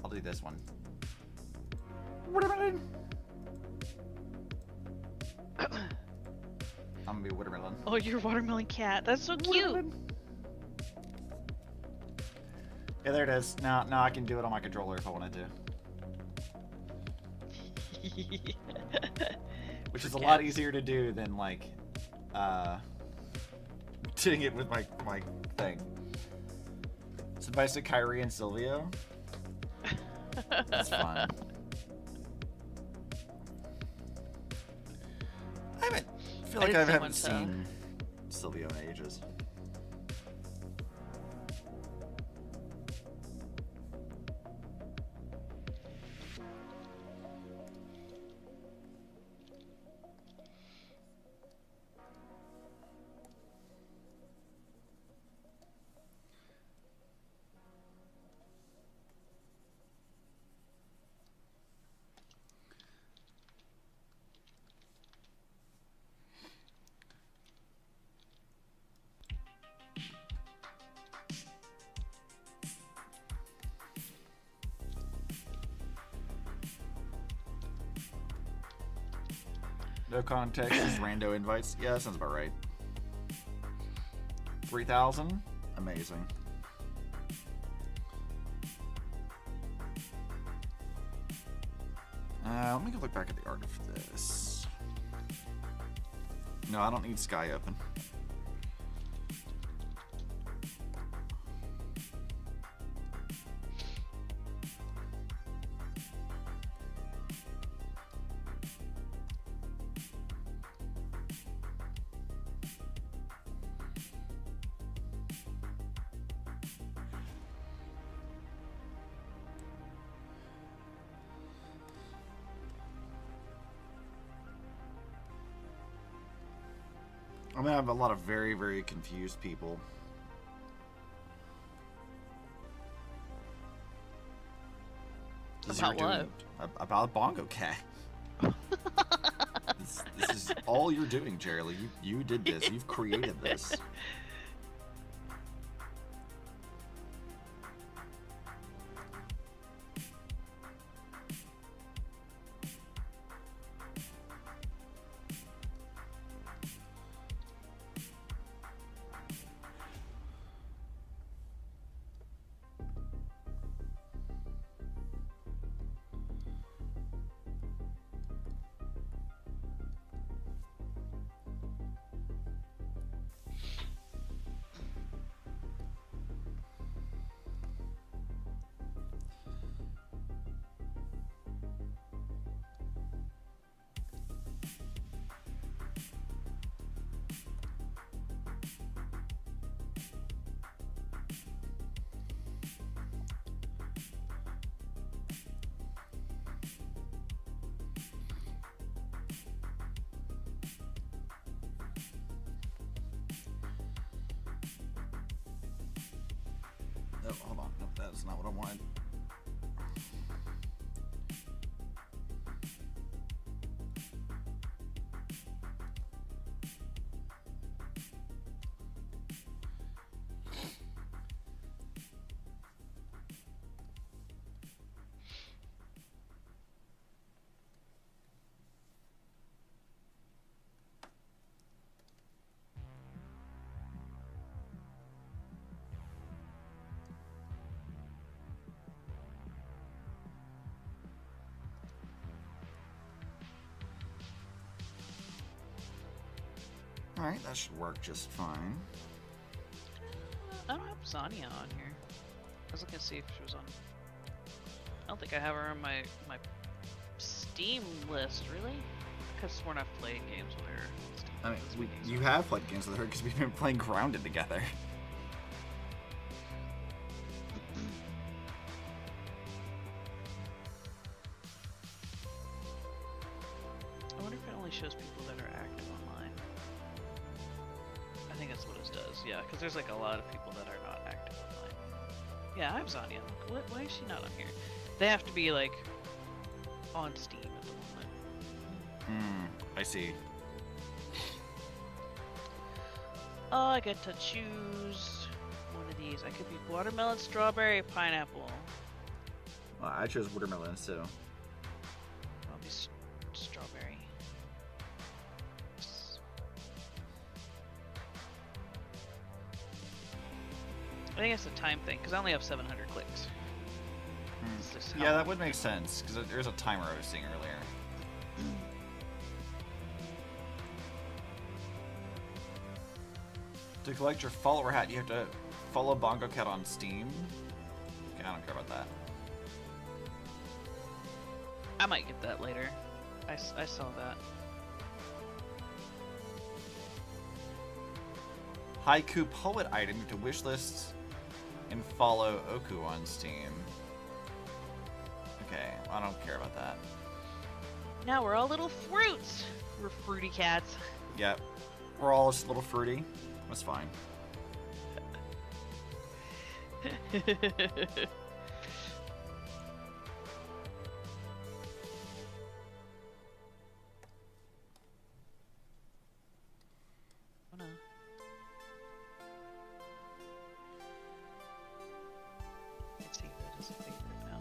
I'll do this one. Watermelon. I'm gonna be watermelon. Oh, you're a watermelon cat. That's so cute. Yeah, there it is. Now I can do it on my controller if I wanted to. Which is a lot easier to do than, like, doing it with my thing. It's advice to Kyrie and Silvio. That's fun. I feel like I haven't seen Silvio in ages. No context, just rando invites. Yeah, that sounds about right. 3,000? Amazing. Let me go look back at the art of this. No, I don't need Sky open. I'm gonna have a lot of very, very confused people. About what? About Bongo Cat. This is all you're doing, Jerry. You did this. You've created this. No, hold on. No, that's not what I wanted. Alright, that should work just fine. I don't have Zania on here. I was looking to see if she was on. I don't think I have her on my Steam list, really? Because we're not playing games with her. I mean, you have played games with her because we've been playing Grounded together. I wonder if it only shows people that are active online. I think that's what it does, yeah, because there's like a lot of people that are not active online. Yeah, I have Zania. Why is she not on here? They have to be like on Steam at the moment. I see. Oh, I get to choose one of these. I could be watermelon, strawberry, pineapple. Well, I chose watermelon, so. I'll be strawberry. I think it's a time thing, because I only have 700 clicks. Yeah, that would make sense, because there's a timer I was seeing earlier. To collect your follower hat, you have to follow Bongo Cat on Steam. Okay, I don't care about that. I might get that later. I saw that. Haiku poet item to wishlist and follow Oku on Steam. Okay, I don't care about that. Now we're all little fruits. We're fruity cats. Yep, we're all just a little fruity. That's fine. Oh no. Let's see that as a favorite now.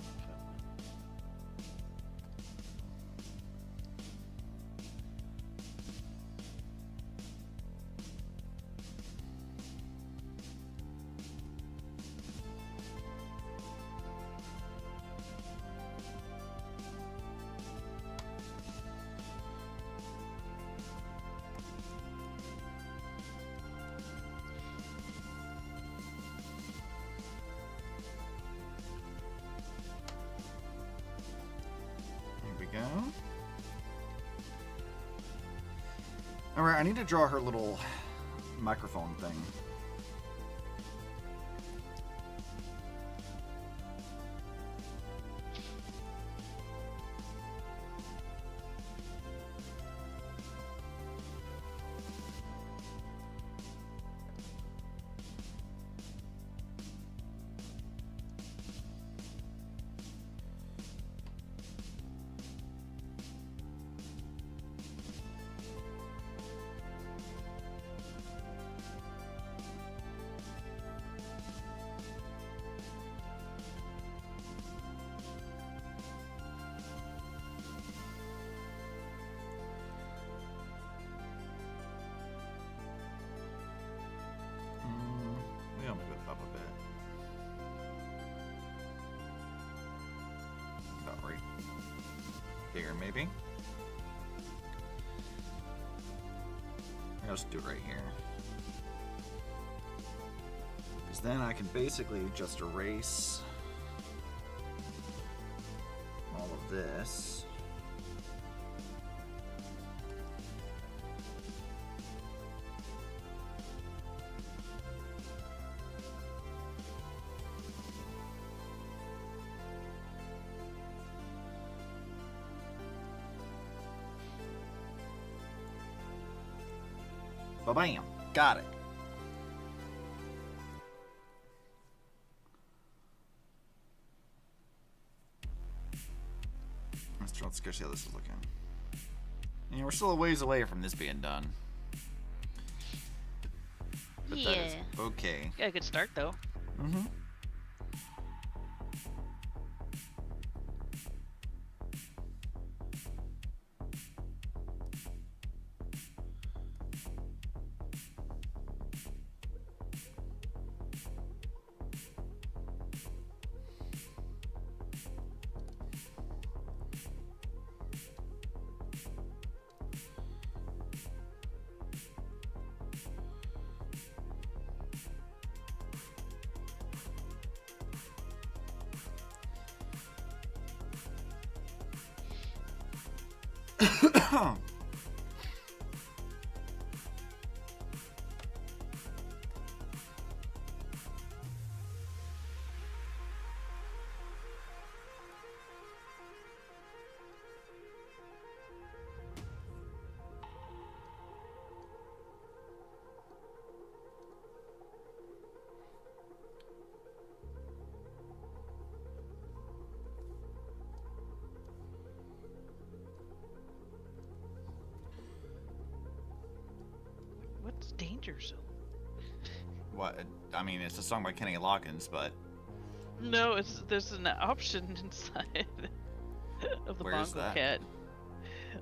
go. Alright, I need to draw her little microphone thing. We'll move it up a bit. About right here, maybe. I'll just do it right here. Because then I can basically just erase all of this. Ba-bam! Got it. Let's go see how this is looking. Yeah, we're still a ways away from this being done. But yeah. That is okay. Got a good start though. Mm-hmm. What's Danger Zone? What? I mean, it's a song by Kenny Loggins, but No, there's an option inside of the Where is Bongo that? Cat.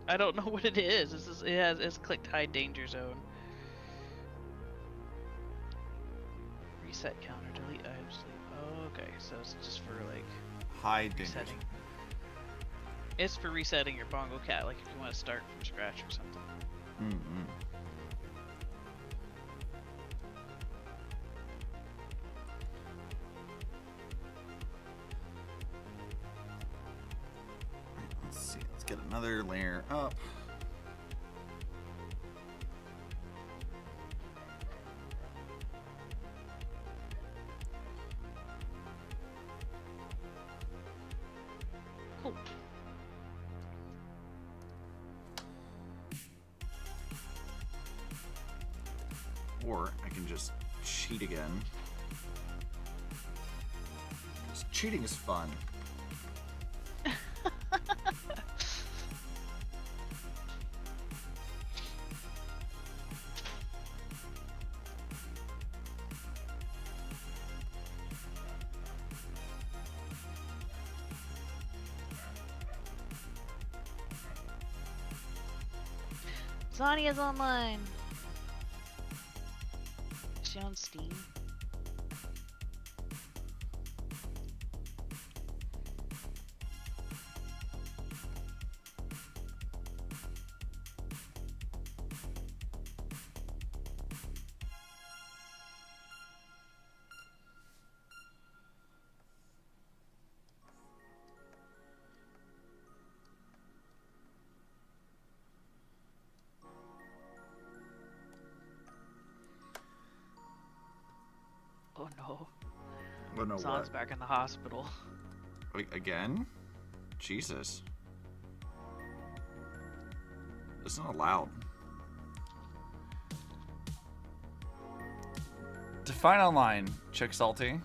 I don't know what it is. It's clicked Hide Danger Zone. Reset counter, delete items, sleep. Oh, okay, so it's just for like hide Danger resetting. Zone. It's for resetting your Bongo Cat, like if you want to start from scratch or something. Mm-hmm. Let's see. Let's get another layer up. Cool. Or I can just cheat again. 'Cause cheating is fun. Sonia's online. Is she on Steam? no. Oh no, Zan's what? back in the hospital. Again? Jesus. It's not allowed. Define online, Chick Salty.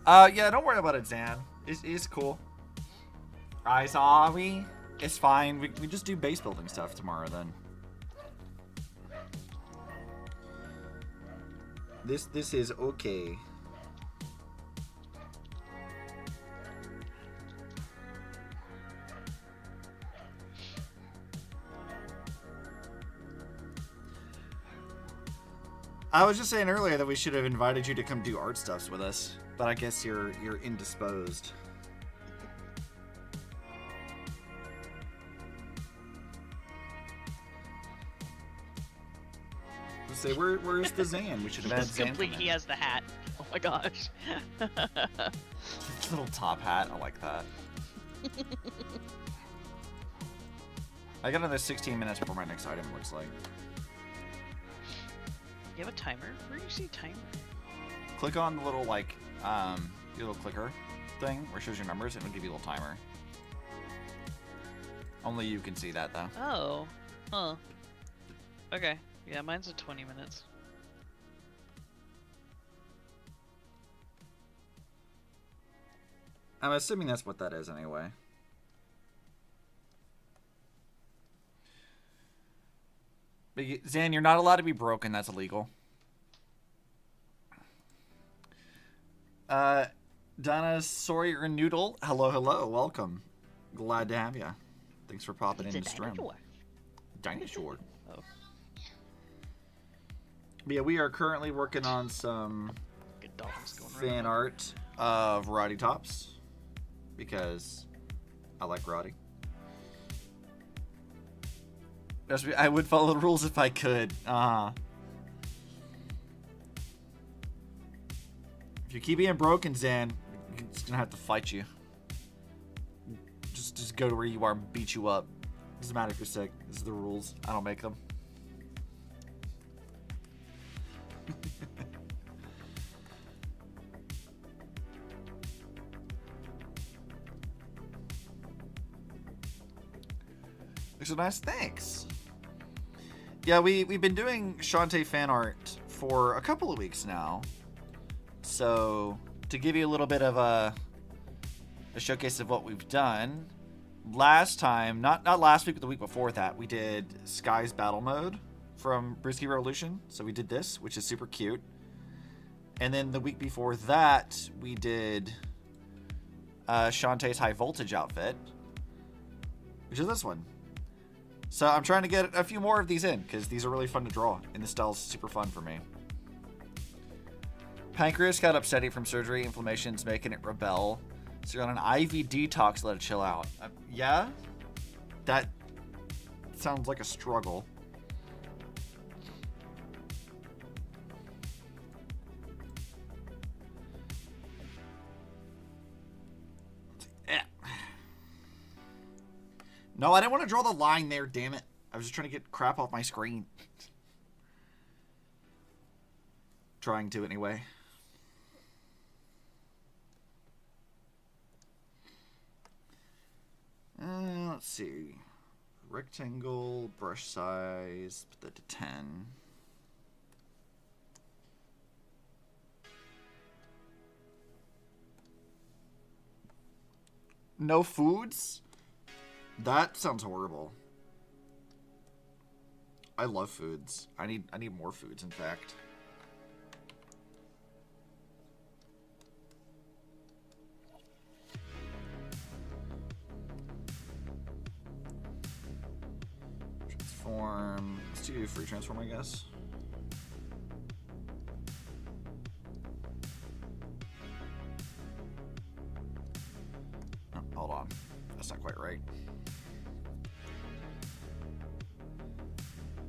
Yeah, don't worry about it, Zan. It's cool. Sorry. It's fine. We just do base building stuff tomorrow then. This is okay. I was just saying earlier that we should have invited you to come do art stuffs with us, but I guess you're indisposed. Let's say where's the Zan? We should have had It's Zan. complete. come He in. has the hat. Oh my gosh. Little top hat. I like that. I got another 16 minutes before my next item looks like. You have a timer? Where do you see timer? Click on the little like your little clicker thing where it shows your numbers and it'll give you a little timer. Only you can see that though. Oh. Huh. Okay. Yeah, mine's at 20 minutes. I'm assuming that's what that is anyway. But Zan, you're not allowed to be broken. That's illegal. Donna Sawyer Noodle. Hello. Welcome. Glad to have you. Thanks for popping in the stream. Dinosaur. Oh. But yeah, we are currently working on some Good dogs going fan art of Rottytops because I like Rotty. I would follow the rules if I could. If you keep being broken, Zan, it's gonna have to fight you. Just go to where you are and beat you up. Doesn't matter if you're sick. These are the rules. I don't make them. Looks so nice. Thanks. Yeah, we've been doing Shantae fan art for a couple of weeks now. So to give you a little bit of a showcase of what we've done, last time, not last week, but the week before that, we did Sky's battle mode from Brisky Revolution. So we did this, which is super cute. And then the week before that, we did Shantae's high voltage outfit, which is this one. So I'm trying to get a few more of these in because these are really fun to draw, and this style's super fun for me. Pancreas got upsetting from surgery. Inflammation's making it rebel. So you're on an IV detox, let it chill out. Yeah? That sounds like a struggle. No, I didn't want to draw the line there, damn it. I was just trying to get crap off my screen. Trying to, anyway. Let's see. Rectangle, brush size, put that to 10. No foods? That sounds horrible. I love foods. I need more foods, in fact. Transform. Let's do free transform, I guess. Oh, hold on. That's not quite right.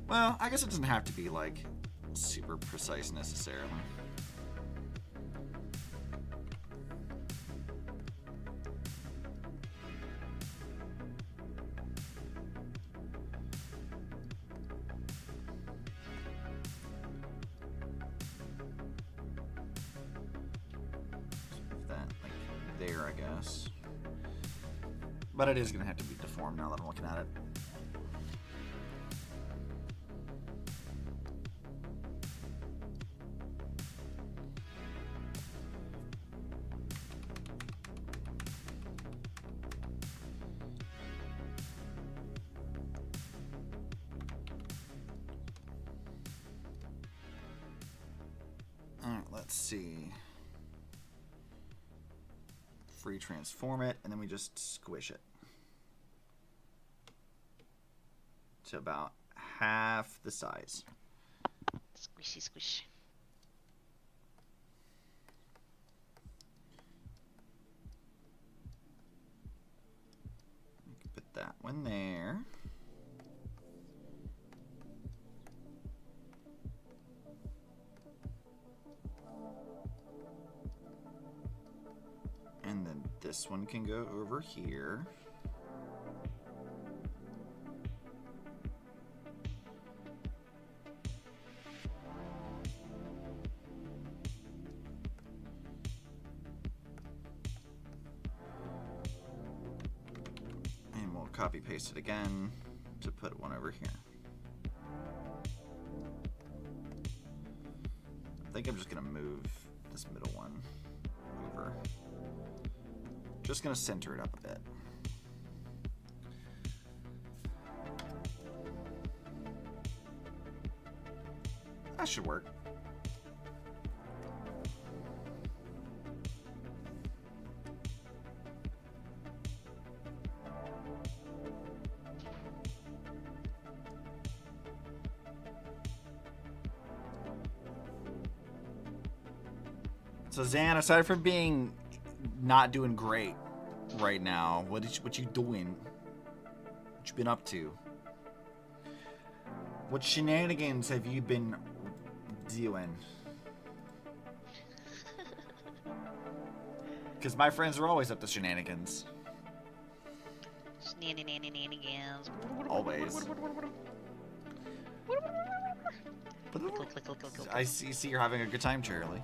Well, I guess it doesn't have to be, like, super precise necessarily. easier, I guess. But it is going to have to be deformed now that I'm looking at it. Alright, let's see. Free transform it, and then we just squish it to about half the size. Squishy, squish. We can put that one there. And then this one can go over here. And we'll copy paste it again to put one over here. I think I'm just gonna move this middle one over. Just gonna center it up a bit. That should work. So Zan, aside from being not doing great right now, what you doing? What you been up to? What shenanigans have you been doing? Because my friends are always up to shenanigans. Shenanigans. Always. I see you're having a good time, Charlie.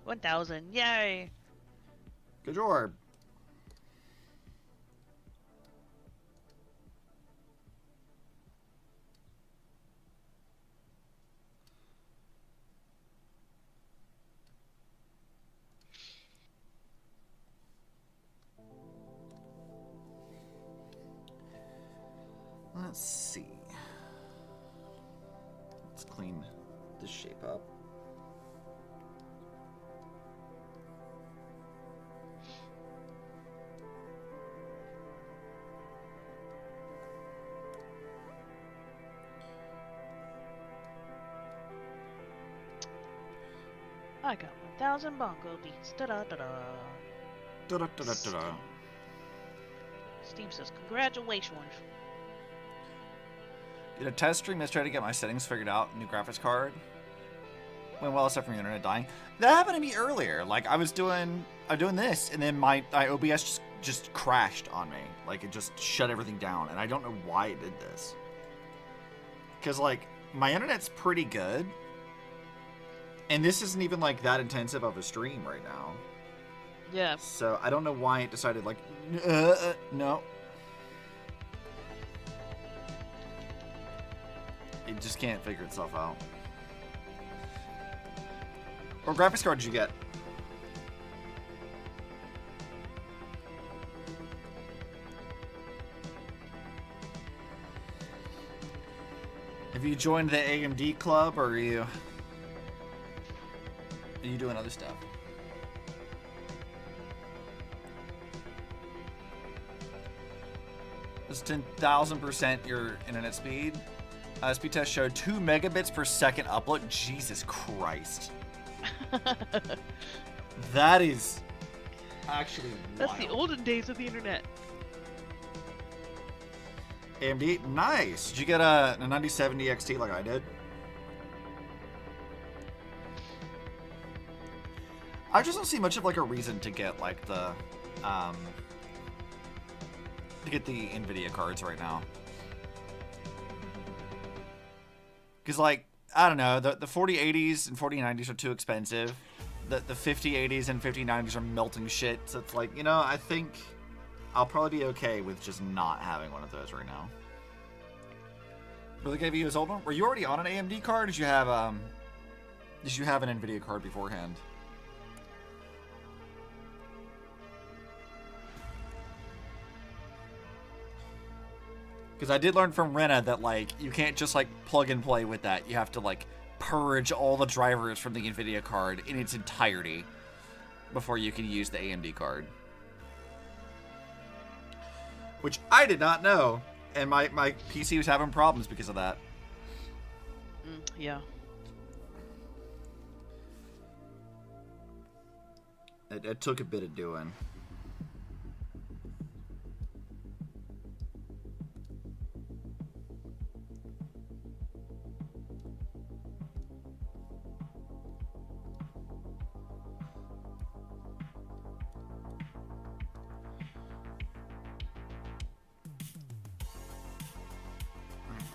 1,000, yay! Good job. Let's see. Let's clean this shape up. I got 1,000 bongo beats. Da da da da. Da-da-da-da-da-da. Steam says, congratulations. Did a test stream yesterday to get my settings figured out, new graphics card. Went well aside from the internet dying. That happened to me earlier. Like I'm doing this, and then my OBS just crashed on me. Like it just shut everything down, and I don't know why it did this. Cause like my internet's pretty good, and this isn't even like that intensive of a stream right now. Yeah. So I don't know why it decided like no. It just can't figure itself out. What graphics card did you get? Have you joined the AMD club, or are you doing other stuff? It's 10,000% your internet speed. Speed test showed 2 megabits per second upload. Jesus Christ. That is actually That's wild. the olden days of the internet. AMD, nice. Did you get a 9070 XT like I did? I just don't see much of like a reason to get like the NVIDIA cards right now. Because like I don't know. The 4080s and 4090s are too expensive. The 5080s and 5090s are melting shit. So it's like, you know, I think I'll probably be okay with just not having one of those right now. Really gave you his old one? Were you already on an AMD card? Did you have an Nvidia card beforehand? Because I did learn from Rena that, like, you can't just, like, plug and play with that. You have to, like, purge all the drivers from the Nvidia card in its entirety before you can use the AMD card. Which I did not know. And my PC was having problems because of that. Yeah. It took a bit of doing.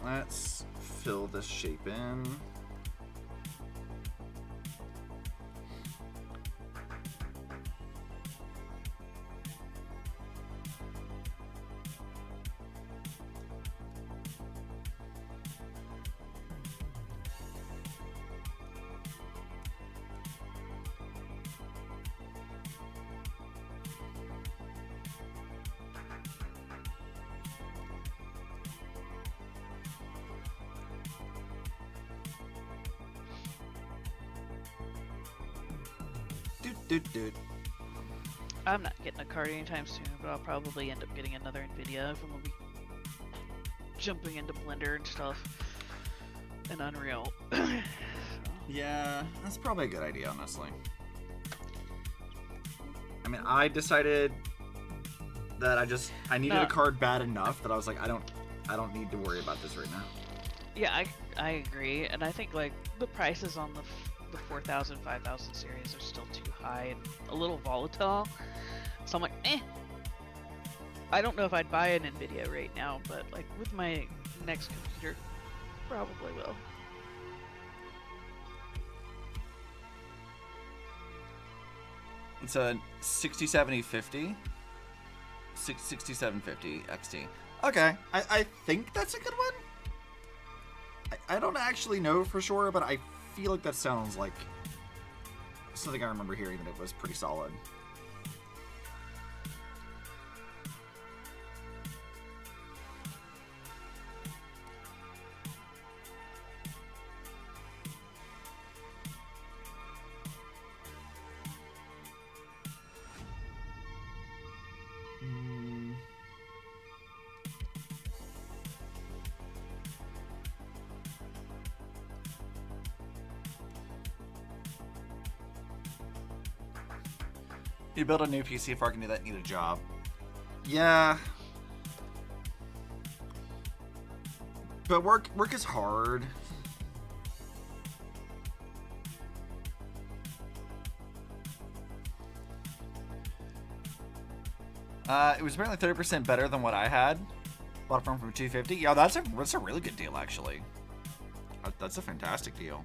Let's fill this shape in. Dude. I'm not getting a card anytime soon, but I'll probably end up getting another Nvidia if I'm gonna be jumping into Blender and stuff and Unreal. Yeah, that's probably a good idea, honestly. I mean, I decided that I needed a card bad enough that I was like, I don't need to worry about this right now. Yeah, I agree, and I think like the prices on the 4000, 5000 series are still too high and a little volatile. So I'm like, I don't know if I'd buy an Nvidia right now, but like with my next computer, probably will. It's a 607050. 6750 XT. Okay, I think that's a good one. I don't actually know for sure, but I feel like that sounds like something I remember hearing that it was pretty solid. You build a new PC if I can do that, need a job. Yeah. But work is hard. It was apparently 30% better than what I had. Bought it from 250. Yeah, that's a really good deal, actually. That's a fantastic deal.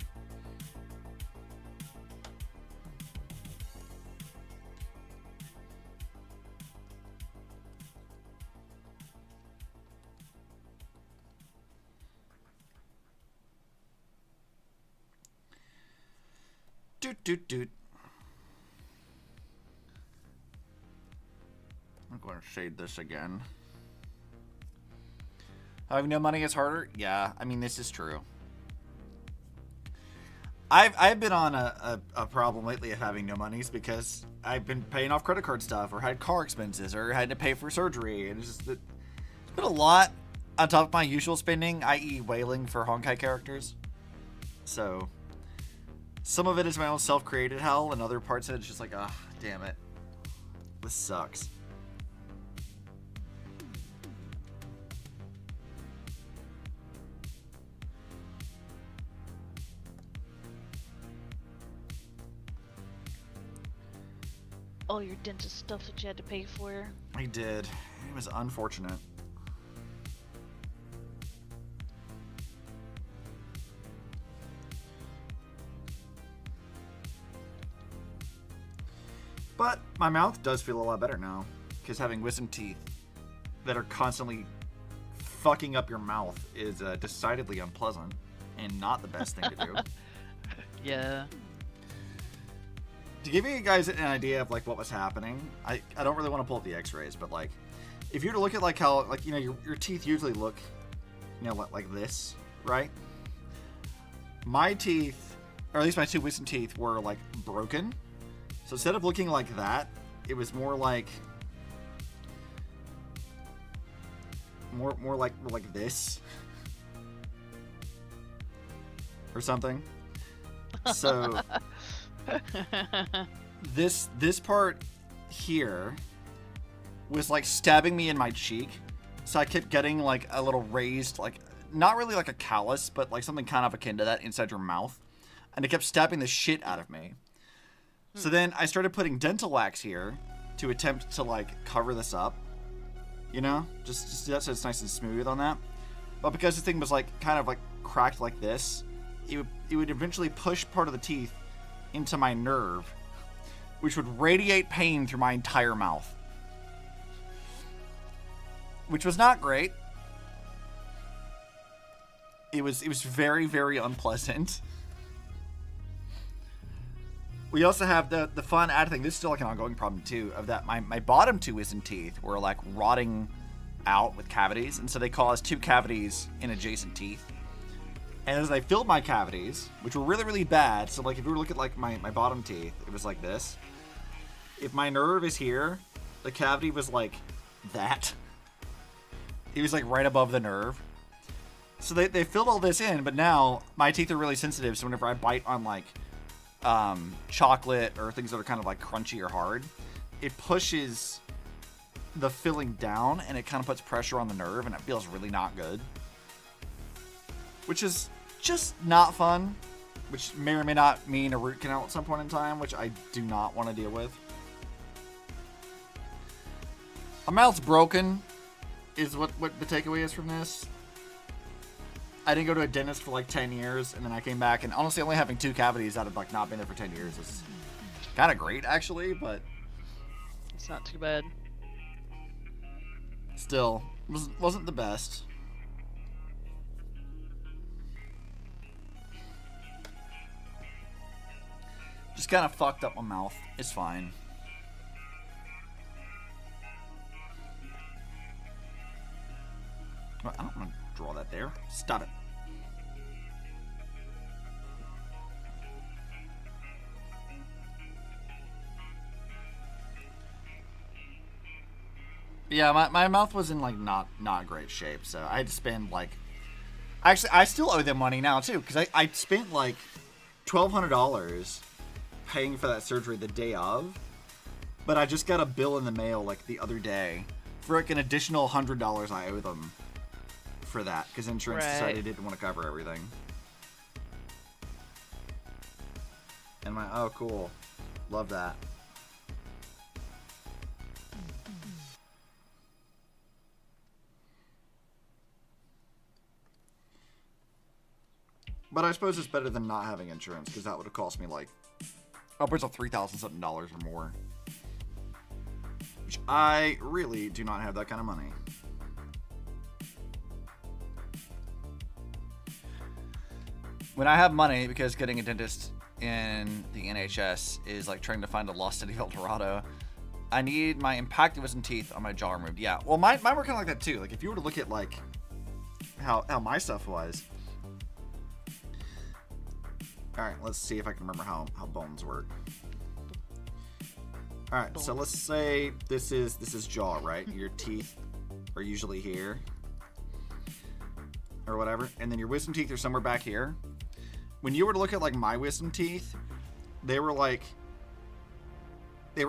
Doot. I'm going to shade this again. Having no money is harder? Yeah, I mean, this is true. I've been on a problem lately of having no monies because I've been paying off credit card stuff or had car expenses or had to pay for surgery. And it's been a lot on top of my usual spending, i.e. wailing for Honkai characters. So some of it is my own self-created hell, and other parts of it is just like, ah, damn it. This sucks. All your dentist stuff that you had to pay for. I did. It was unfortunate. But my mouth does feel a lot better now, because having wisdom teeth that are constantly fucking up your mouth is decidedly unpleasant and not the best thing to do. Yeah. To give you guys an idea of like what was happening, I don't really want to pull up the x-rays, but like if you were to look at like how like, you know, your teeth usually look, you know, like this, right? My teeth, or at least my two wisdom teeth, were like broken. So instead of looking like that, it was more like more like this or something. So this part here was like stabbing me in my cheek, so I kept getting like a little raised, like not really like a callus, but like something kind of akin to that inside your mouth, and it kept stabbing the shit out of me. So then I started putting dental wax here to attempt to like cover this up, you know, just do that so it's nice and smooth on that. But because this thing was like kind of like cracked like this, it would eventually push part of the teeth into my nerve, which would radiate pain through my entire mouth, which was not great. It was very, very unpleasant. We also have the fun added thing. This is still like an ongoing problem too, of that my bottom two wisdom teeth were like rotting out with cavities, and so they caused two cavities in adjacent teeth. And as I filled my cavities, which were really, really bad, so like if you were to look at like my bottom teeth, it was like this. If my nerve is here, the cavity was like that. It was like right above the nerve. So they filled all this in, but now my teeth are really sensitive, so whenever I bite on like chocolate or things that are kind of like crunchy or hard, it pushes the filling down and it kind of puts pressure on the nerve, and it feels really not good. Which is just not fun, which may or may not mean a root canal at some point in time, which I do not want to deal with. My mouth's broken is what the takeaway is from this. I didn't go to a dentist for like 10 years, and then I came back, and honestly only having two cavities out of like not being there for 10 years is kind of great actually, but It's not too bad. still wasn't the best. Just kind of fucked up my mouth. It's fine. Well, I don't want to draw that there. Stop it. Yeah, my mouth was in like not great shape, so I had to spend like, actually I still owe them money now too, because I spent like $1,200 paying for that surgery the day of, but I just got a bill in the mail like the other day for like an additional $100 I owe them for that, because insurance decided it didn't want to cover everything. And my, oh cool, love that. But I suppose it's better than not having insurance, because that would have cost me like upwards of $3,000 something or more. Which I really do not have that kind of money. When I have money, because getting a dentist in the NHS is like trying to find a lost city of El Dorado, I need my impacted wisdom teeth on my jaw removed. Yeah, well mine were kind of like that too. Like if you were to look at like how my stuff was. Alright, let's see if I can remember how bones work. Alright, so let's say this is jaw, right? Your teeth are usually here. Or whatever. And then your wisdom teeth are somewhere back here. When you were to look at like my wisdom teeth, they were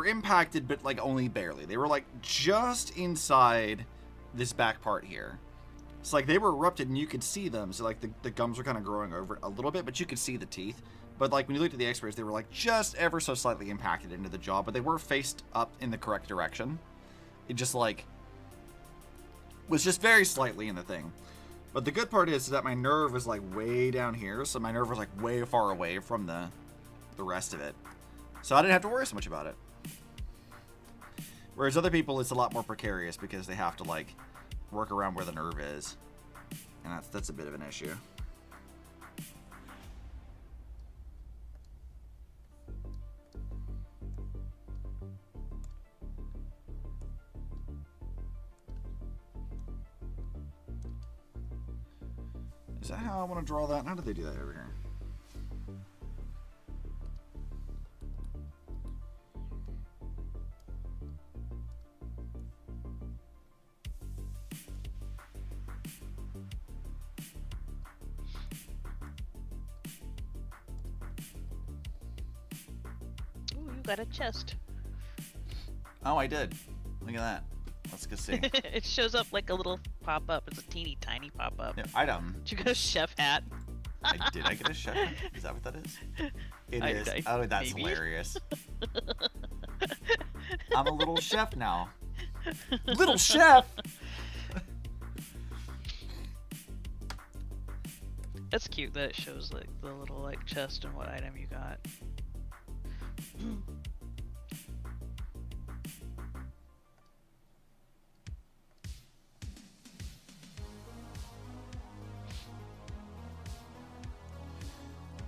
impacted, but like only barely. They were like just inside this back part here. So like they were erupted and you could see them. So like the gums were kind of growing over a little bit, but you could see the teeth. But like when you looked at the x-rays, they were like just ever so slightly impacted into the jaw, but they were faced up in the correct direction. It just like was just very slightly in the thing. But the good part is that my nerve was like way down here. So my nerve was like way far away from the rest of it. So I didn't have to worry so much about it. Whereas other people, it's a lot more precarious because they have to like work around where the nerve is, and that's a bit of an issue. Is that how I want to draw that? How did they do that over here? Ooh, you got a chest. Oh, I did. Look at that. Let's go see. It shows up like a little pop-up. It's a teeny tiny pop-up. Yeah, item. Did you get a chef hat? Did I get a chef? Is that what that is? It is. Oh, that's maybe. hilarious. I'm a little chef now. Little chef! That's cute that it shows like the little like chest and what item you got.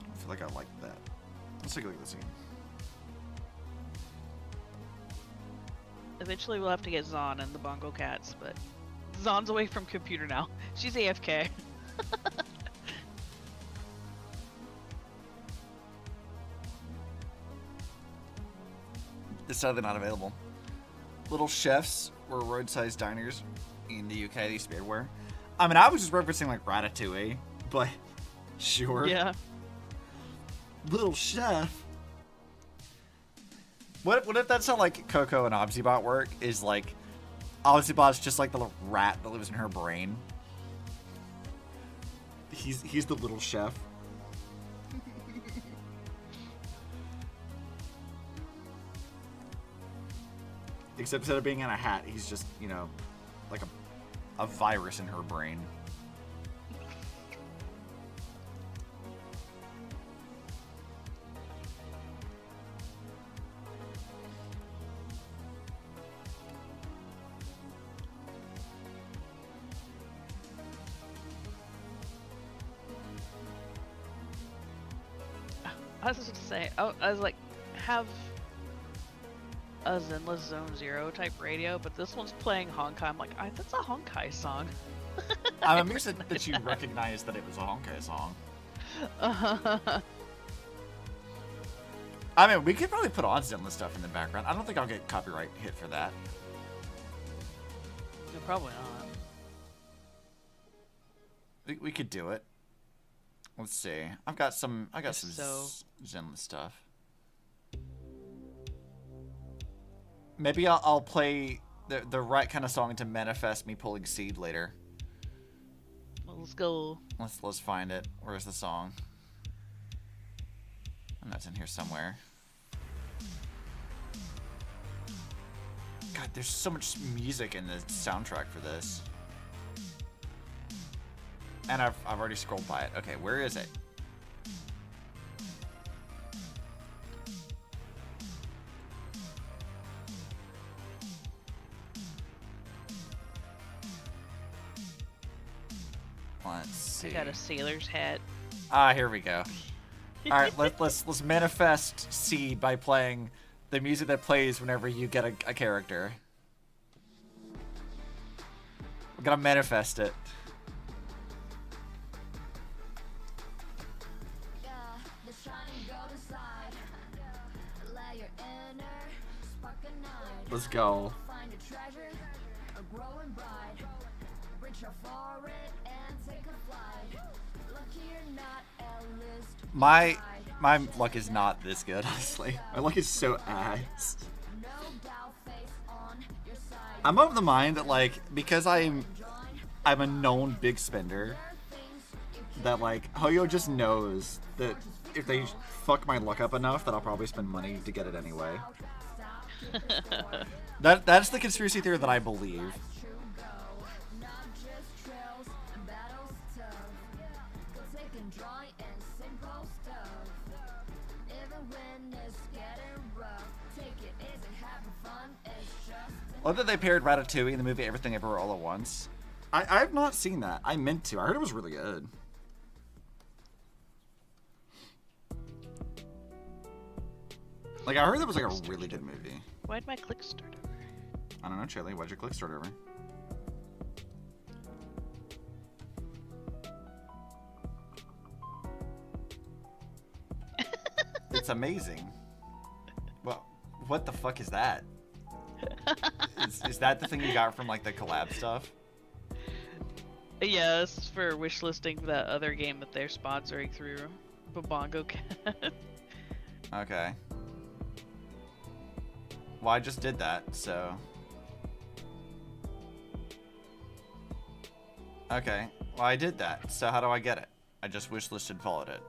I feel like I like that. Let's take a look at this again. Eventually we'll have to get Zon and the Bongo Cats, but Zon's away from computer now. She's AFK. It's sadly not available. Little chefs were roadside diners in the UK. They used to be everywhere. I mean, I was just referencing like Ratatouille, but sure. Yeah. Little chef. What if that's how like Coco and Obsibot work? Is like Obsibot's just like the little rat that lives in her brain. He's the little chef. Except instead of being in a hat, he's just, you know, like a virus in her brain. I was just say, I was like, have a Zenless Zone Zero type radio, but this one's playing Honkai. I'm like, that's a Honkai song. I'm amused that you recognized that it was a Honkai song. I mean, we could probably put on Zenless stuff in the background. I don't think I'll get copyright hit for that. No, probably not. We could do it. Let's see. I got some So- Zenless stuff. Maybe I'll play the right kind of song to manifest me pulling seed later. Well, let's go. Let's find it. Where's the song? I know it's in here somewhere. God, there's so much music in the soundtrack for this. And I've already scrolled by it. Okay, where is it? Let's see. I got a sailor's hat. Ah, here we go. All right, let's manifest seed by playing the music that plays whenever you get a character. We're gonna manifest it. Let's go. My luck is not this good, honestly. My luck is so ass. I'm of the mind that like because I'm a known big spender, that like Hoyo just knows that if they fuck my luck up enough that I'll probably spend money to get it anyway. That's the conspiracy theory that I believe. Love that they paired Ratatouille in the movie Everything Everywhere All at Once. I've not seen that. I meant to. I heard it was really good. Like, I heard that was like a really good movie. Why'd my click start over? I don't know, Charlie. Why'd your click start over? It's amazing. Well, what the fuck is that? Is that the thing you got from like the collab stuff? Yeah, this is for wish listing that other game that they're sponsoring through Babongo Cat. Okay. Well, I just did that, so... Okay. Well, I did that, so how do I get it? I just wishlisted followed it.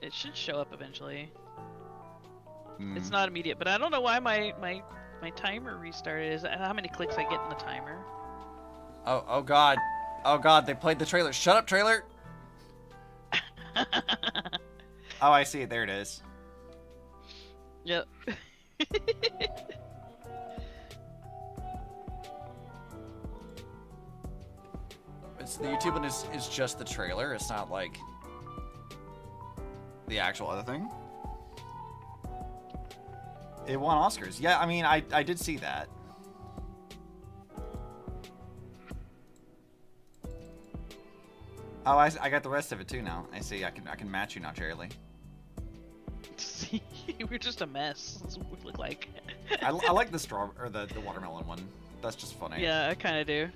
It should show up eventually. Mm. It's not immediate, but I don't know why my timer restarted. Is that how many clicks I get in the timer? Oh god. Oh god, they played the trailer. Shut up, trailer! Oh, I see it. There it is. Yep. It's the YouTube one is just the trailer. It's not like the actual other thing. It won Oscars. Yeah, I mean, I did see that. Oh, I got the rest of it too now. I see. I can match you now, Charlie. See, we're just a mess. That's what we look like. I like the straw or the watermelon one. That's just funny. Yeah, I kind of do.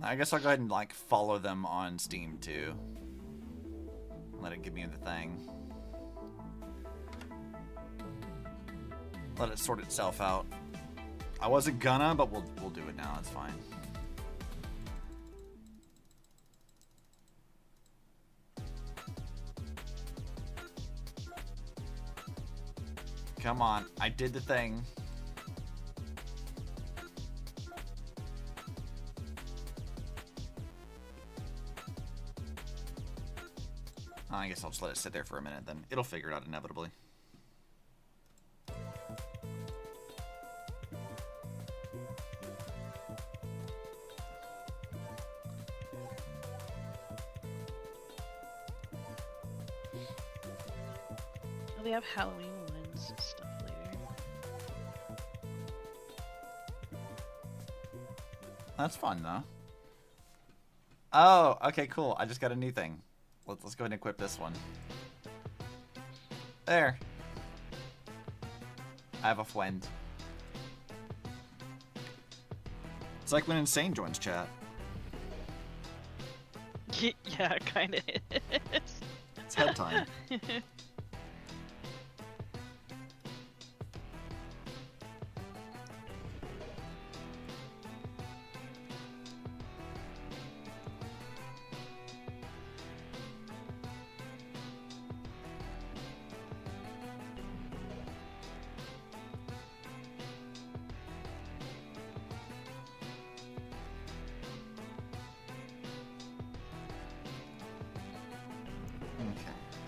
I guess I'll go ahead and like follow them on Steam too. Let it give me the thing. Let it sort itself out. I wasn't gonna, but we'll do it now. It's fine. Come on, I did the thing. I guess I'll just let it sit there for a minute, then it'll figure it out inevitably. Oh, they have Halloween ones and stuff later. That's fun, though. Oh, okay, cool. I just got a new thing. Let's go ahead and equip this one. There. I have a friend. It's like when Insane joins chat. Yeah, kind of is. It's head time.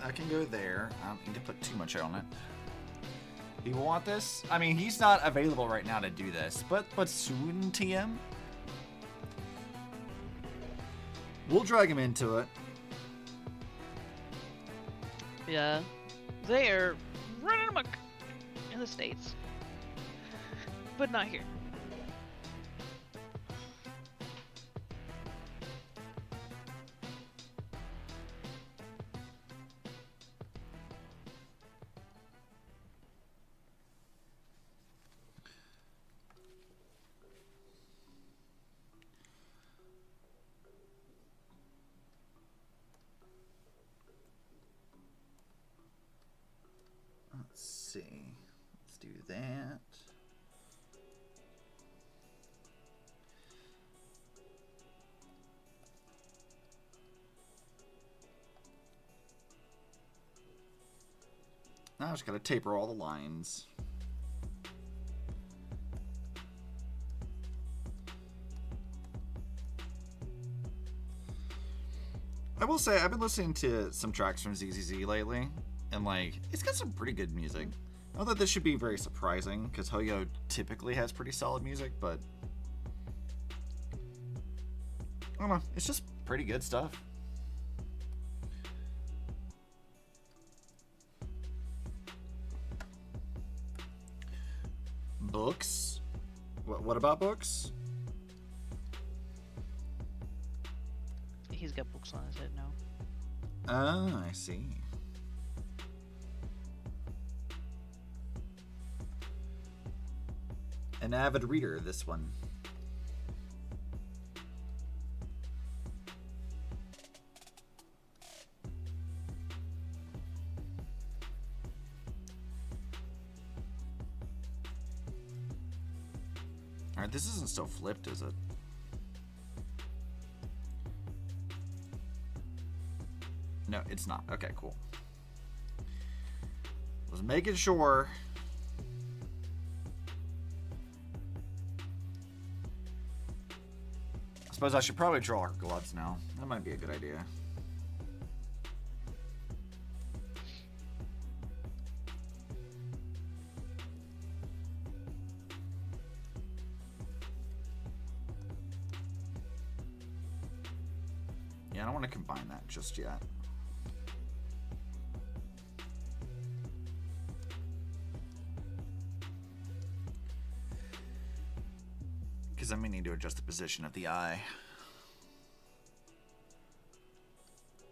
I can go there. I don't need to put too much on it. People want this? I mean, he's not available right now to do this, but soon, TM. We'll drag him into it. Yeah, they are running amok in the States, but not here. Let's see. Let's do that. Now I just gotta taper all the lines. I will say I've been listening to some tracks from ZZZ lately, and like it's got some pretty good music. Not that this should be very surprising, because Hoyo typically has pretty solid music, but I don't know. It's just pretty good stuff. Books? What about books? He's got books on his head now. Ah, I see. An avid reader, this one. Alright, this isn't still flipped, is it? No, it's not. Okay, cool. Was making sure. I suppose I should probably draw her gloves now. That might be a good idea. Yeah, I don't want to combine that just yet. Because I may need to adjust the position of the eye.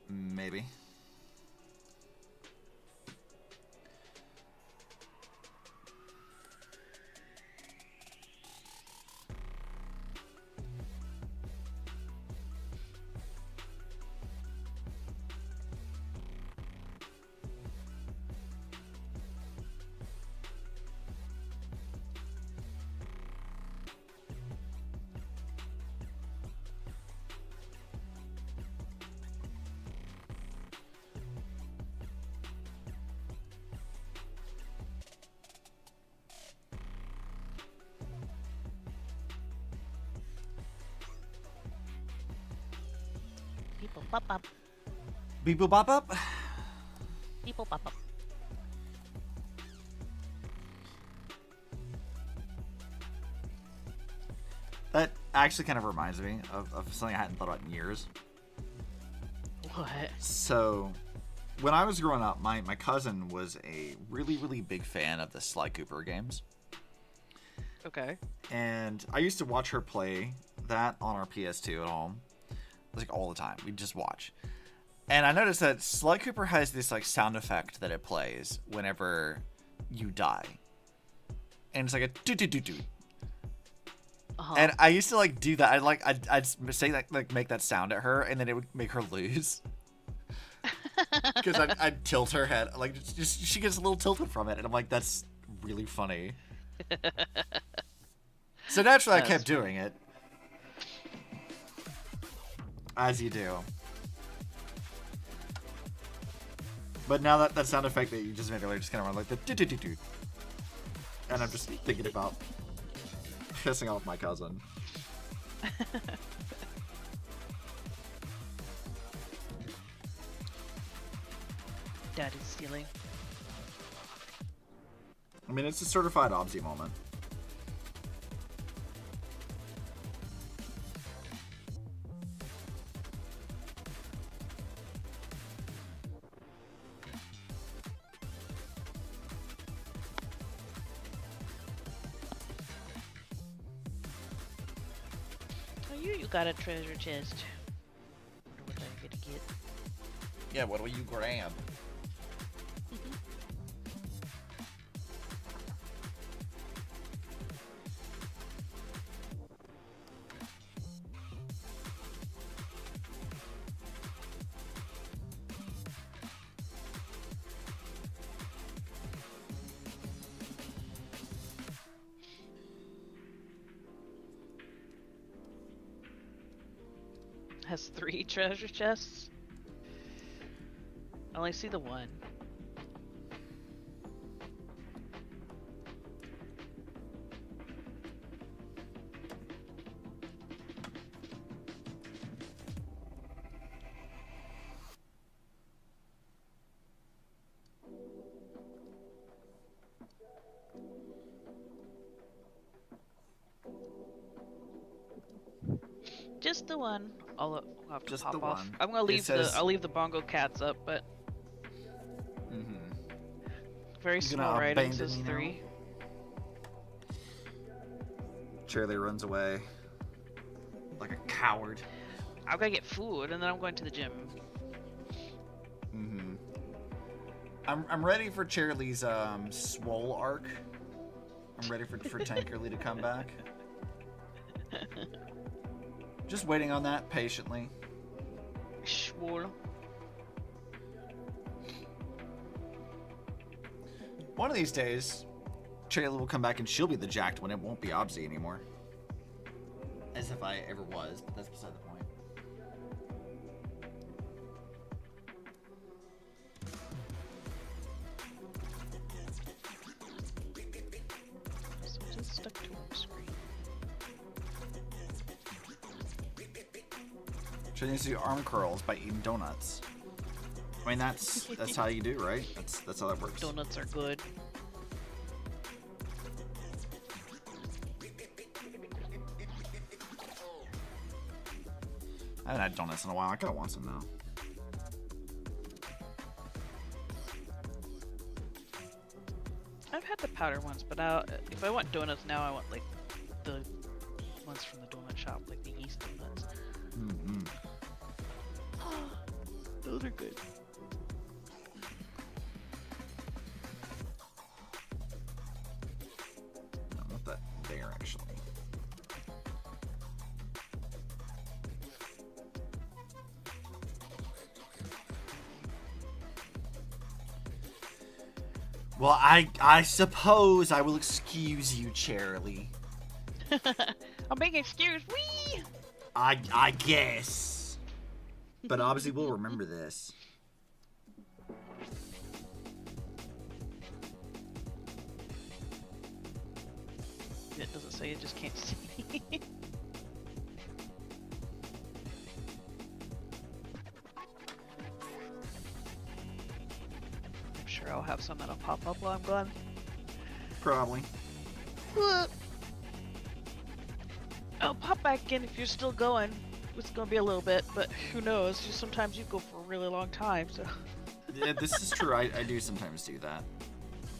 Maybe. People pop up. Beep boop bop up. People pop up. That actually kind of reminds me of something I hadn't thought about in years. What? So, when I was growing up, my cousin was a really, really big fan of the Sly Cooper games. Okay. And I used to watch her play that on our PS2 at home. Like, all the time. We'd just watch. And I noticed that Sly Cooper has this, like, sound effect that it plays whenever you die. And it's like a doot-doot-doot-doot. Uh-huh. And I used to, like, do that. I'd say that, like, make that sound at her, and then it would make her lose. Because I'd tilt her head. Like, just she gets a little tilted from it. And I'm like, that's really funny. So naturally, I kept doing it. As you do. But now that sound effect that you just made earlier just kind of run like the do-do-do-do. And I'm just thinking about pissing off my cousin. Dad is stealing. I mean, it's a certified Obsi moment. You got a treasure chest. Wonder what I'm gonna get. Yeah, what will you grab? Has 3 treasure chests. I only see the one. Just the one. I'll have to Just pop the off. one. I'm gonna It leave says- I'll leave the bongo cats up, but very You're gonna small writing abandon says me now? 3. Charlie runs away like a coward. I'm gonna get food and then I'm going to the gym. I'm ready for Charlie's swole arc. I'm ready for Tankerly to come back. Just waiting on that patiently. Schwol. One of these days, Charlie will come back and she'll be the jacked one. It won't be Obsi anymore. As if I ever was, but that's beside the point. So just stuck to our screen. Charlie needs to do arm curls by eating donuts. I mean, that's how you do, right? That's how that works. Donuts are good. I haven't had donuts in a while. I kinda want some now. I've had the powder ones, but if I want donuts now, I want like the ones from the donut shop, like the yeast donuts. Those are good. I want that there, actually. Well, I suppose I will excuse you, Charlie. I'm being excused. Wee! I guess. But obviously we'll remember this. It doesn't say, it just can't see. I'm sure I'll have some that'll pop up while I'm gone. Probably. I'll pop back in if you're still going. It's gonna be a little bit, but who knows? Just sometimes you go for a really long time, so. Yeah, this is true. I do sometimes do that.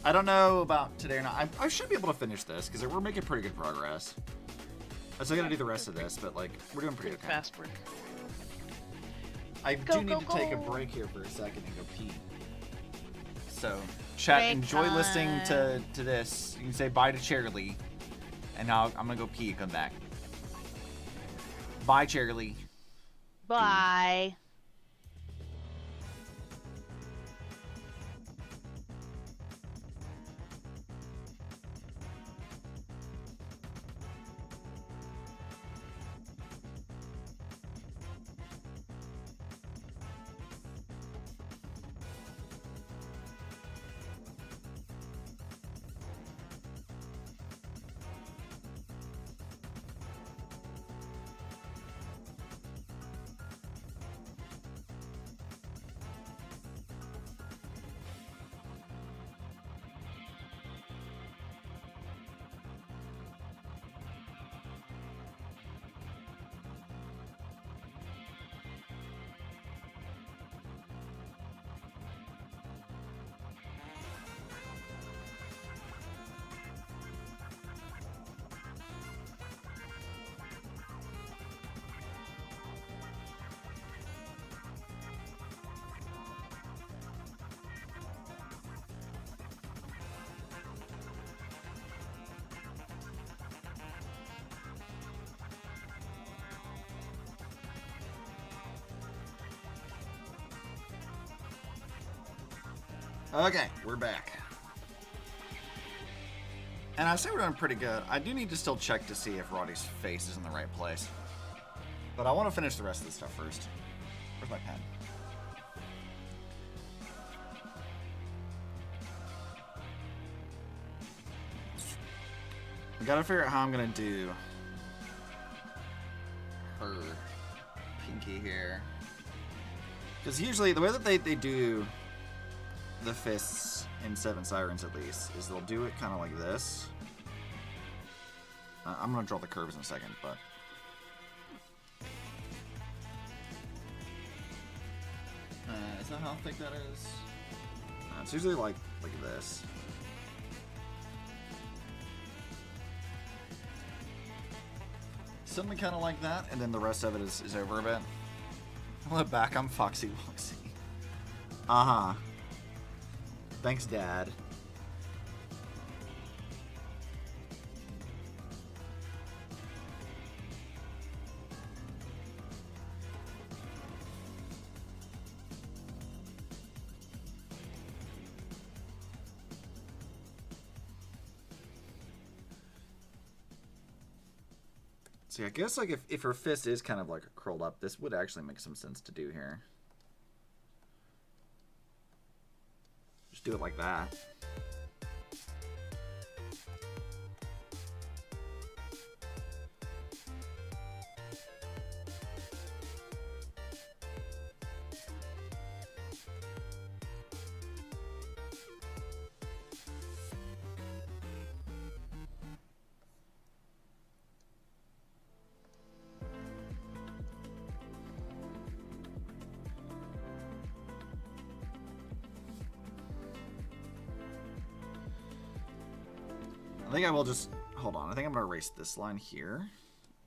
I don't know about today or not. I should be able to finish this because we're making pretty good progress. I still gotta do the rest of this, but like we're doing pretty okay. Fast work. I Go, do go, need to take a go. break here for a second and go pee. So, chat, Break enjoy listening time. to this. You can say bye to Charlie, and now I'm gonna go pee and come back. Bye, Charlie. Bye. Okay, we're back. And I say we're doing pretty good. I do need to still check to see if Rotty's face is in the right place. But I want to finish the rest of this stuff first. Where's my pen? I gotta figure out how I'm gonna do her pinky here. Because usually the way that they do the fists in Seven Sirens, at least, is they'll do it kind of like this. I'm gonna draw the curves in a second, but Is that how thick that is? It's usually like this. Something kind of like that, and then the rest of it is over a bit. Hello back, I'm Foxy Woxy. Uh-huh. Thanks, Dad. See, I guess like if her fist is kind of like curled up, this would actually make some sense to do here. Just do it like that. I think I will just, hold on, I think I'm going to erase this line here.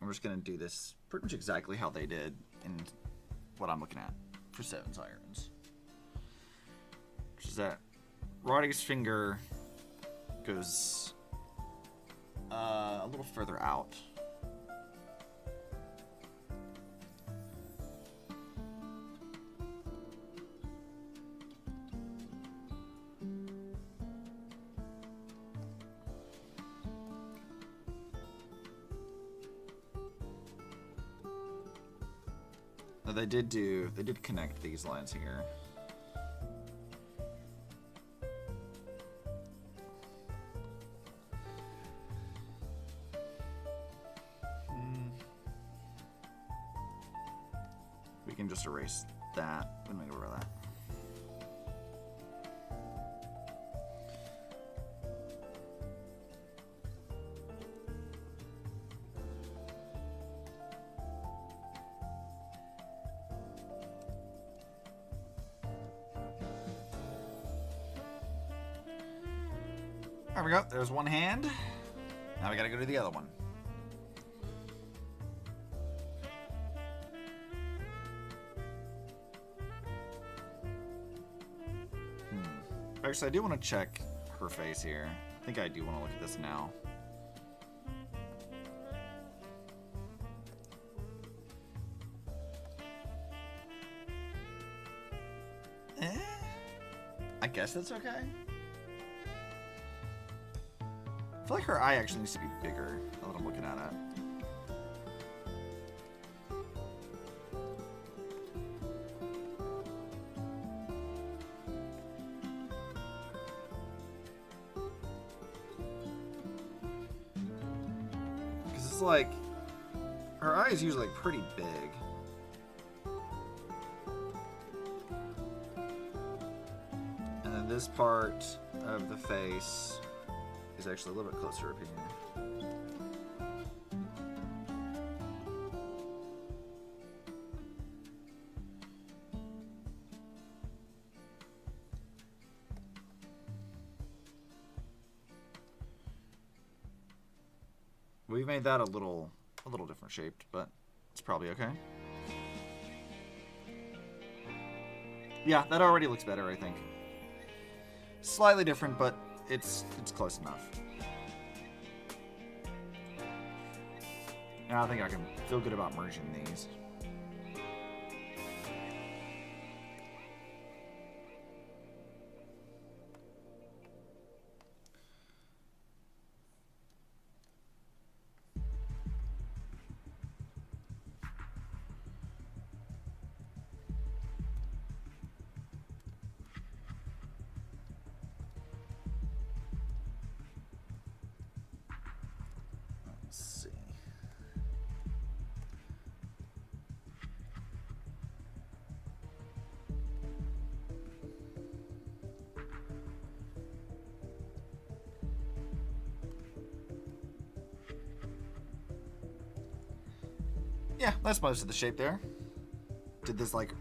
I'm just going to do this pretty much exactly how they did in what I'm looking at for Seven Sirens. Which is that Rotty's finger goes a little further out. They did connect these lines here. We can just erase that. Let me go over that. There we go. There's one hand. Now we gotta go to the other one. Actually, I do want to check her face here. I think I do want to look at this now. I guess that's okay. I feel like her eye actually needs to be bigger now that I'm looking at it. Because it's like, her eye is usually pretty big. And then this part of the face is actually a little bit closer up here. We've made that a little different shaped, but it's probably okay. Yeah, that already looks better, I think. Slightly different, but it's close enough. Now I think I can feel good about merging these. Yeah, that's most of the shape there. Did this like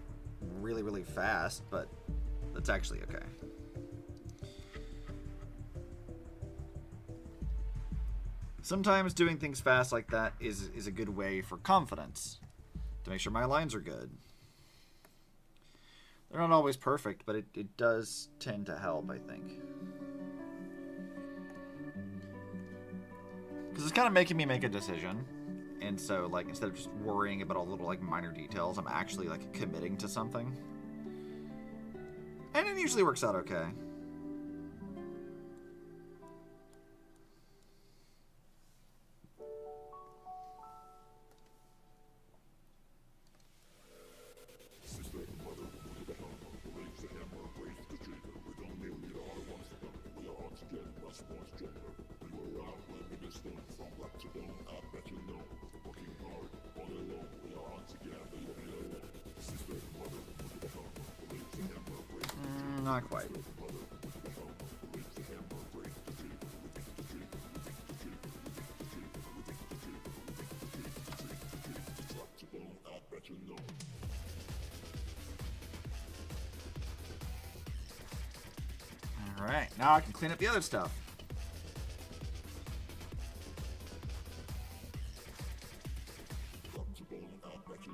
really, really fast, but that's actually okay. Sometimes doing things fast like that is a good way for confidence, to make sure my lines are good. They're not always perfect, but it does tend to help, I think. Because it's kind of making me make a decision. And so, like, instead of just worrying about all the little, like, minor details, I'm actually, like, committing to something. And it usually works out okay. Not quite. Alright, now I can clean up the other stuff.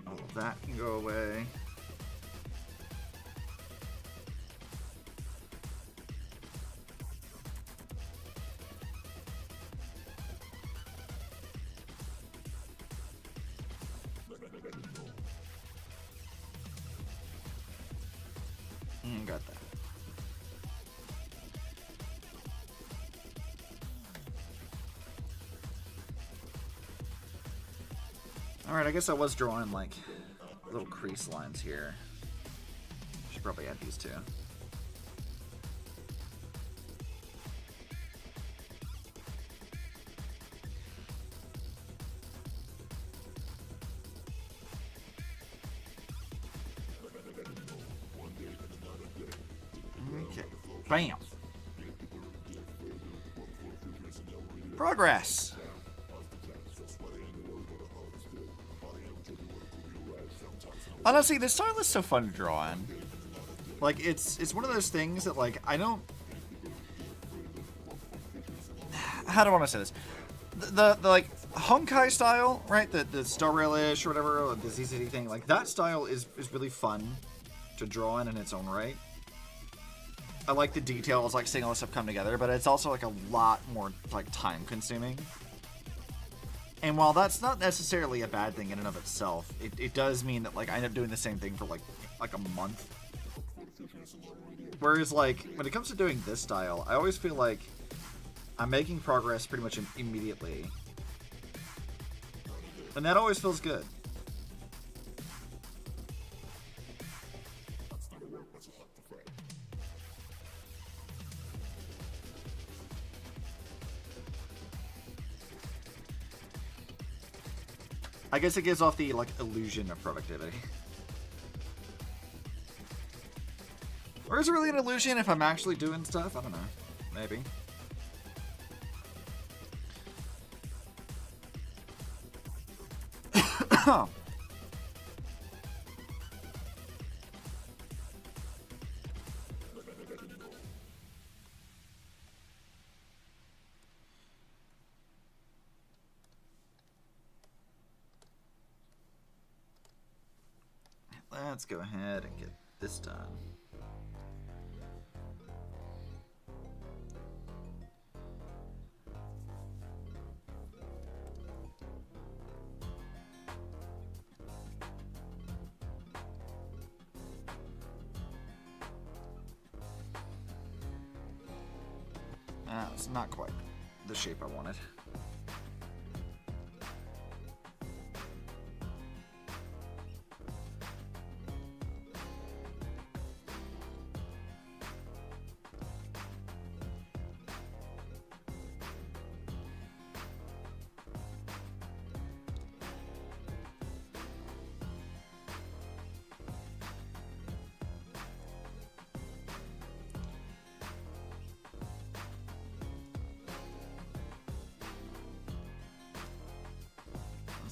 All of that can go away. Got that. Alright, I guess I was drawing like little crease lines here. Should probably add these too. Okay. Bam. Progress. Honestly, this style is so fun to draw in. Like, it's one of those things that, like, I don't... How do I want to say this? The like, Honkai style, right? The Star Rail-ish or whatever, or the ZZD thing, like, that style is really fun to draw in its own right. I like the details, like seeing all this stuff come together, but it's also, like, a lot more, like, time-consuming. And while that's not necessarily a bad thing in and of itself, it does mean that, like, I end up doing the same thing for, like a month. Whereas, like, when it comes to doing this style, I always feel like I'm making progress pretty much immediately. And that always feels good. I guess it gives off the, like, illusion of productivity. Or is it really an illusion if I'm actually doing stuff? I don't know. Maybe. Let's go ahead and get this done. It's not quite the shape I wanted.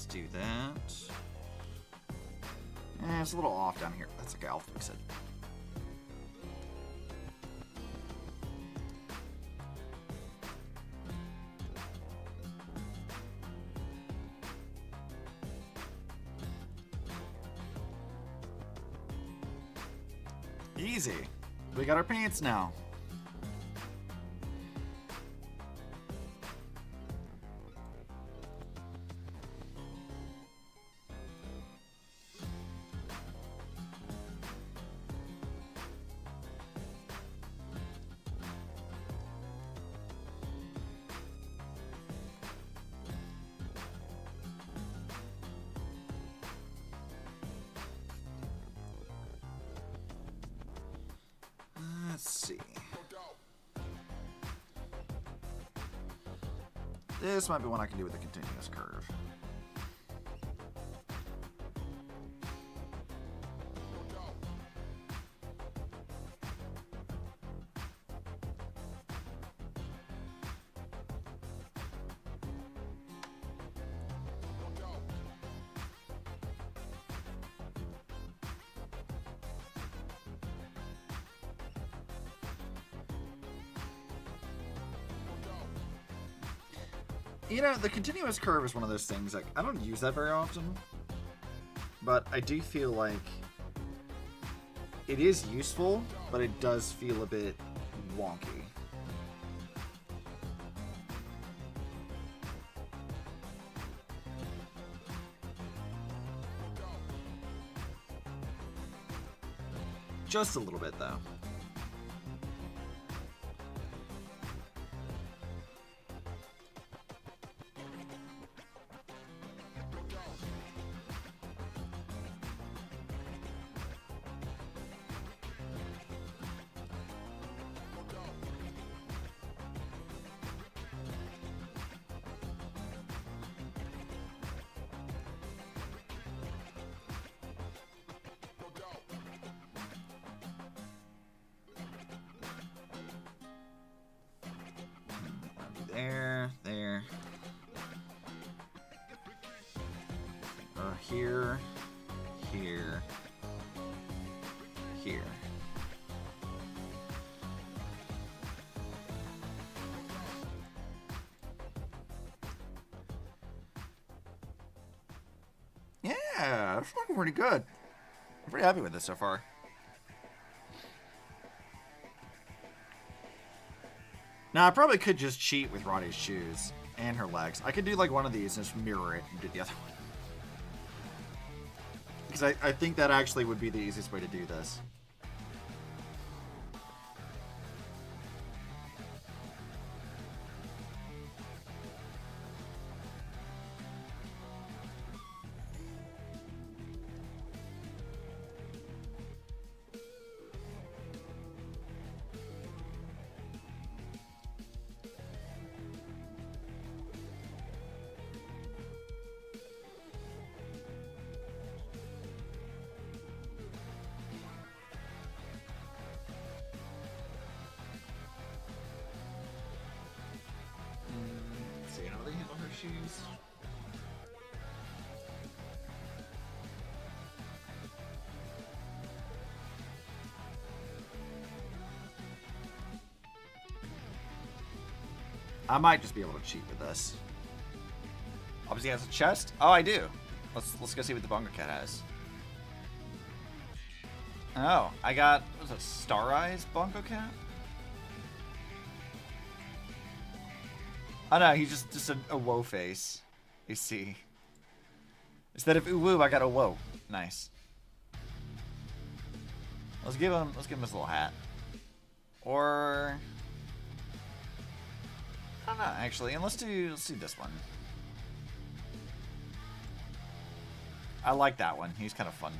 Do that. it's a little off down here. That's okay, I'll fix it. Easy. We got our pants now. Let's see. This might be one I can do with a continuous curve. You know, the continuous curve is one of those things, like, I don't use that very often, but I do feel like it is useful, but it does feel a bit wonky. Just a little bit, though. There. Here. Yeah, it's looking pretty good. I'm pretty happy with this so far. Now, I probably could just cheat with Rotty's shoes and her legs. I could do like one of these and just mirror it and do the other one. Because I think that actually would be the easiest way to do this. Shoes. I might just be able to cheat with this. Obviously has a chest. Oh, I do. Let's go see what the Bongo Cat has. Oh, I got, what was it, Star Eyes Bongo Cat? Oh no, he's just a woe face. You see. Instead of ooh woo, I got a whoa. Nice. Let's give him his little hat. Or I don't know actually, and let's do this one. I like that one. He's kind of fun.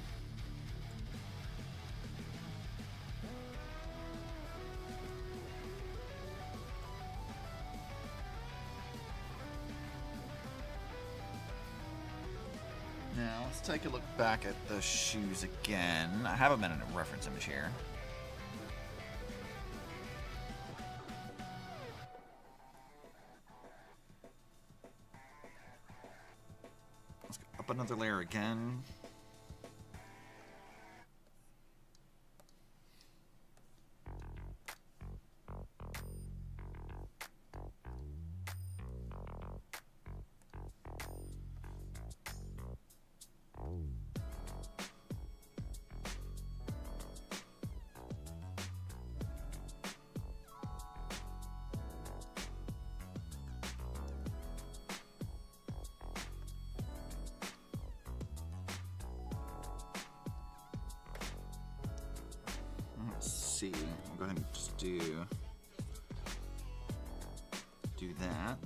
Now, let's take a look back at the shoes again. I have them in a reference image here. Let's go up another layer again. see. I'll go ahead and just do that.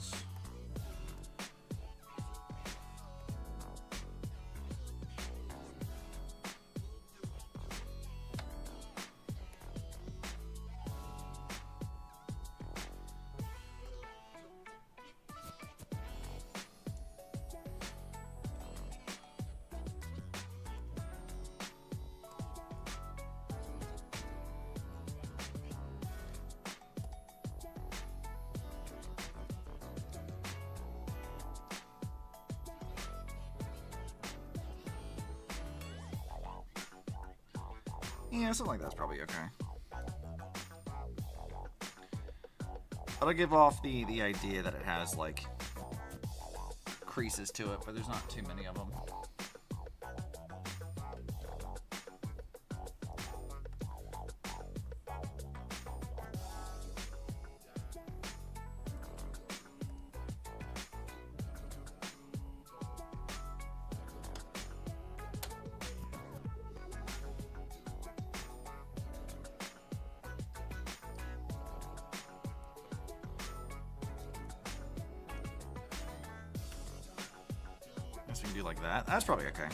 Yeah, something like that's probably okay. That'll give off the idea that it has, like, creases to it, but there's not too many of them. We can do like that. That's probably okay.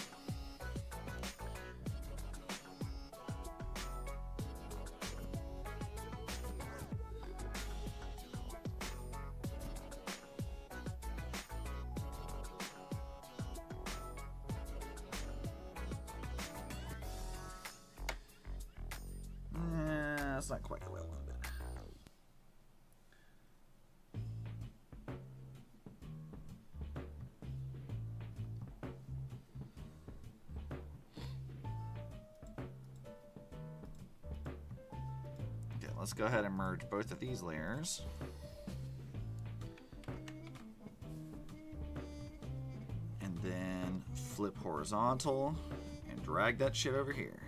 That's not quite the way I wanted it. Let's go ahead and merge both of these layers. And then flip horizontal and drag that shit over here.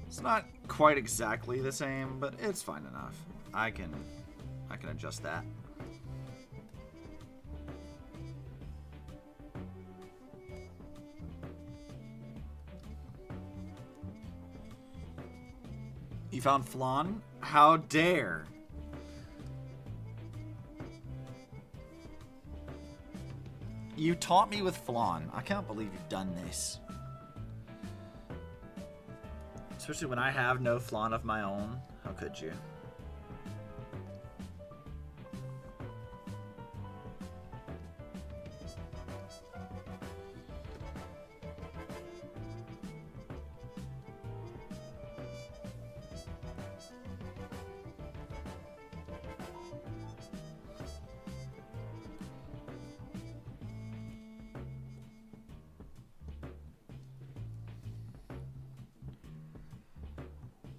It's not quite exactly the same, but it's fine enough. I can adjust that. You found flan? How dare! You taught me with flan. I can't believe you've done this. Especially when I have no flan of my own. How could you?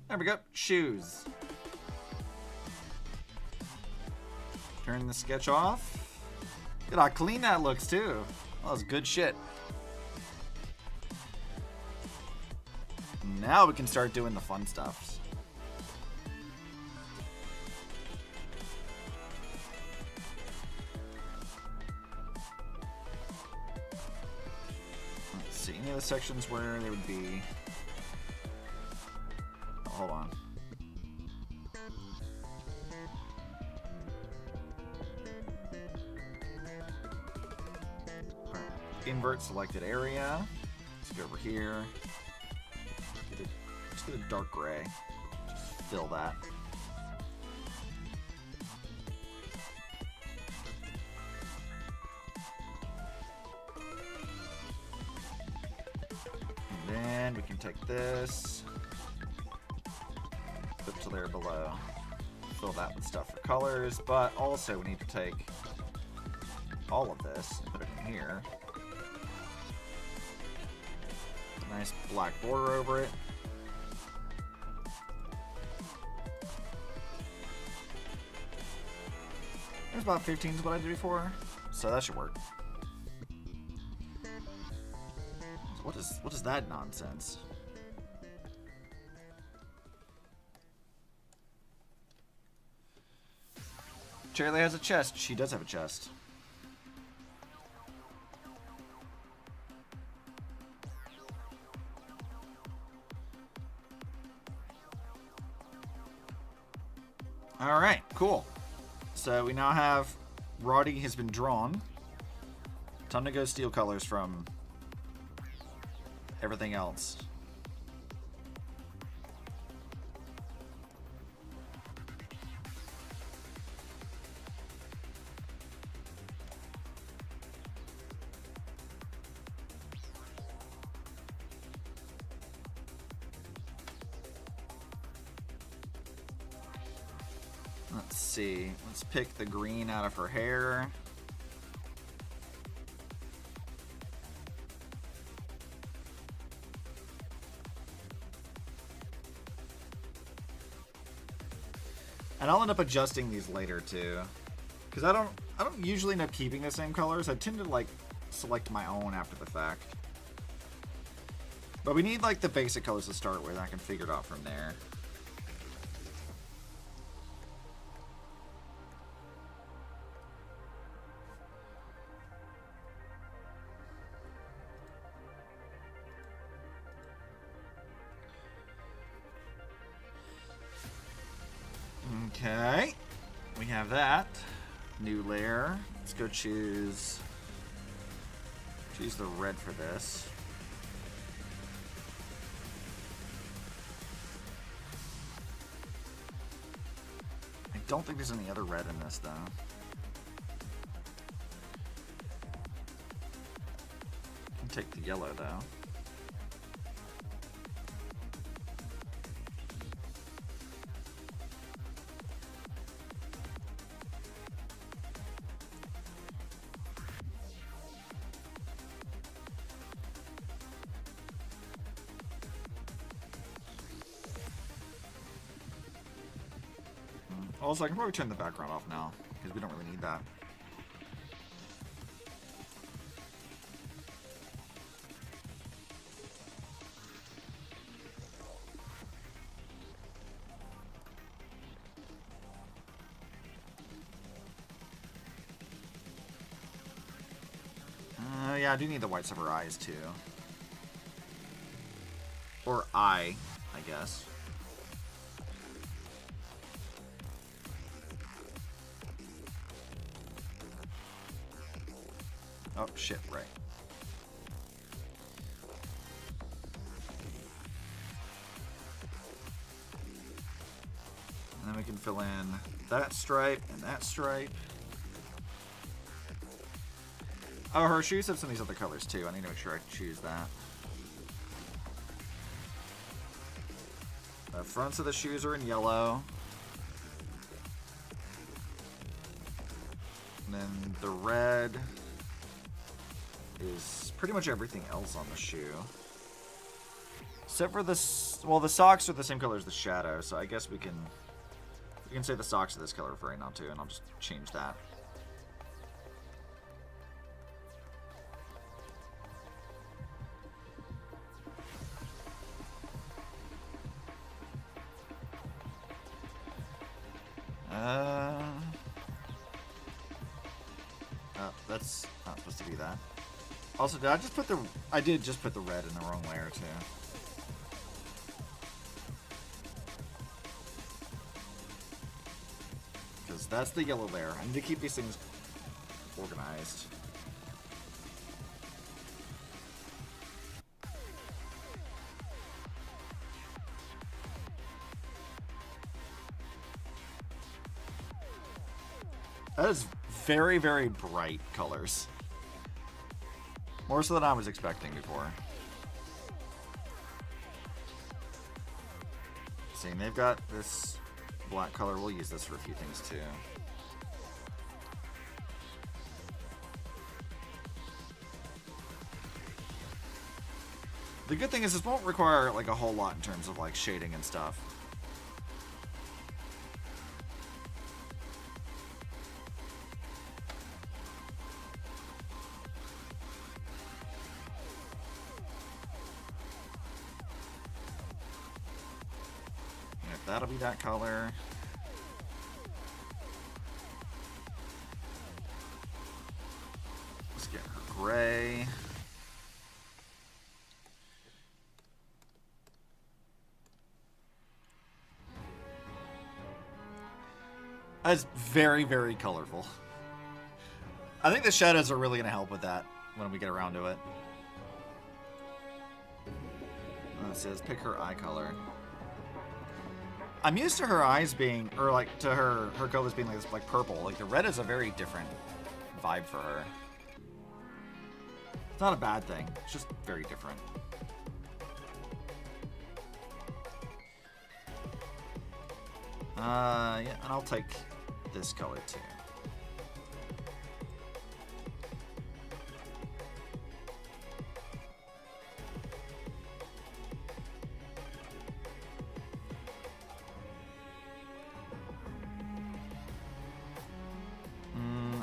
There we go. Shoes. Turn the sketch off. Look at how clean that looks, too. That was good shit. Now we can start doing the fun stuff. Let's see. Any of the sections where there would be... Hold on. Right. Invert selected area. Let's go over here. Let's get a dark gray. Just fill that. And then we can take this. To there below. Fill that with stuff for colors, but also we need to take all of this and put it in here. Nice black border over it. There's about 15 is what I did before, so that should work. So what is that nonsense? Charlie has a chest. She does have a chest. Alright, cool. So we now have Rotty has been drawn. Time to go steal colors from everything else. Let's see. Let's pick the green out of her hair. And I'll end up adjusting these later too, because I don't usually end up keeping the same colors. I tend to like select my own after the fact. But we need like the basic colors to start with. I can figure it out from there. Okay, we have that. New layer. Let's go choose the red for this. I don't think there's any other red in this though. I'll take the yellow though. Also, I can probably turn the background off now, because we don't really need that. Yeah, I do need the whites of her eyes, too. Or eye, I guess. Oh, shit, right. And then we can fill in that stripe and that stripe. Oh, her shoes have some of these other colors too. I need to make sure I choose that. The fronts of the shoes are in yellow. And then the red is pretty much everything else on the shoe. Except for this, well, the socks are the same color as the shadow, so I guess we can say the socks are this color for right now too, and I'll just change that. Oh, that's not supposed to be that. Also, did I just put the... I did just put the red in the wrong layer, too. Because that's the yellow layer. I need to keep these things organized. That is very, very bright colors. More so than I was expecting before. Seeing they've got this black color, we'll use this for a few things too. The good thing is this won't require like a whole lot in terms of like shading and stuff. That'll be that color. Get her gray. That's very, very colorful. I think the shadows are really going to help with that when we get around to it. It says pick her eye color. I'm used to her eyes being, or like to her colors being like this, like purple. Like the red is a very different vibe for her. It's not a bad thing. It's just very different. Yeah, and I'll take this color too.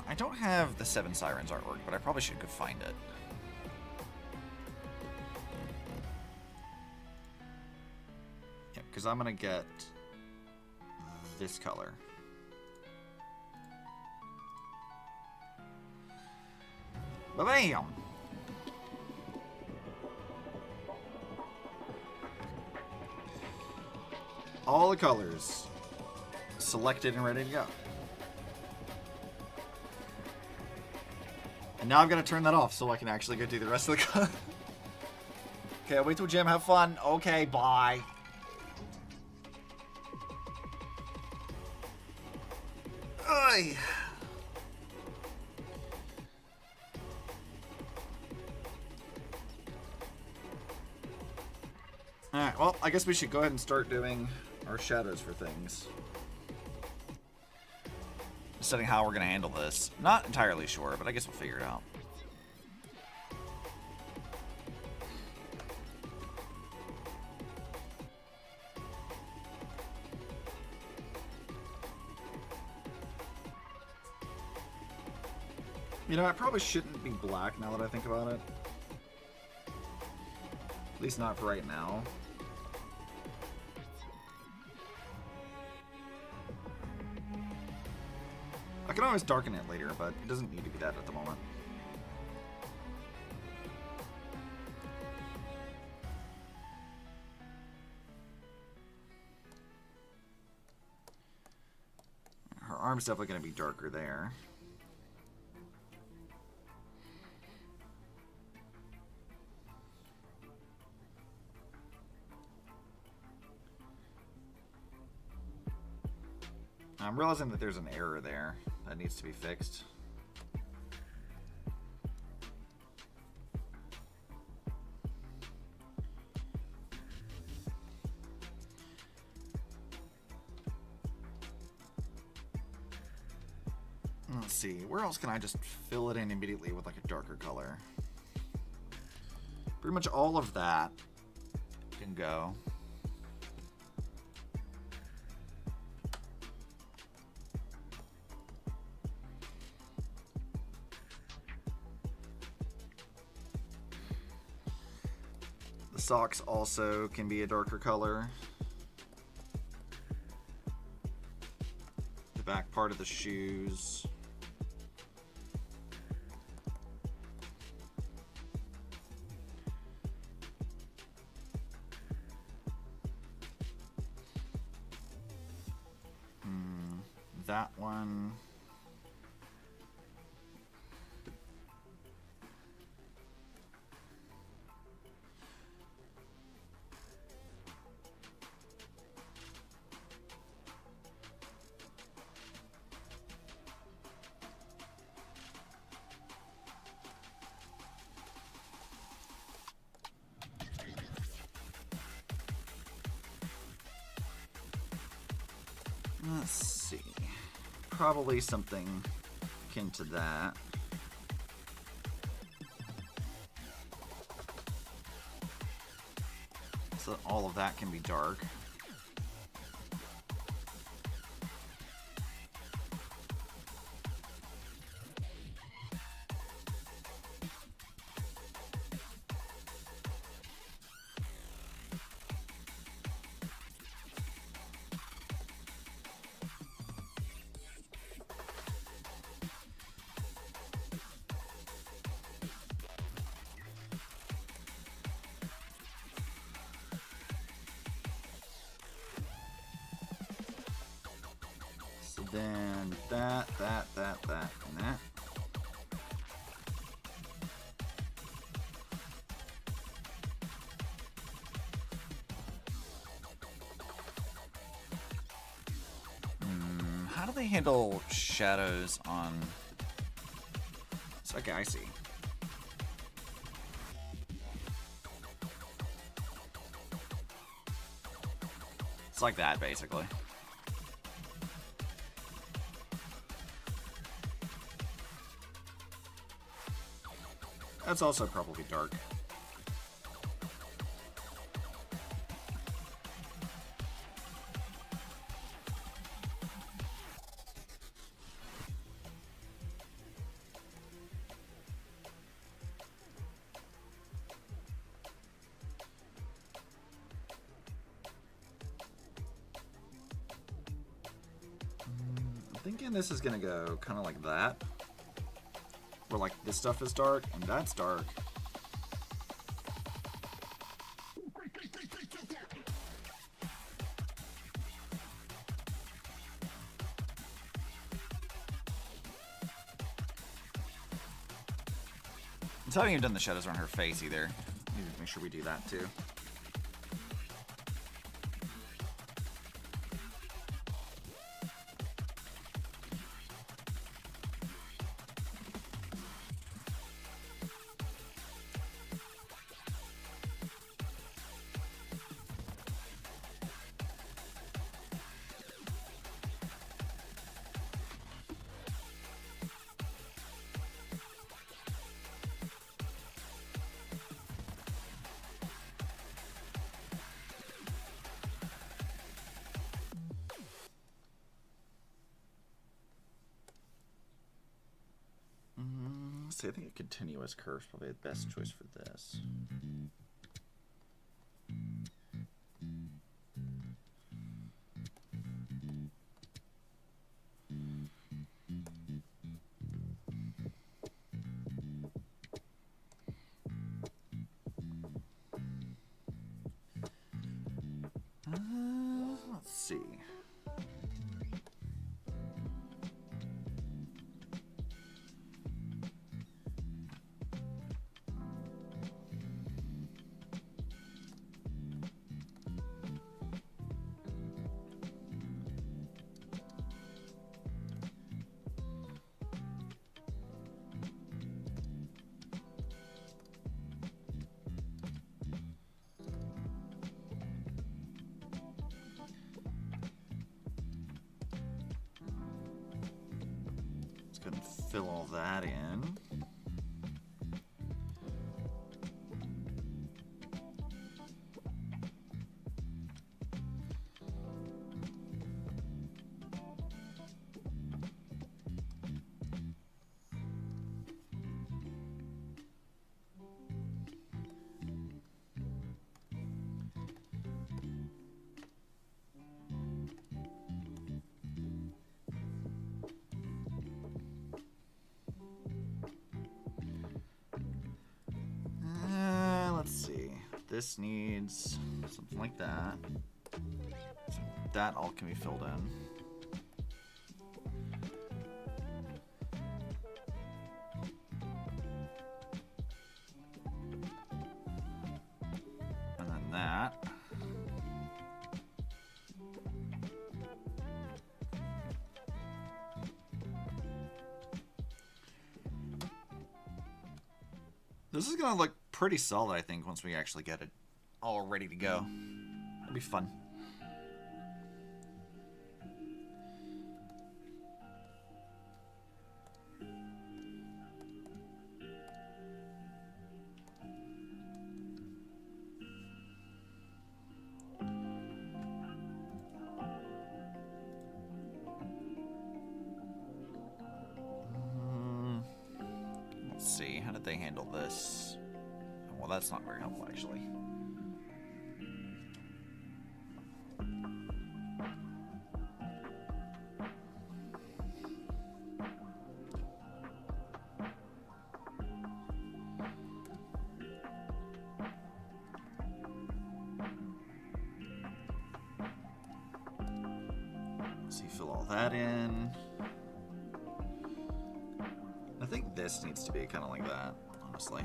I don't have the Seven Sirens artwork, but I probably should go find it. Yeah, because I'm going to get this color. Ba-bam! All the colors selected and ready to go. And now I've got to turn that off so I can actually go do the rest of the color. Okay, I'll wait till gym. Have fun. Okay, bye. Oy. Alright, well, I guess we should go ahead and start doing our shadows for things. Deciding how we're going to handle this. Not entirely sure, but I guess we'll figure it out. You know, it probably shouldn't be black now that I think about it. At least not for right now. I can always darken it later, but it doesn't need to be that at the moment. Her arm's definitely going to be darker there. I'm realizing that there's an error there that needs to be fixed. Let's see, where else can I just fill it in immediately with like a darker color? Pretty much all of that can go. The socks also can be a darker color. The back part of the shoes. That one. Let's see. Probably something akin to that. So that all of that can be dark. then that, and that. How do they handle shadows on... Okay, I see. It's like that, basically. That's also probably dark. Thinking this is gonna go kind of like that, where like this stuff is dark and that's dark. I haven't even done the shadows on her face either. Need to make sure we do that too. I think a continuous curve is probably the best choice for this. Let's see. Fill all that in. This needs something like that. So that all can be filled in. And then that. This is gonna look pretty solid, I think, once we actually get it all ready to go. It'll be fun. Let's see, how did they handle this? Well, that's not very helpful, actually. So you fill all that in. I think this needs to be kind of like that, honestly.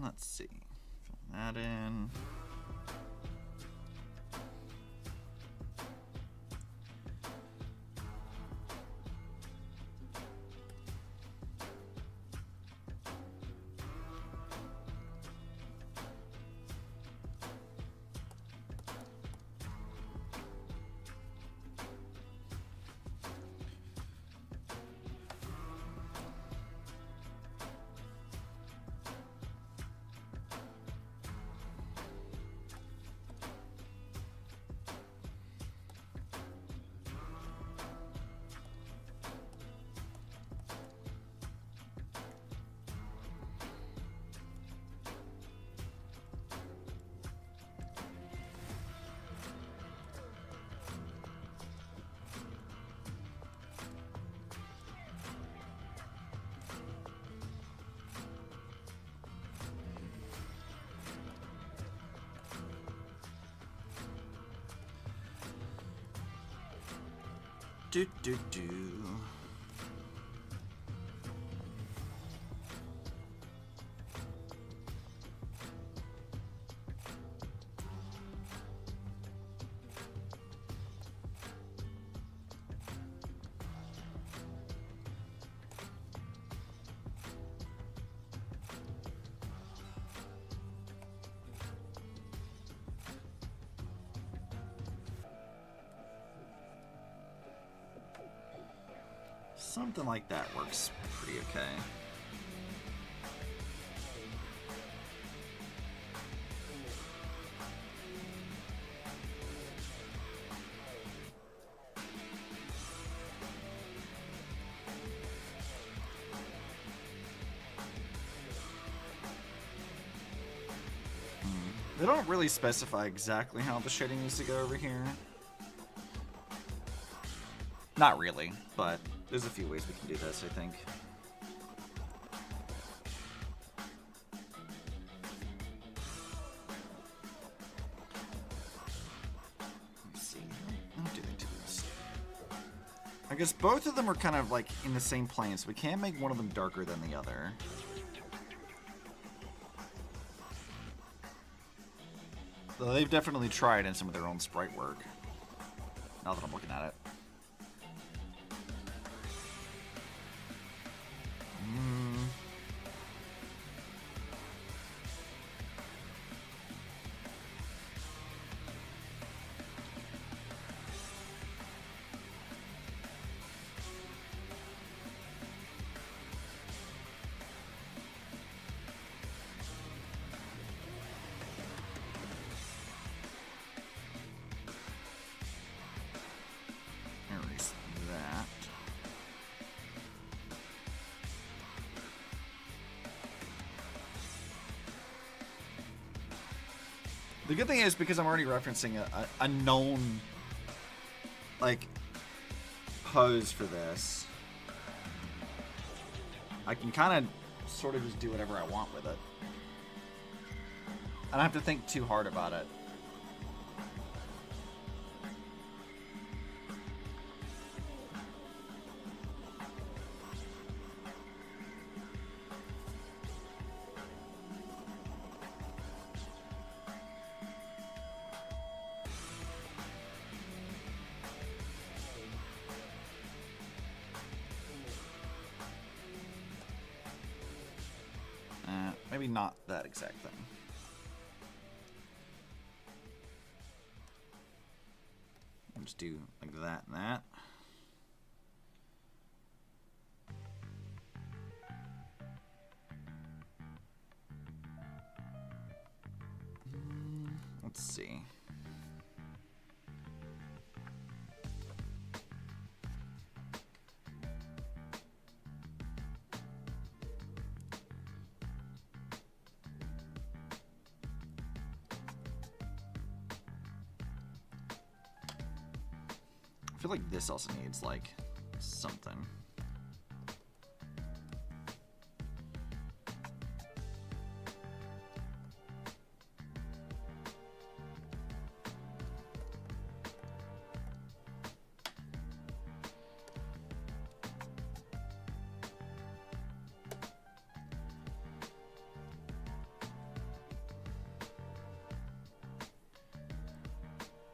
Let's see. Fill that in. Do do do. Something like that works pretty okay. They don't really specify exactly how the shading needs to go over here. Not really, but there's a few ways we can do this, I think. Let's see. How do they do this? I guess both of them are kind of like in the same plane, so we can't make one of them darker than the other. Though they've definitely tried in some of their own sprite work. Now that I'm looking at it. Erase that. The good thing is, because I'm already referencing a known, like, pose for this, I can kind of sort of just do whatever I want with it. I don't have to think too hard about it. Maybe not that exact thing. just do like that and that. Let's see. I feel like this also needs like something.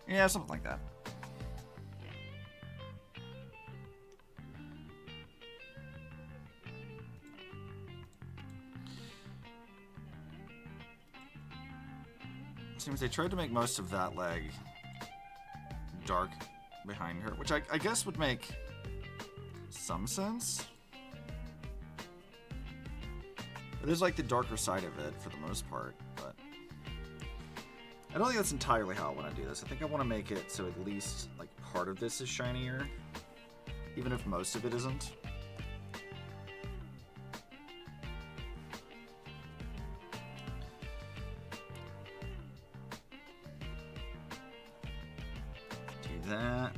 Yeah, something like that. Seems they tried to make most of that leg dark behind her, which I guess would make some sense. It is like the darker side of it for the most part, but I don't think that's entirely how I want to do this. I think I want to make it so at least like part of this is shinier, even if most of it isn't. Do that.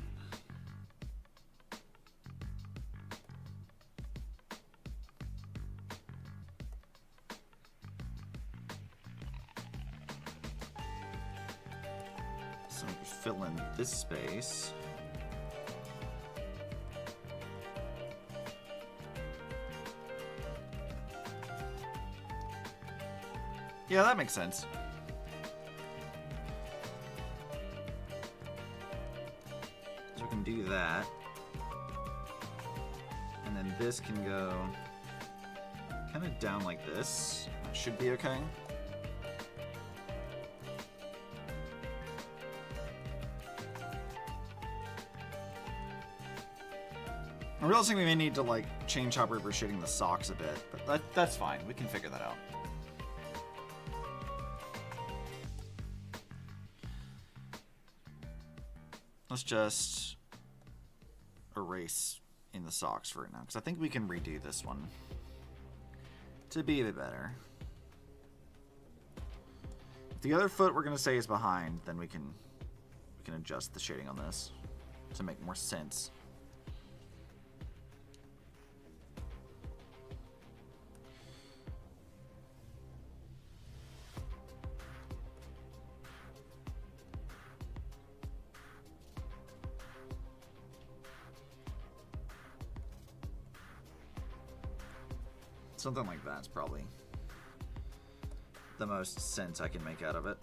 So fill in this space. Yeah, that makes sense. So we can do that. And then this can go kind of down like this. That should be okay. I'm realizing we may need to like change how we're shading the socks a bit, but that's fine. We can figure that out. Let's just erase in the socks for right now, because I think we can redo this one to be a bit better. If the other foot we're gonna say is behind, then we can adjust the shading on this to make more sense. Something like that's probably the most sense I can make out of it.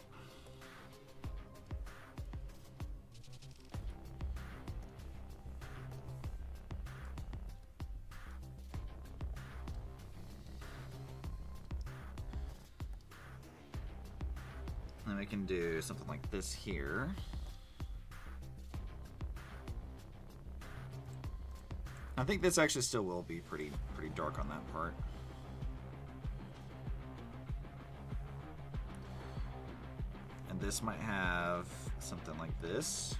Then we can do something like this here. I think this actually still will be pretty dark on that part. And this might have something like this.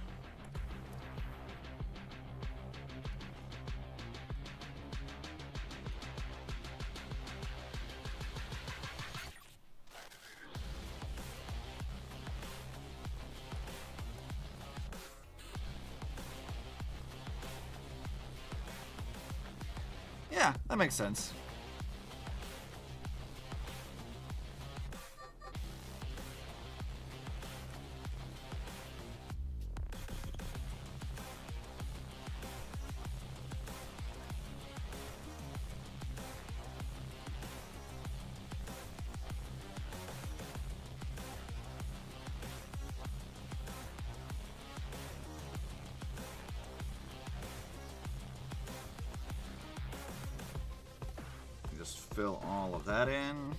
Yeah, that makes sense. Just fill all of that in. And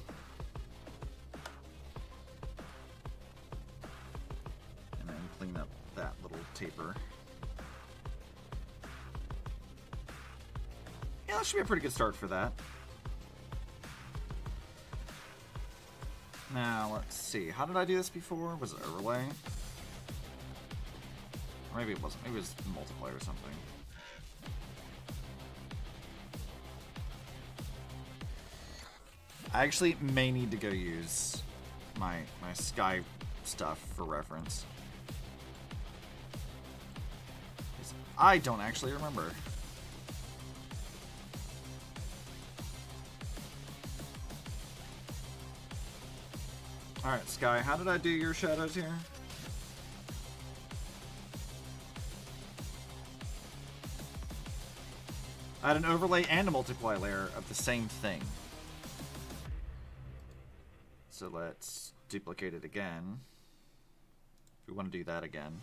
then clean up that little taper. Yeah, that should be a pretty good start for that. Now, let's see. How did I do this before? Was it overlay? Or maybe it wasn't. Maybe it was multiplayer or something. I actually may need to go use my Sky stuff for reference. I don't actually remember. Alright, Sky, how did I do your shadows here? I had an overlay and a multiply layer of the same thing. So let's duplicate it again. If we want to do that again.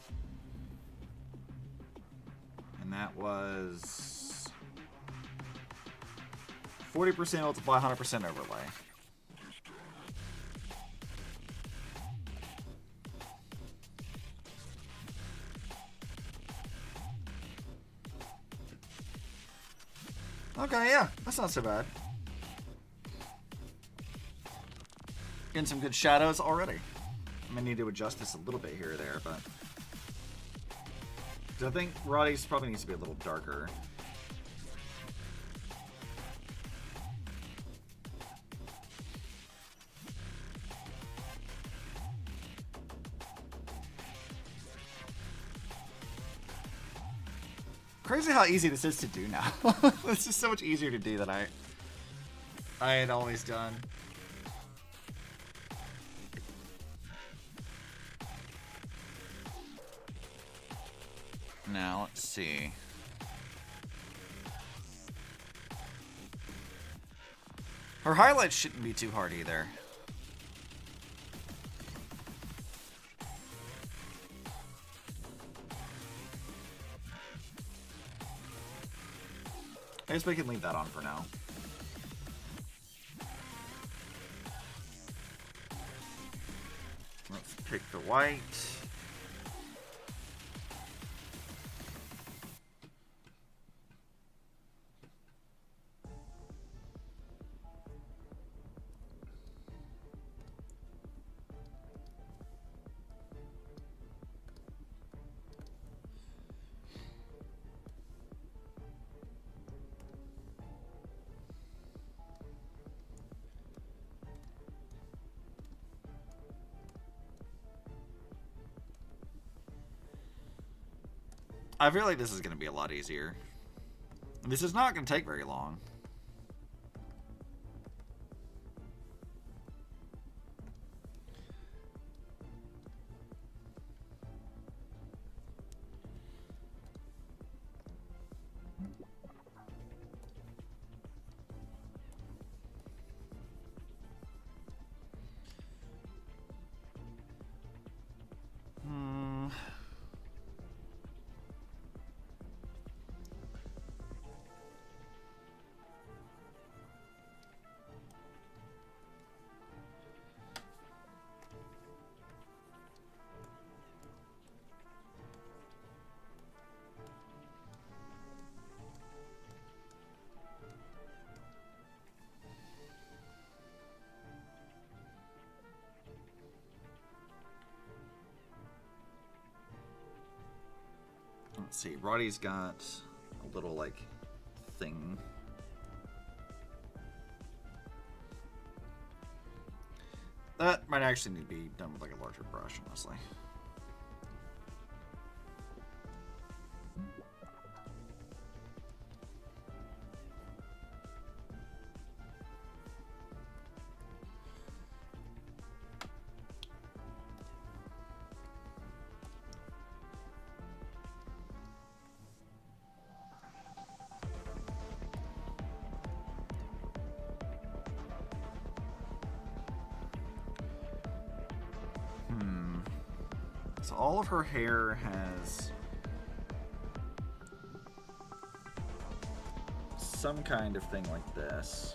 And that was 40% multiply, 100% overlay. Okay, yeah, that's not so bad. Getting some good shadows already. I may need to adjust this a little bit here or there, but I think Rotty's probably needs to be a little darker. Crazy how easy this is to do now. This is so much easier to do than I had always done. Now, let's see. Her highlights shouldn't be too hard either. I guess we can leave that on for now. Let's pick the white. I feel like this is going to be a lot easier. This is not going to take very long. Let's see, Rotty's got a little, like, thing. That might actually need to be done with, like, a larger brush, honestly. So all of her hair has some kind of thing like this.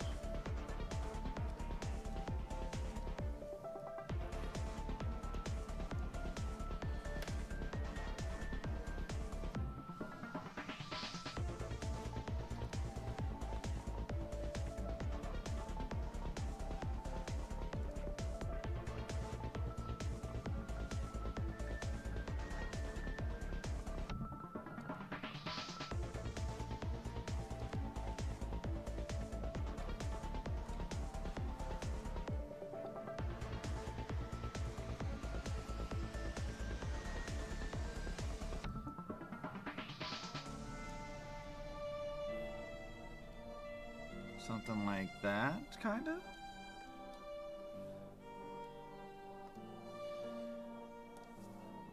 Something like that, kind of.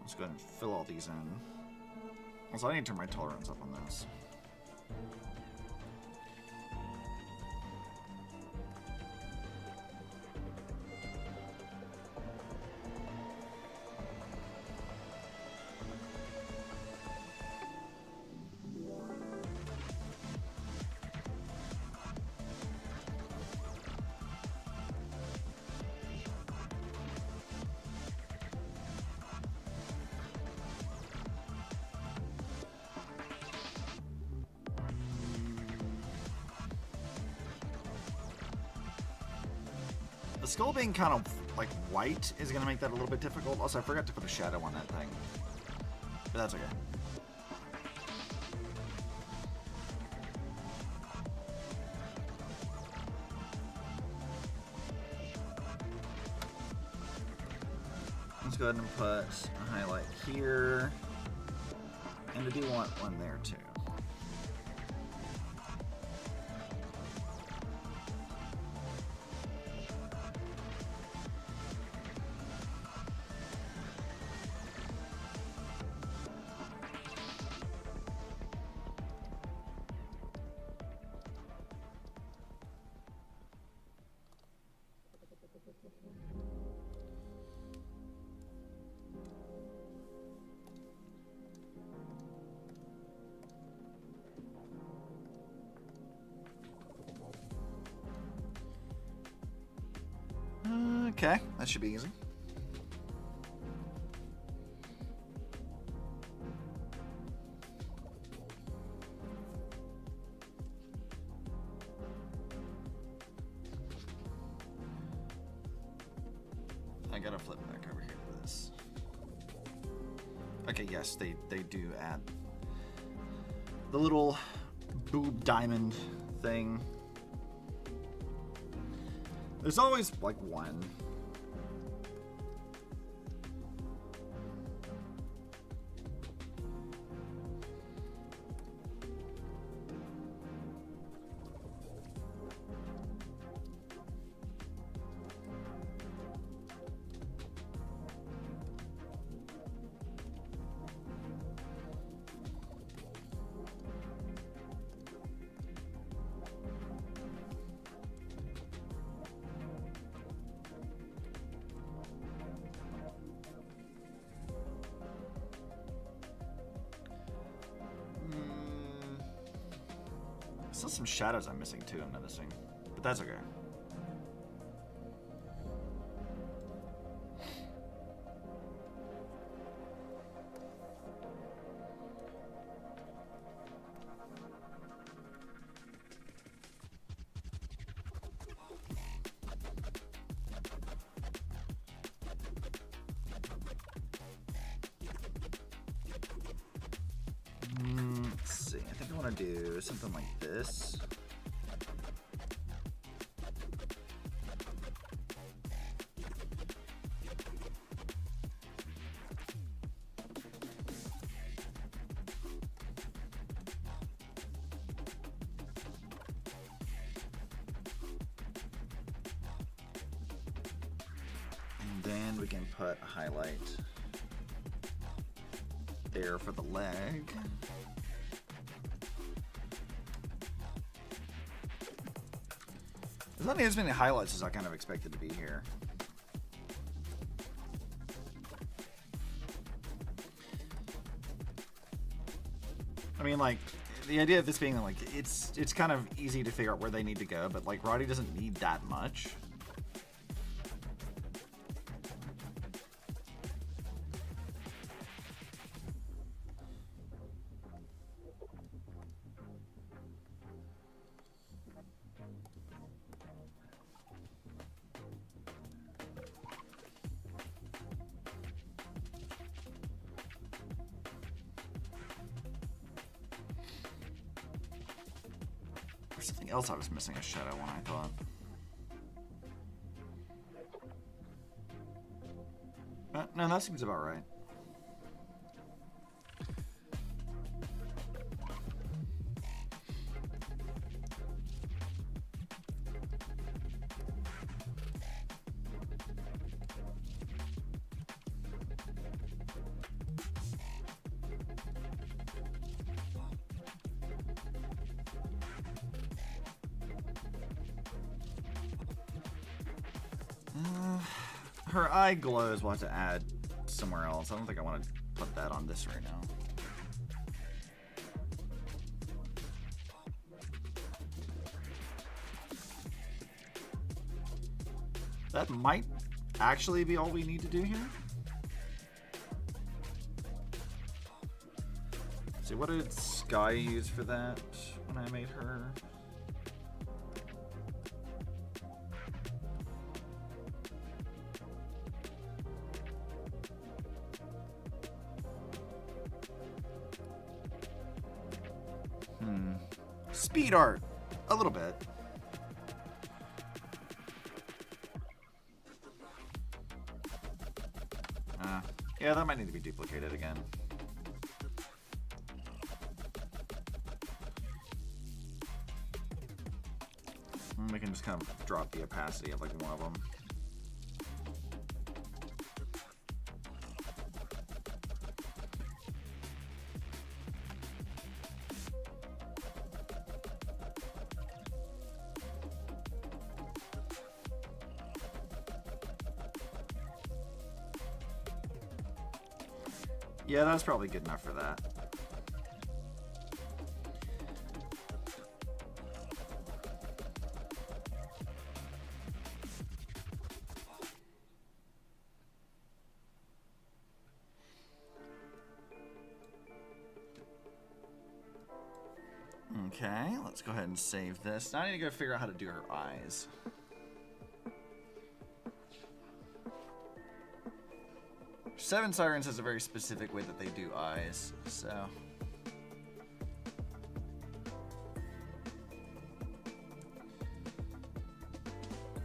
Let's go ahead and fill all these in. Also, I need to turn my tolerance up on this. The skull being kind of like white is going to make that a little bit difficult. Also, I forgot to put a shadow on that thing. But that's okay. Let's go ahead and put a highlight here. And I do want one there too. Okay, that should be easy. I gotta flip back over here to this. Okay, yes, they do add the little boob diamond thing. There's always like one. Still some shadows I'm missing too, I'm noticing. But that's okay. Let's see, I think I want to do something like this. And then we can put a highlight there for the leg. There's not as many highlights as I kind of expected to be here. I mean, like, the idea of this being like, it's kind of easy to figure out where they need to go, but like, Rotty doesn't need that much. Something else I was missing a shadow on, I thought. But no, that seems about right. Her eye glows we'll have to add somewhere else. I don't think I want to put that on this right now. That might actually be all we need to do here. See, what did Sky use for that when I made her? Speed art, a little bit. Yeah, that might need to be duplicated again. We can just kind of drop the opacity of like one of them. Yeah, that's probably good enough for that. Okay, let's go ahead and save this. Now I need to go figure out how to do her eyes. Seven Sirens has a very specific way that they do eyes, so.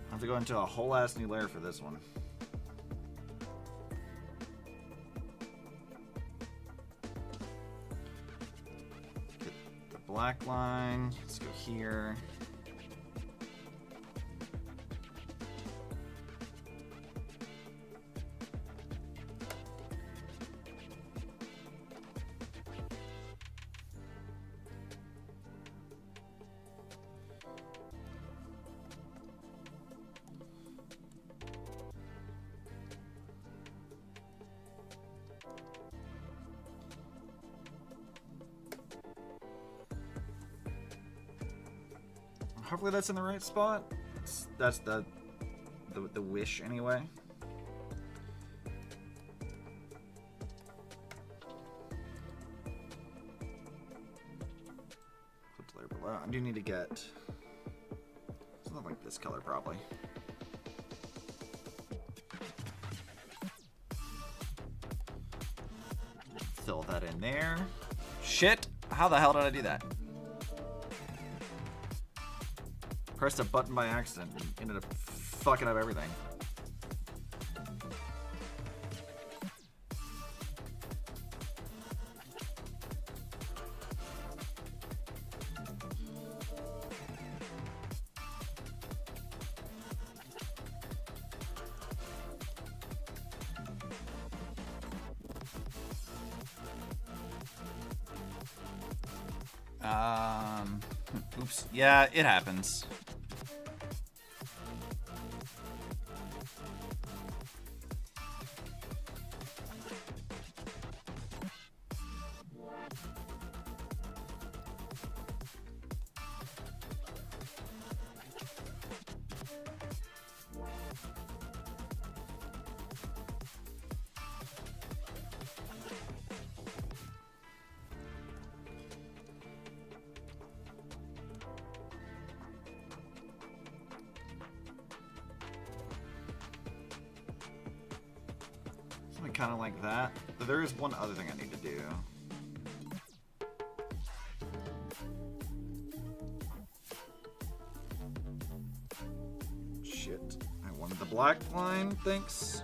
I have to go into a whole ass new layer for this one. Get the black line, let's go here. Hopefully that's in the right spot. That's the wish anyway. Flip the layer below. I do need to get something like this color probably. Fill that in there. Shit! How the hell did I do that? Pressed a button by accident and ended up fucking up everything. Oops. Yeah, it happens. Kind of like that. But there is one other thing I need to do. Shit. I wanted the black line, thanks.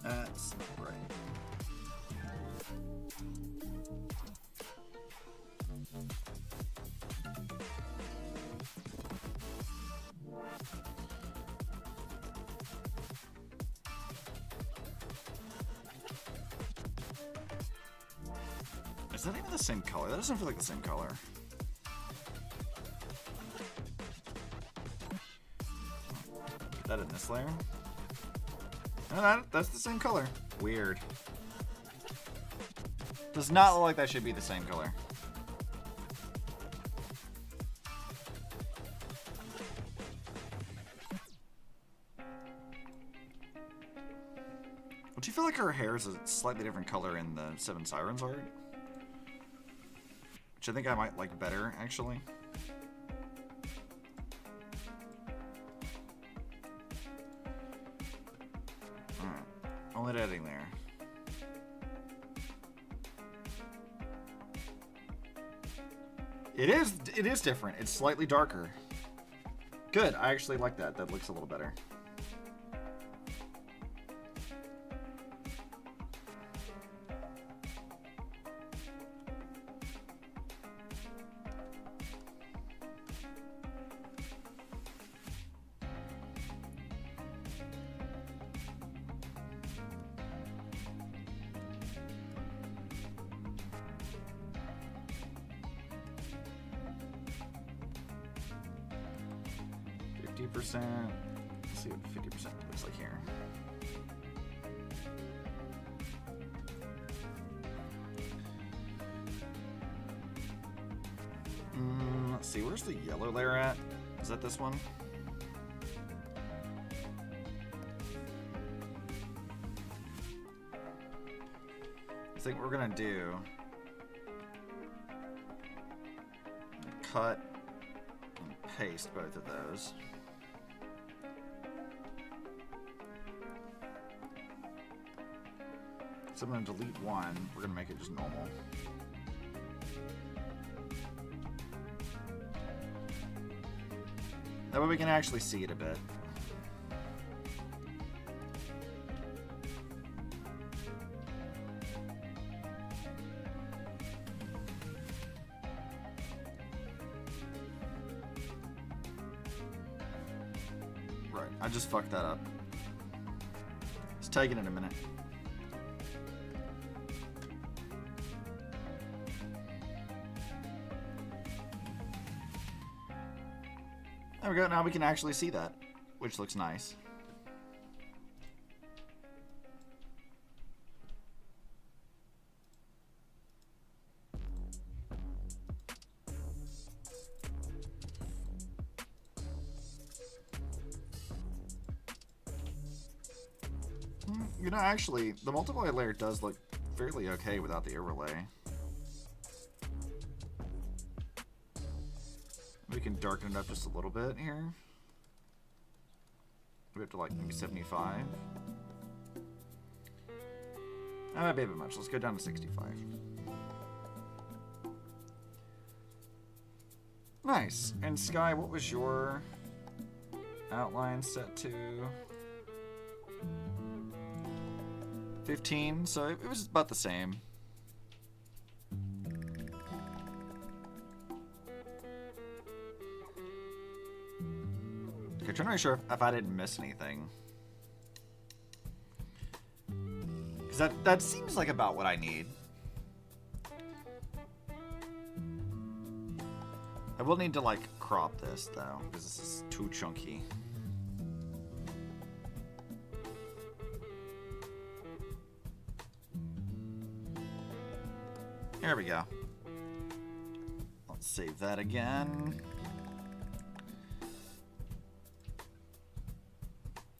That's not right. Is that even the same color? That doesn't feel like the same color. Put that in this layer. No, that's the same color. Weird. Does not look like that should be the same color. Do you feel like her hair is a slightly different color in the Seven Sirens art? Which I think I might like better, actually. Alright. Only editing there. It is different. It's slightly darker. Good. I actually like that. That looks a little better. Let's see what 50% looks like here. Let's see, where's the yellow layer at? Is that this one? I think what we're gonna do, cut and paste both of those. So I'm going to delete one. We're going to make it just normal. That way we can actually see it a bit. Right, I just fucked that up. It's taking it a minute. There we go, now we can actually see that, which looks nice. You know, actually, the multiply layer does look fairly okay without the overlay. We can darken it up just a little bit here. We have to like maybe 75. That might be a bit much. Let's go down to 65. Nice. And Sky, what was your outline set to? 15, so it was about the same. Okay, trying to make sure if I didn't miss anything. Because that seems like about what I need. I will need to like crop this though, because this is too chunky. There we go. Let's save that again.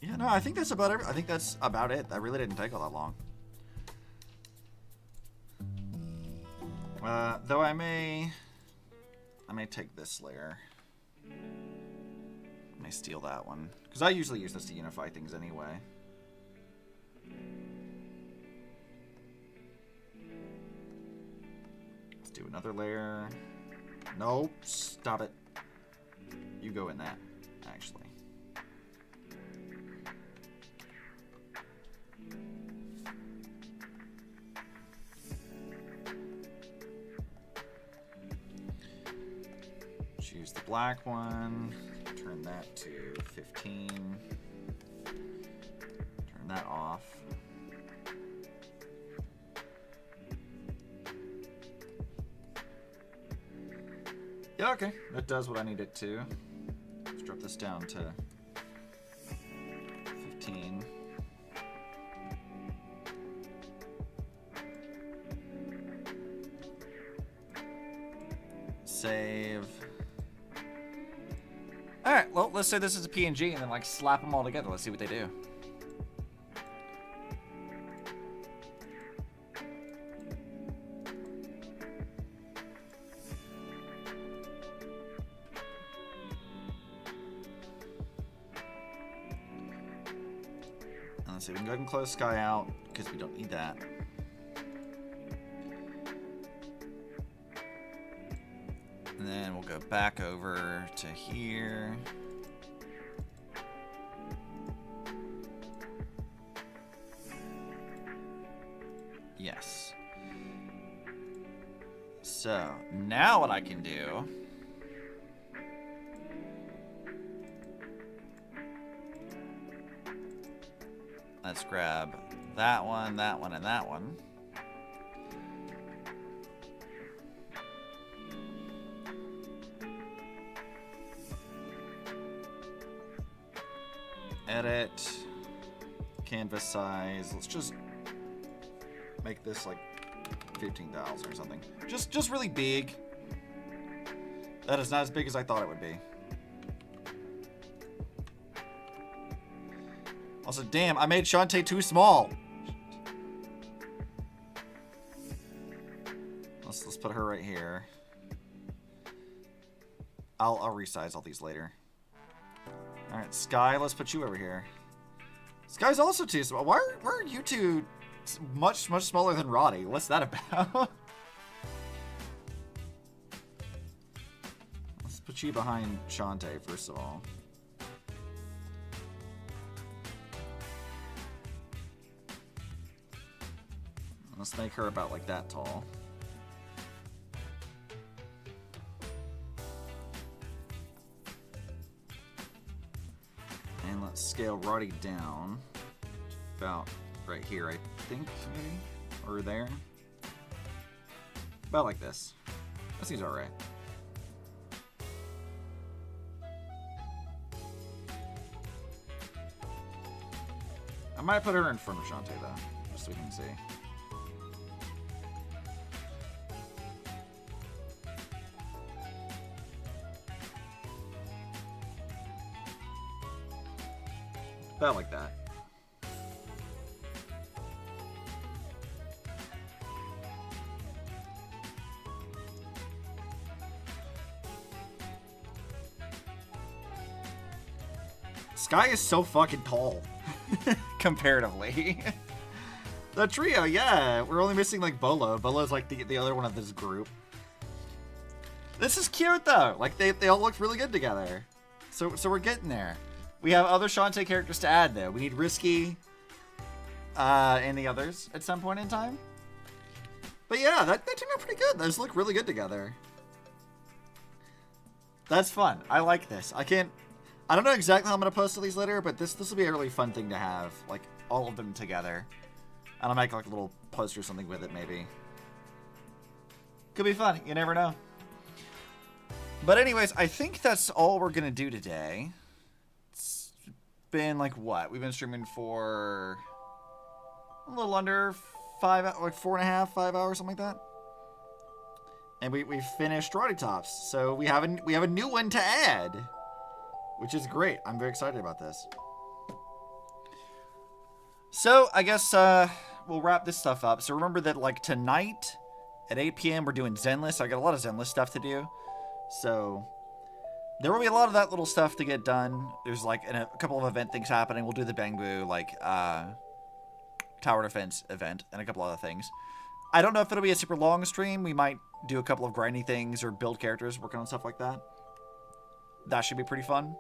Yeah, no, I think that's about it. I think that's about it. That really didn't take all that long. Though I may take this layer. I may steal that one. Because I usually use this to unify things anyway. Let's do another layer. Nope, stop it. You go in that, actually. Choose the black one, turn that to 15, turn that off. Yeah, okay. That does what I need it to. Let's drop this down to 15. Save. Alright, well, let's say this is a PNG and then, like, slap them all together. Let's see what they do. Let's see, we can go ahead and close Sky out, because we don't need that. And then we'll go back over to here. Yes. So, now what I can do... Let's grab that one, and that one. Edit. Canvas size. Let's just make this like 15,000 or something. Just really big. That is not as big as I thought it would be. Also, damn, I made Shantae too small. Let's put her right here. I'll resize all these later. All right, Sky, let's put you over here. Sky's also too small. Why are you two much smaller than Rotty? What's that about? Let's put you behind Shantae first of all. Let's make her about like that tall. And let's scale Rotty down about right here, I think, maybe? Or there. About like this. That seems alright. I might put her in front of Shantae though, just so we can see. About like that. Sky is so fucking tall. Comparatively. The trio, yeah. We're only missing like Bolo. Bolo's like the other one of this group. This is cute though. Like they all look really good together. So we're getting there. We have other Shantae characters to add, though. We need Risky and the others at some point in time. But yeah, that turned out pretty good. Those look really good together. That's fun. I like this. I don't know exactly how I'm going to post all these later, but this will be a really fun thing to have. Like, all of them together. And I'll make like a little poster or something with it, maybe. Could be fun. You never know. But anyways, I think that's all we're going to do today. Been like what? We've been streaming for a little under 5, like 4.5, 5 hours, something like that. And we finished Rottytops, so we have a new one to add, which is great. I'm very excited about this. So I guess we'll wrap this stuff up. So remember that like tonight at 8 p.m. we're doing Zenless. I got a lot of Zenless stuff to do, so. There will be a lot of that little stuff to get done. There's like a couple of event things happening. We'll do the Bangbu like tower defense event and a couple other things. I don't know if it'll be a super long stream. We might do a couple of grindy things or build characters, working on stuff like that. That should be pretty fun.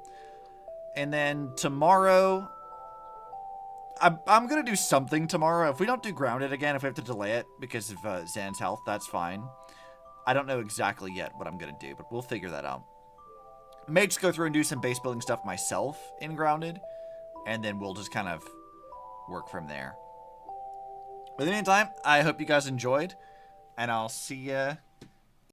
And then tomorrow, I'm gonna do something tomorrow. If we don't do Grounded again, if we have to delay it because of Zan's health, that's fine. I don't know exactly yet what I'm gonna do, but we'll figure that out. May just go through and do some base building stuff myself in Grounded, and then we'll just kind of work from there. But in the meantime, I hope you guys enjoyed, and I'll see you